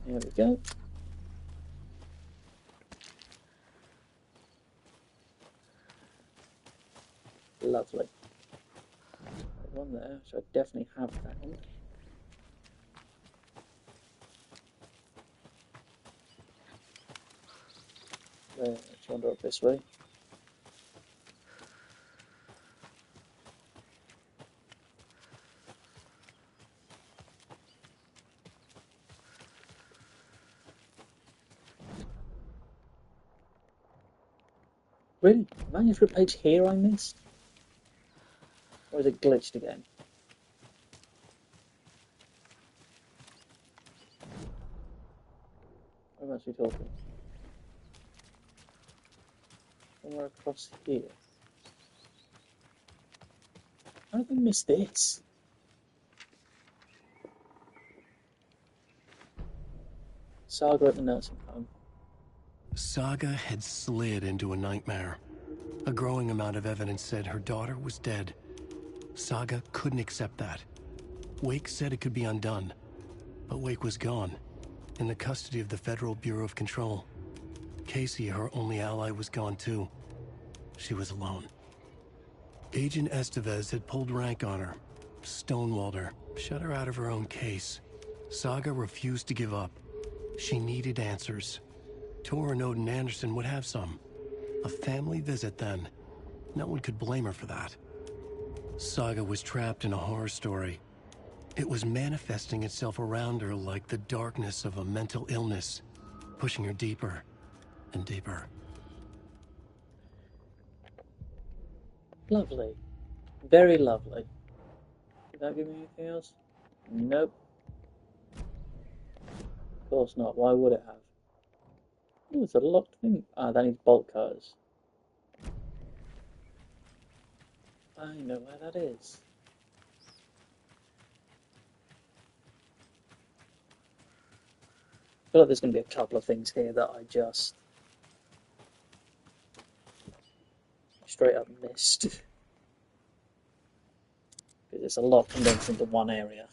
Here we go. Lovely. There's one there, so I definitely have found. Let's wander up this way. Really? Manuscript page here I missed? Or is it glitched again? Where must we talking? Somewhere across here. How did I miss this? Saga at the nursing home. Saga had slid into a nightmare. A growing amount of evidence said her daughter was dead. Saga couldn't accept that. Wake said it could be undone, but Wake was gone, in the custody of the Federal Bureau of Control. Casey, her only ally, was gone too. She was alone. Agent Estevez had pulled rank on her, stonewalled her, shut her out of her own case. Saga refused to give up. She needed answers. Tor and Odin Anderson would have some. A family visit then. No one could blame her for that. Saga was trapped in a horror story. It was manifesting itself around her like the darkness of a mental illness, pushing her deeper and deeper. Lovely. Very lovely. Did that give me anything else? Nope. Of course not. Why would it have? Oh, it's a locked thing. Ah, that needs bolt cutters. I know where that is. I feel like there's going to be a couple of things here that I just straight up missed. Because it's a lot condensed into one area.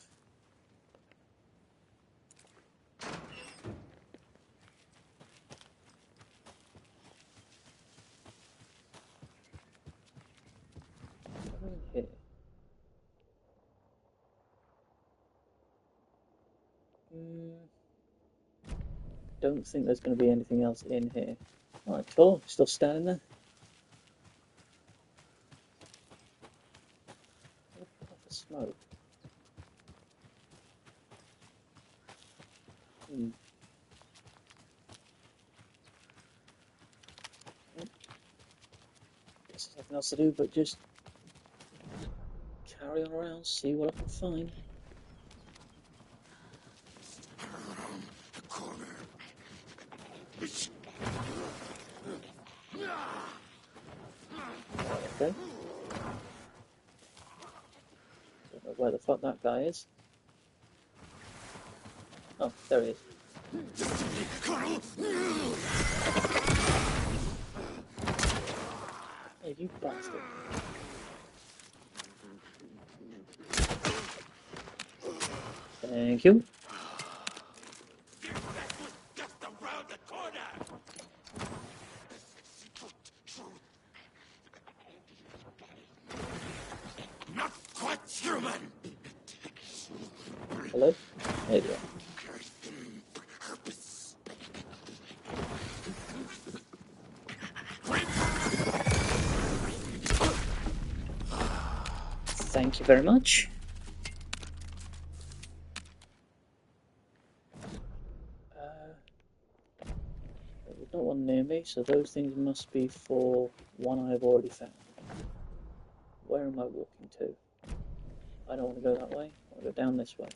Here. Don't think there's going to be anything else in here. Alright, cool. Still standing there. Off the smoke. Guess there's nothing else to do but just carry on around, see what I can find. Okay. where the fuck that guy is. Oh, there he is. Hey, you bastard. Thank you. Not quite human. Hello? There you go. Thank you very much. There's not one near me, so those things must be for one I've already found. Where am I walking to? I don't want to go that way. I want to go down this way.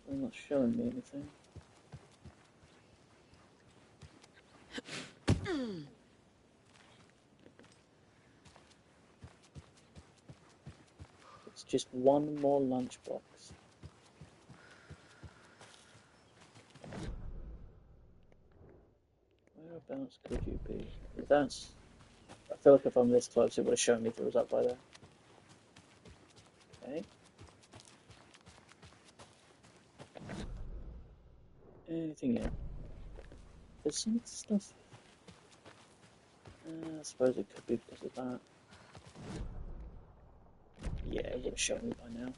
They're not showing me anything. It's just one more lunchbox. Whereabouts could you be? That's... I feel like if I'm this close, it would have shown me if it was up by there. Okay. Anything here? There's some stuff. I suppose it could be because of that. Yeah, it would have shown me by now.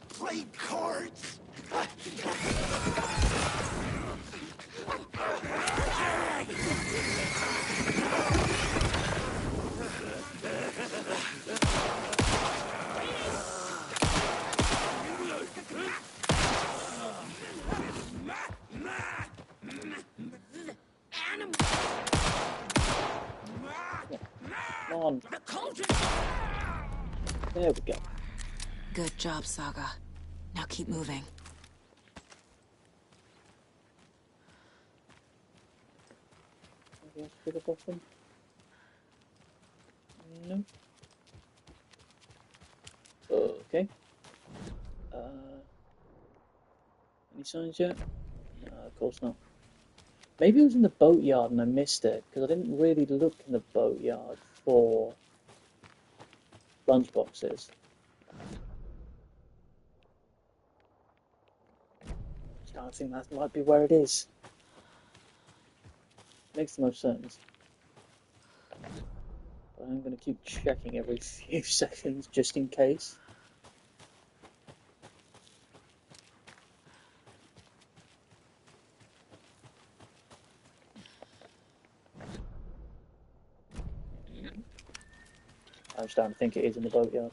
Play cards. Come on. There we go. Good job, Saga. Now keep moving. Anything else to pick up off them? No. Okay. Any signs yet? No, of course not. Maybe it was in the boatyard and I missed it, because I didn't really look in the boatyard for lunchboxes. So I think that might be where it is. Makes the most sense. But I'm going to keep checking every few seconds just in case. I'm starting to think it is in the boatyard.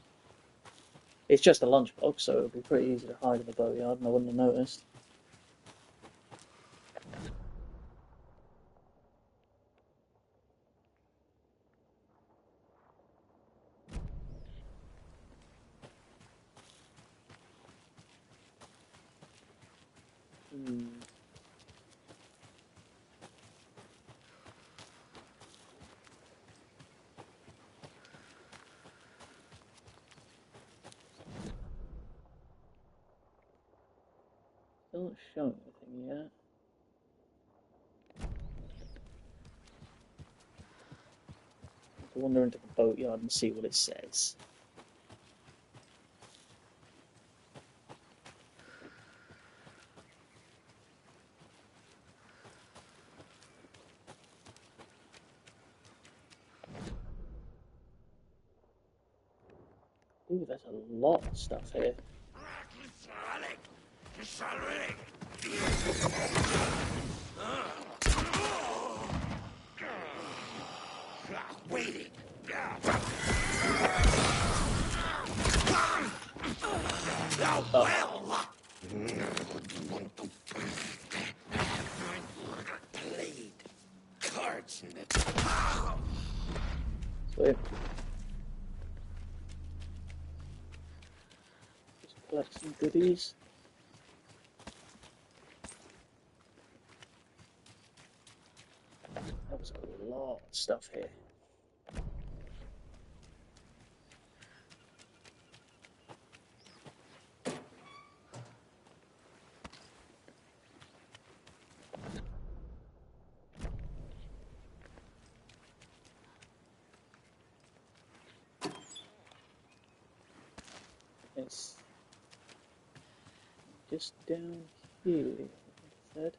It's just a lunchbox, so it would be pretty easy to hide in the boatyard and I wouldn't have noticed. Still not showing anything yet. I'll wander into the boatyard and see what it says. Ooh, there's a lot of stuff here. Waiting. Played cards in the... Sweet. Just collect some goodies. That was a lot of stuff here. It's just down here, like I said.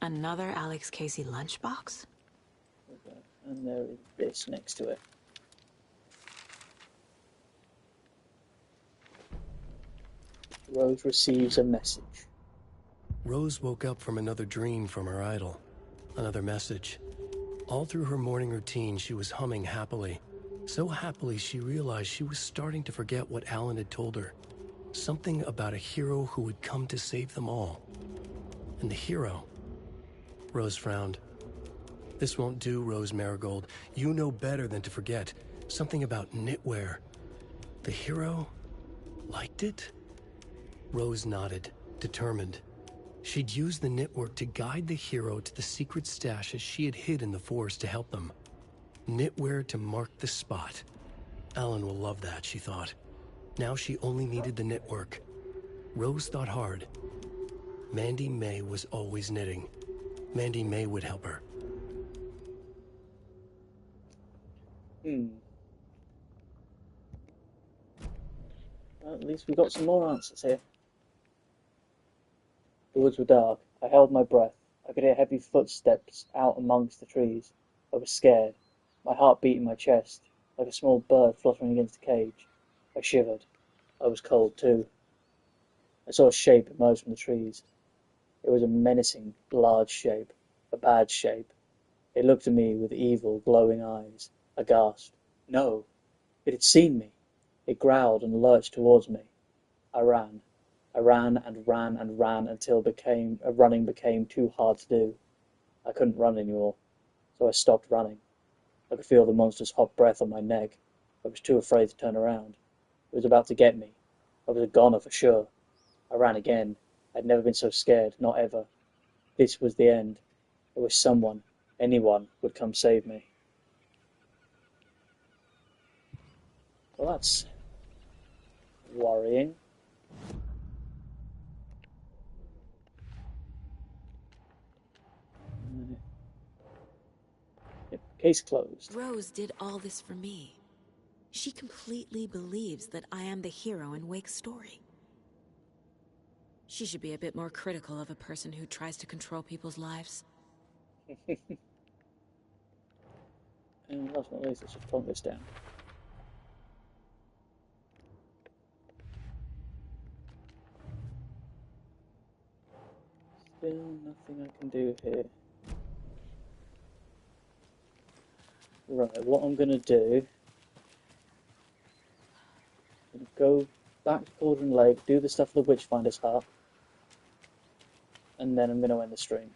Another Alex Casey lunchbox? And there is this next to it. Rose receives a message. Rose woke up from another dream from her idol. Another message. All through her morning routine, she was humming happily. So happily, she realized she was starting to forget what Alan had told her. Something about a hero who would come to save them all. And the hero... Rose frowned. This won't do, Rose Marigold. You know better than to forget. Something about knitwear. The hero liked it? Rose nodded, determined. She'd use the knitwork to guide the hero to the secret stashes she had hid in the forest to help them. Knitwear to mark the spot. Alan will love that, she thought. Now she only needed the knitwork. Rose thought hard. Mandy May was always knitting. Mandy May would help her. Well, at least we got some more answers here. The woods were dark. I held my breath. I could hear heavy footsteps out amongst the trees. I was scared. My heart beat in my chest, like a small bird fluttering against a cage. I shivered. I was cold too. I saw a shape emerge from the trees. It was a menacing, large shape. A bad shape. It looked at me with evil, glowing eyes. I gasped. No! It had seen me! It growled and lurched towards me. I ran. I ran and ran and ran until running became too hard to do. I couldn't run anymore, so I stopped running. I could feel the monster's hot breath on my neck. I was too afraid to turn around. It was about to get me. I was a goner for sure. I ran again. I'd never been so scared, not ever. This was the end. I wish someone, anyone, would come save me. Well, that's worrying. Yep, case closed. Rose did all this for me. She completely believes that I am the hero in Wake's story. She should be a bit more critical of a person who tries to control people's lives. And last but not least, let's just plonk this down. Still nothing I can do here. Right, what I'm going to do... go back to Cauldron Lake, do the stuff for the Witchfinder's Hut, and then I'm going to end the stream.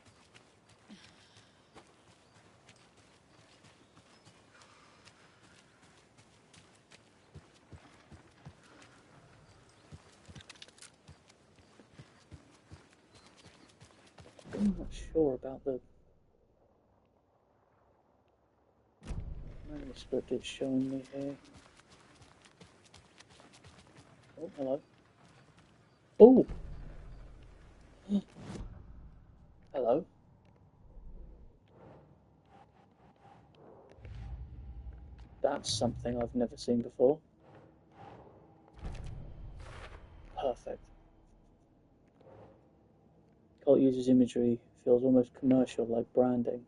I'm not sure about the manuscript it's showing me here. Oh, hello. Oh! Hello. That's something I've never seen before. Perfect. Cult uses imagery, feels almost commercial, like branding.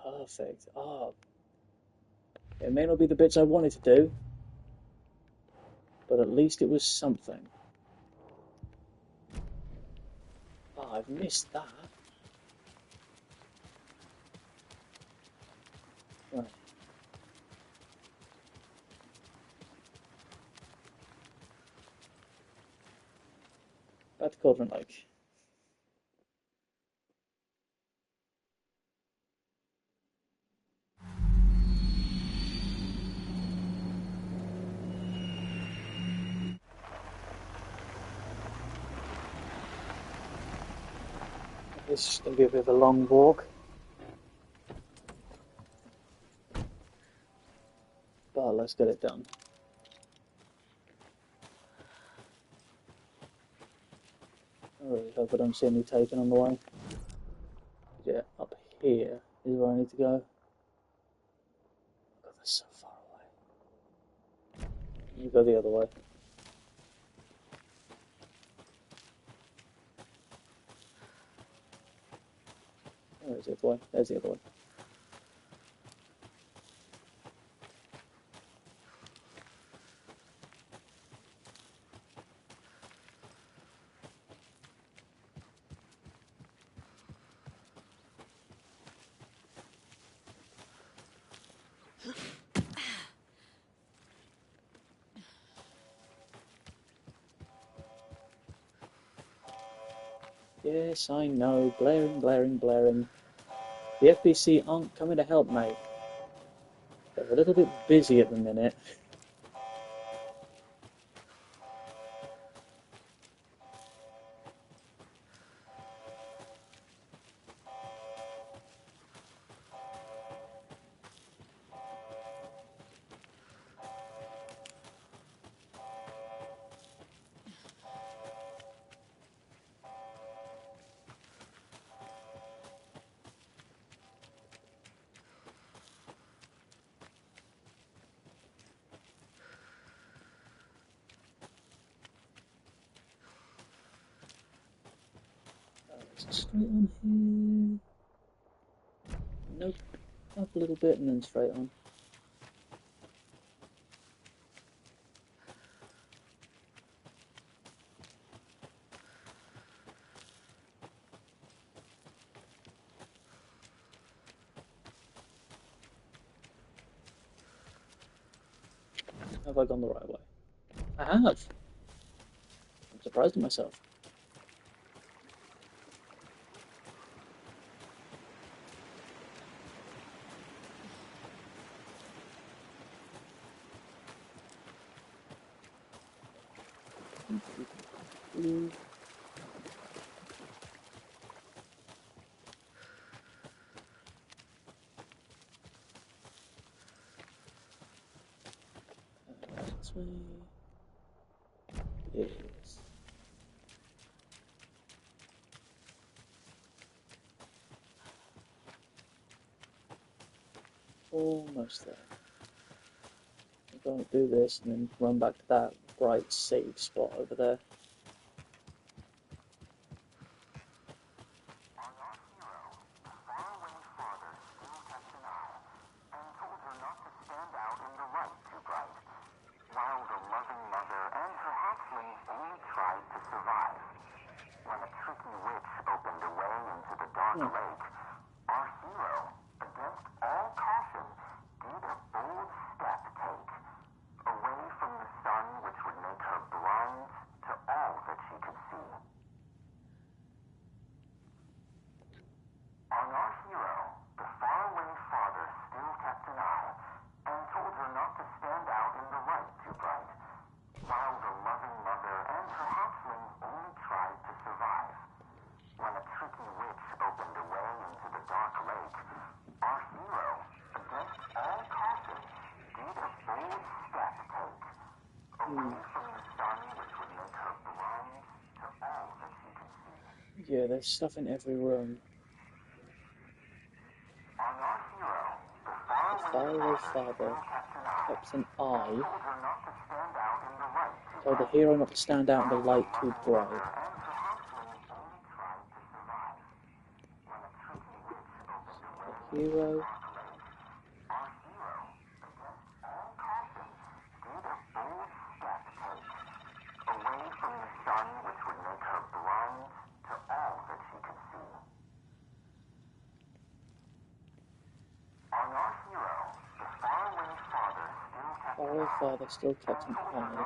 Perfect. Ah, it may not be the bits I wanted to do, but at least it was something. Ah, I've missed that. Right. Back to Cauldron Lake. This is going to be a bit of a long walk. But let's get it done. I really hope I don't see any taken on the way. Yeah, up here is where I need to go. God, that's so far away. You go the other way. Where's the other way? There's the other way. Yes, I know. Blaring, blaring, blaring. The FBC aren't coming to help, mate. They're a little bit busy at the minute. Straight on here. Nope. Up a little bit and then straight on. Have I gone the right way? I have. I'm surprised at myself. This way. Yes. Almost there. I'm going to do this and then run back to that bright save spot over there. Yeah, there's stuff in every room. The faraway father kept an eye. Told the hero not to stand out in the light too bright. The hero. Faraway father still kept an eye.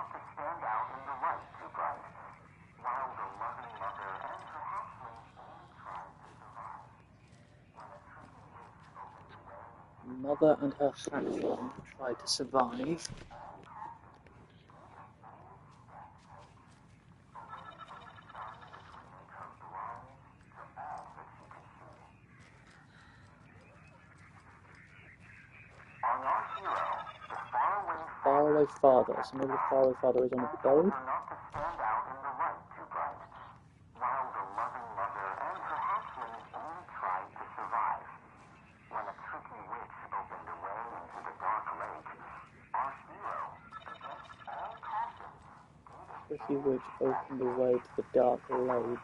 Mother and her hatchling tried to survive. Faraway father. So maybe the faraway father is on the boat. Tricky witch opened the way to the dark lake.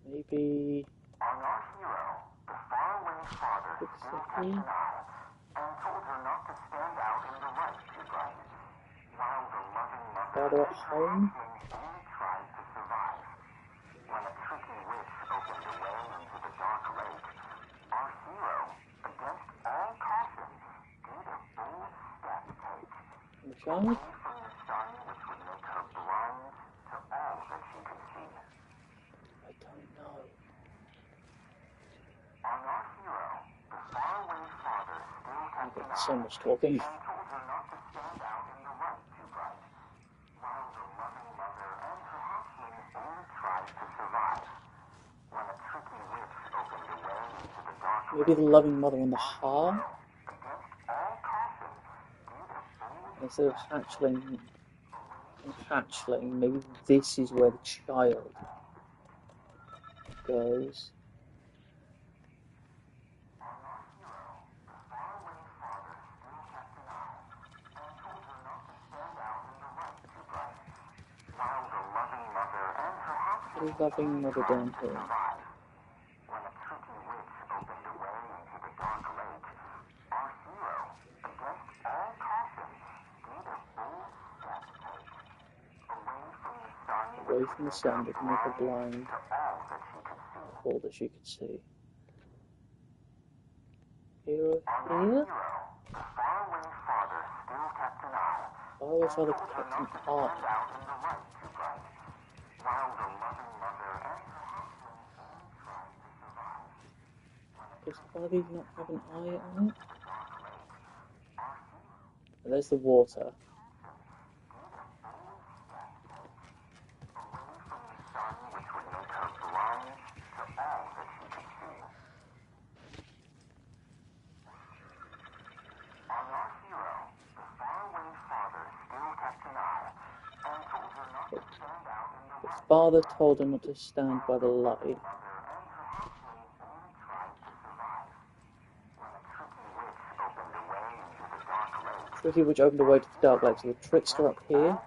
Maybe City? Father at home? The child? I don't know. I'm getting so much talking. Maybe the loving mother on the heart? Instead of hatchling, maybe this is where the child goes. The loving mother down here. Away from the sun that can make her blind, all that she could see. Hero here? Faraway father kept an eye. Does father not have an eye on it? And there's the water. The father told her not to stand by the light. Tricky witch opened the way to the dark lake, so the trickster up here.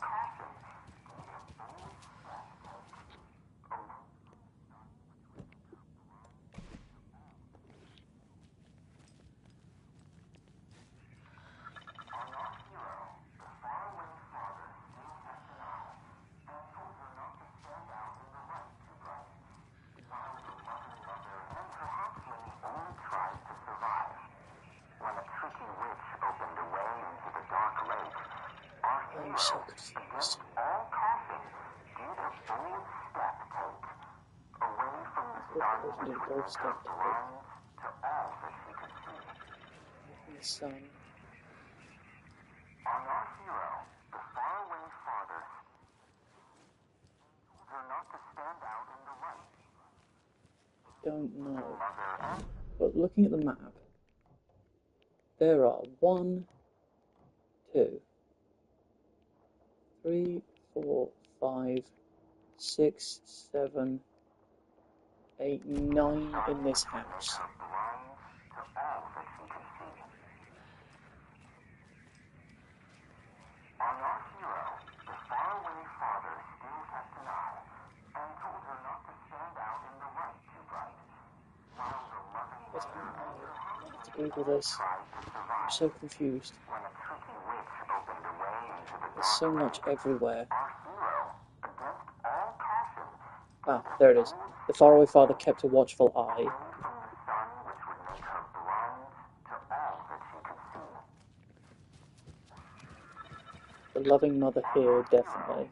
I'm so confused. What did both step take? The sun. Don't know. But looking at the map, there are 1, 2, 3, 4, 5, 6, 7, 8, 9 in this house. I have to Google this. I'm so confused. There's so much everywhere. Ah, there it is. The faraway father kept a watchful eye. The loving mother here, definitely.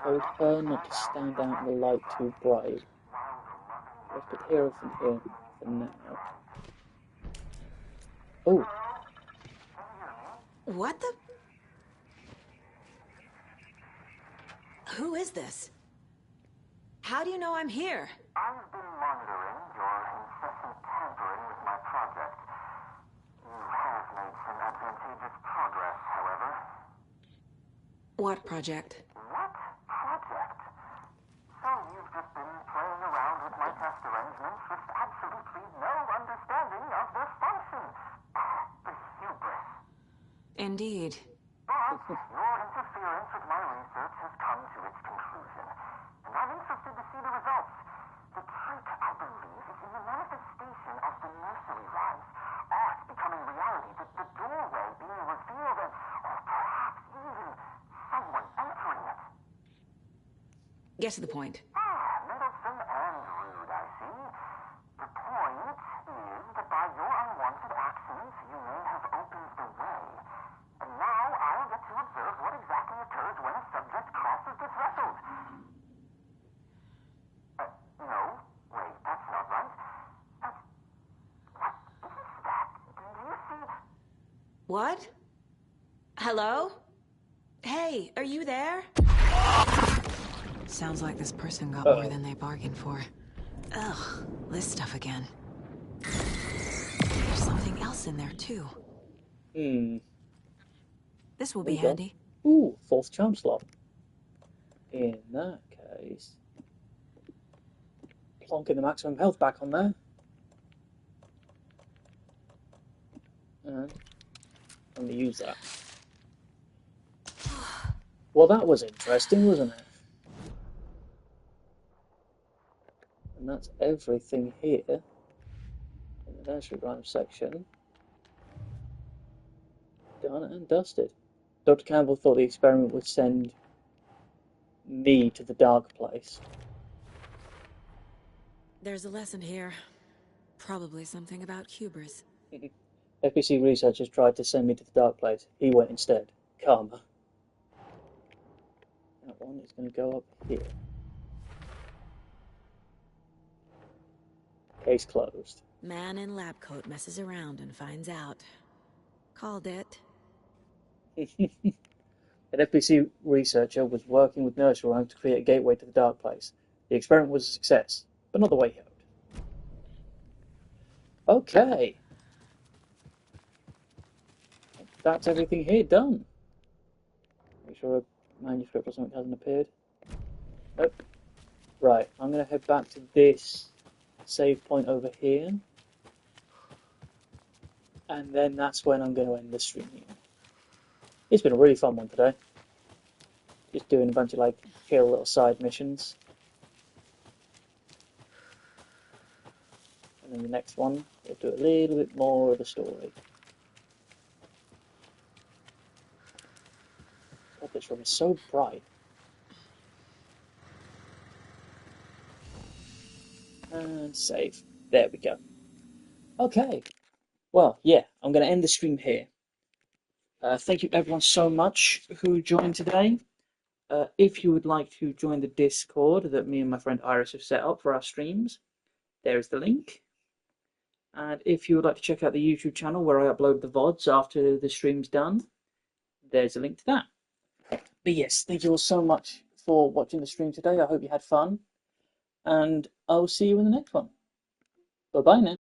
told her not to stand out in the light too bright. Let's put the hero from here for now. Oh. What the? Who is this? How do you know I'm here? I've been monitoring your incessant tampering with my project. You have made some advantageous progress, however. What project? What project? So you've just been playing around with my test arrangements with absolutely no understanding of their function. The hubris. Indeed. But your interference with my research has come to its conclusion, and I'm interested to see the results. The trick, I believe, is in the manifestation of the nursery rhymes. Art becoming reality, the doorway being revealed, and or perhaps even someone entering it. Get to the point. Middleton and rude, I see. The point is that by your unwanted actions, you may have opened the way. And now I'll get to observe what exactly occurs when a subject crosses the threshold. No. Wait, that's not right. What is that? Do you see? What? Hello? Hey, are you there? Sounds like this person got more than they bargained for. Ugh, this stuff again. There's something else in there, too. This will be handy. Ooh, fourth charm slot. In that case, plonking the maximum health back on there. And I'm going to use that. Well, that was interesting, wasn't it? And that's everything here in the nursery rhyme section. Done and dusted. Dr. Campbell thought the experiment would send me to the dark place. There's a lesson here. Probably something about hubris. FBC researchers tried to send me to the dark place. He went instead. Karma. That one is going to go up here. Case closed. Man in lab coat messes around and finds out. Called it. An FBC researcher was working with nursery rhymes to create a gateway to the dark place. The experiment was a success, but not the way he hoped. Okay. That's everything here done. Make sure a manuscript or something hasn't appeared. Nope. Right, I'm going to head back to this save point over here. And then that's when I'm going to end the stream here. It's been a really fun one today. Just doing a bunch of like chill little side missions. And then the next one, we'll do a little bit more of the story. God, this room is so bright. And save. There we go. Okay. Well, yeah, I'm going to end the stream here. Thank you everyone so much who joined today. If you would like to join the Discord that me and my friend Iris have set up for our streams, there is the link. And if you would like to check out the YouTube channel where I upload the VODs after the stream's done, there's a link to that. But yes, thank you all so much for watching the stream today. I hope you had fun. And I'll see you in the next one. Bye-bye now.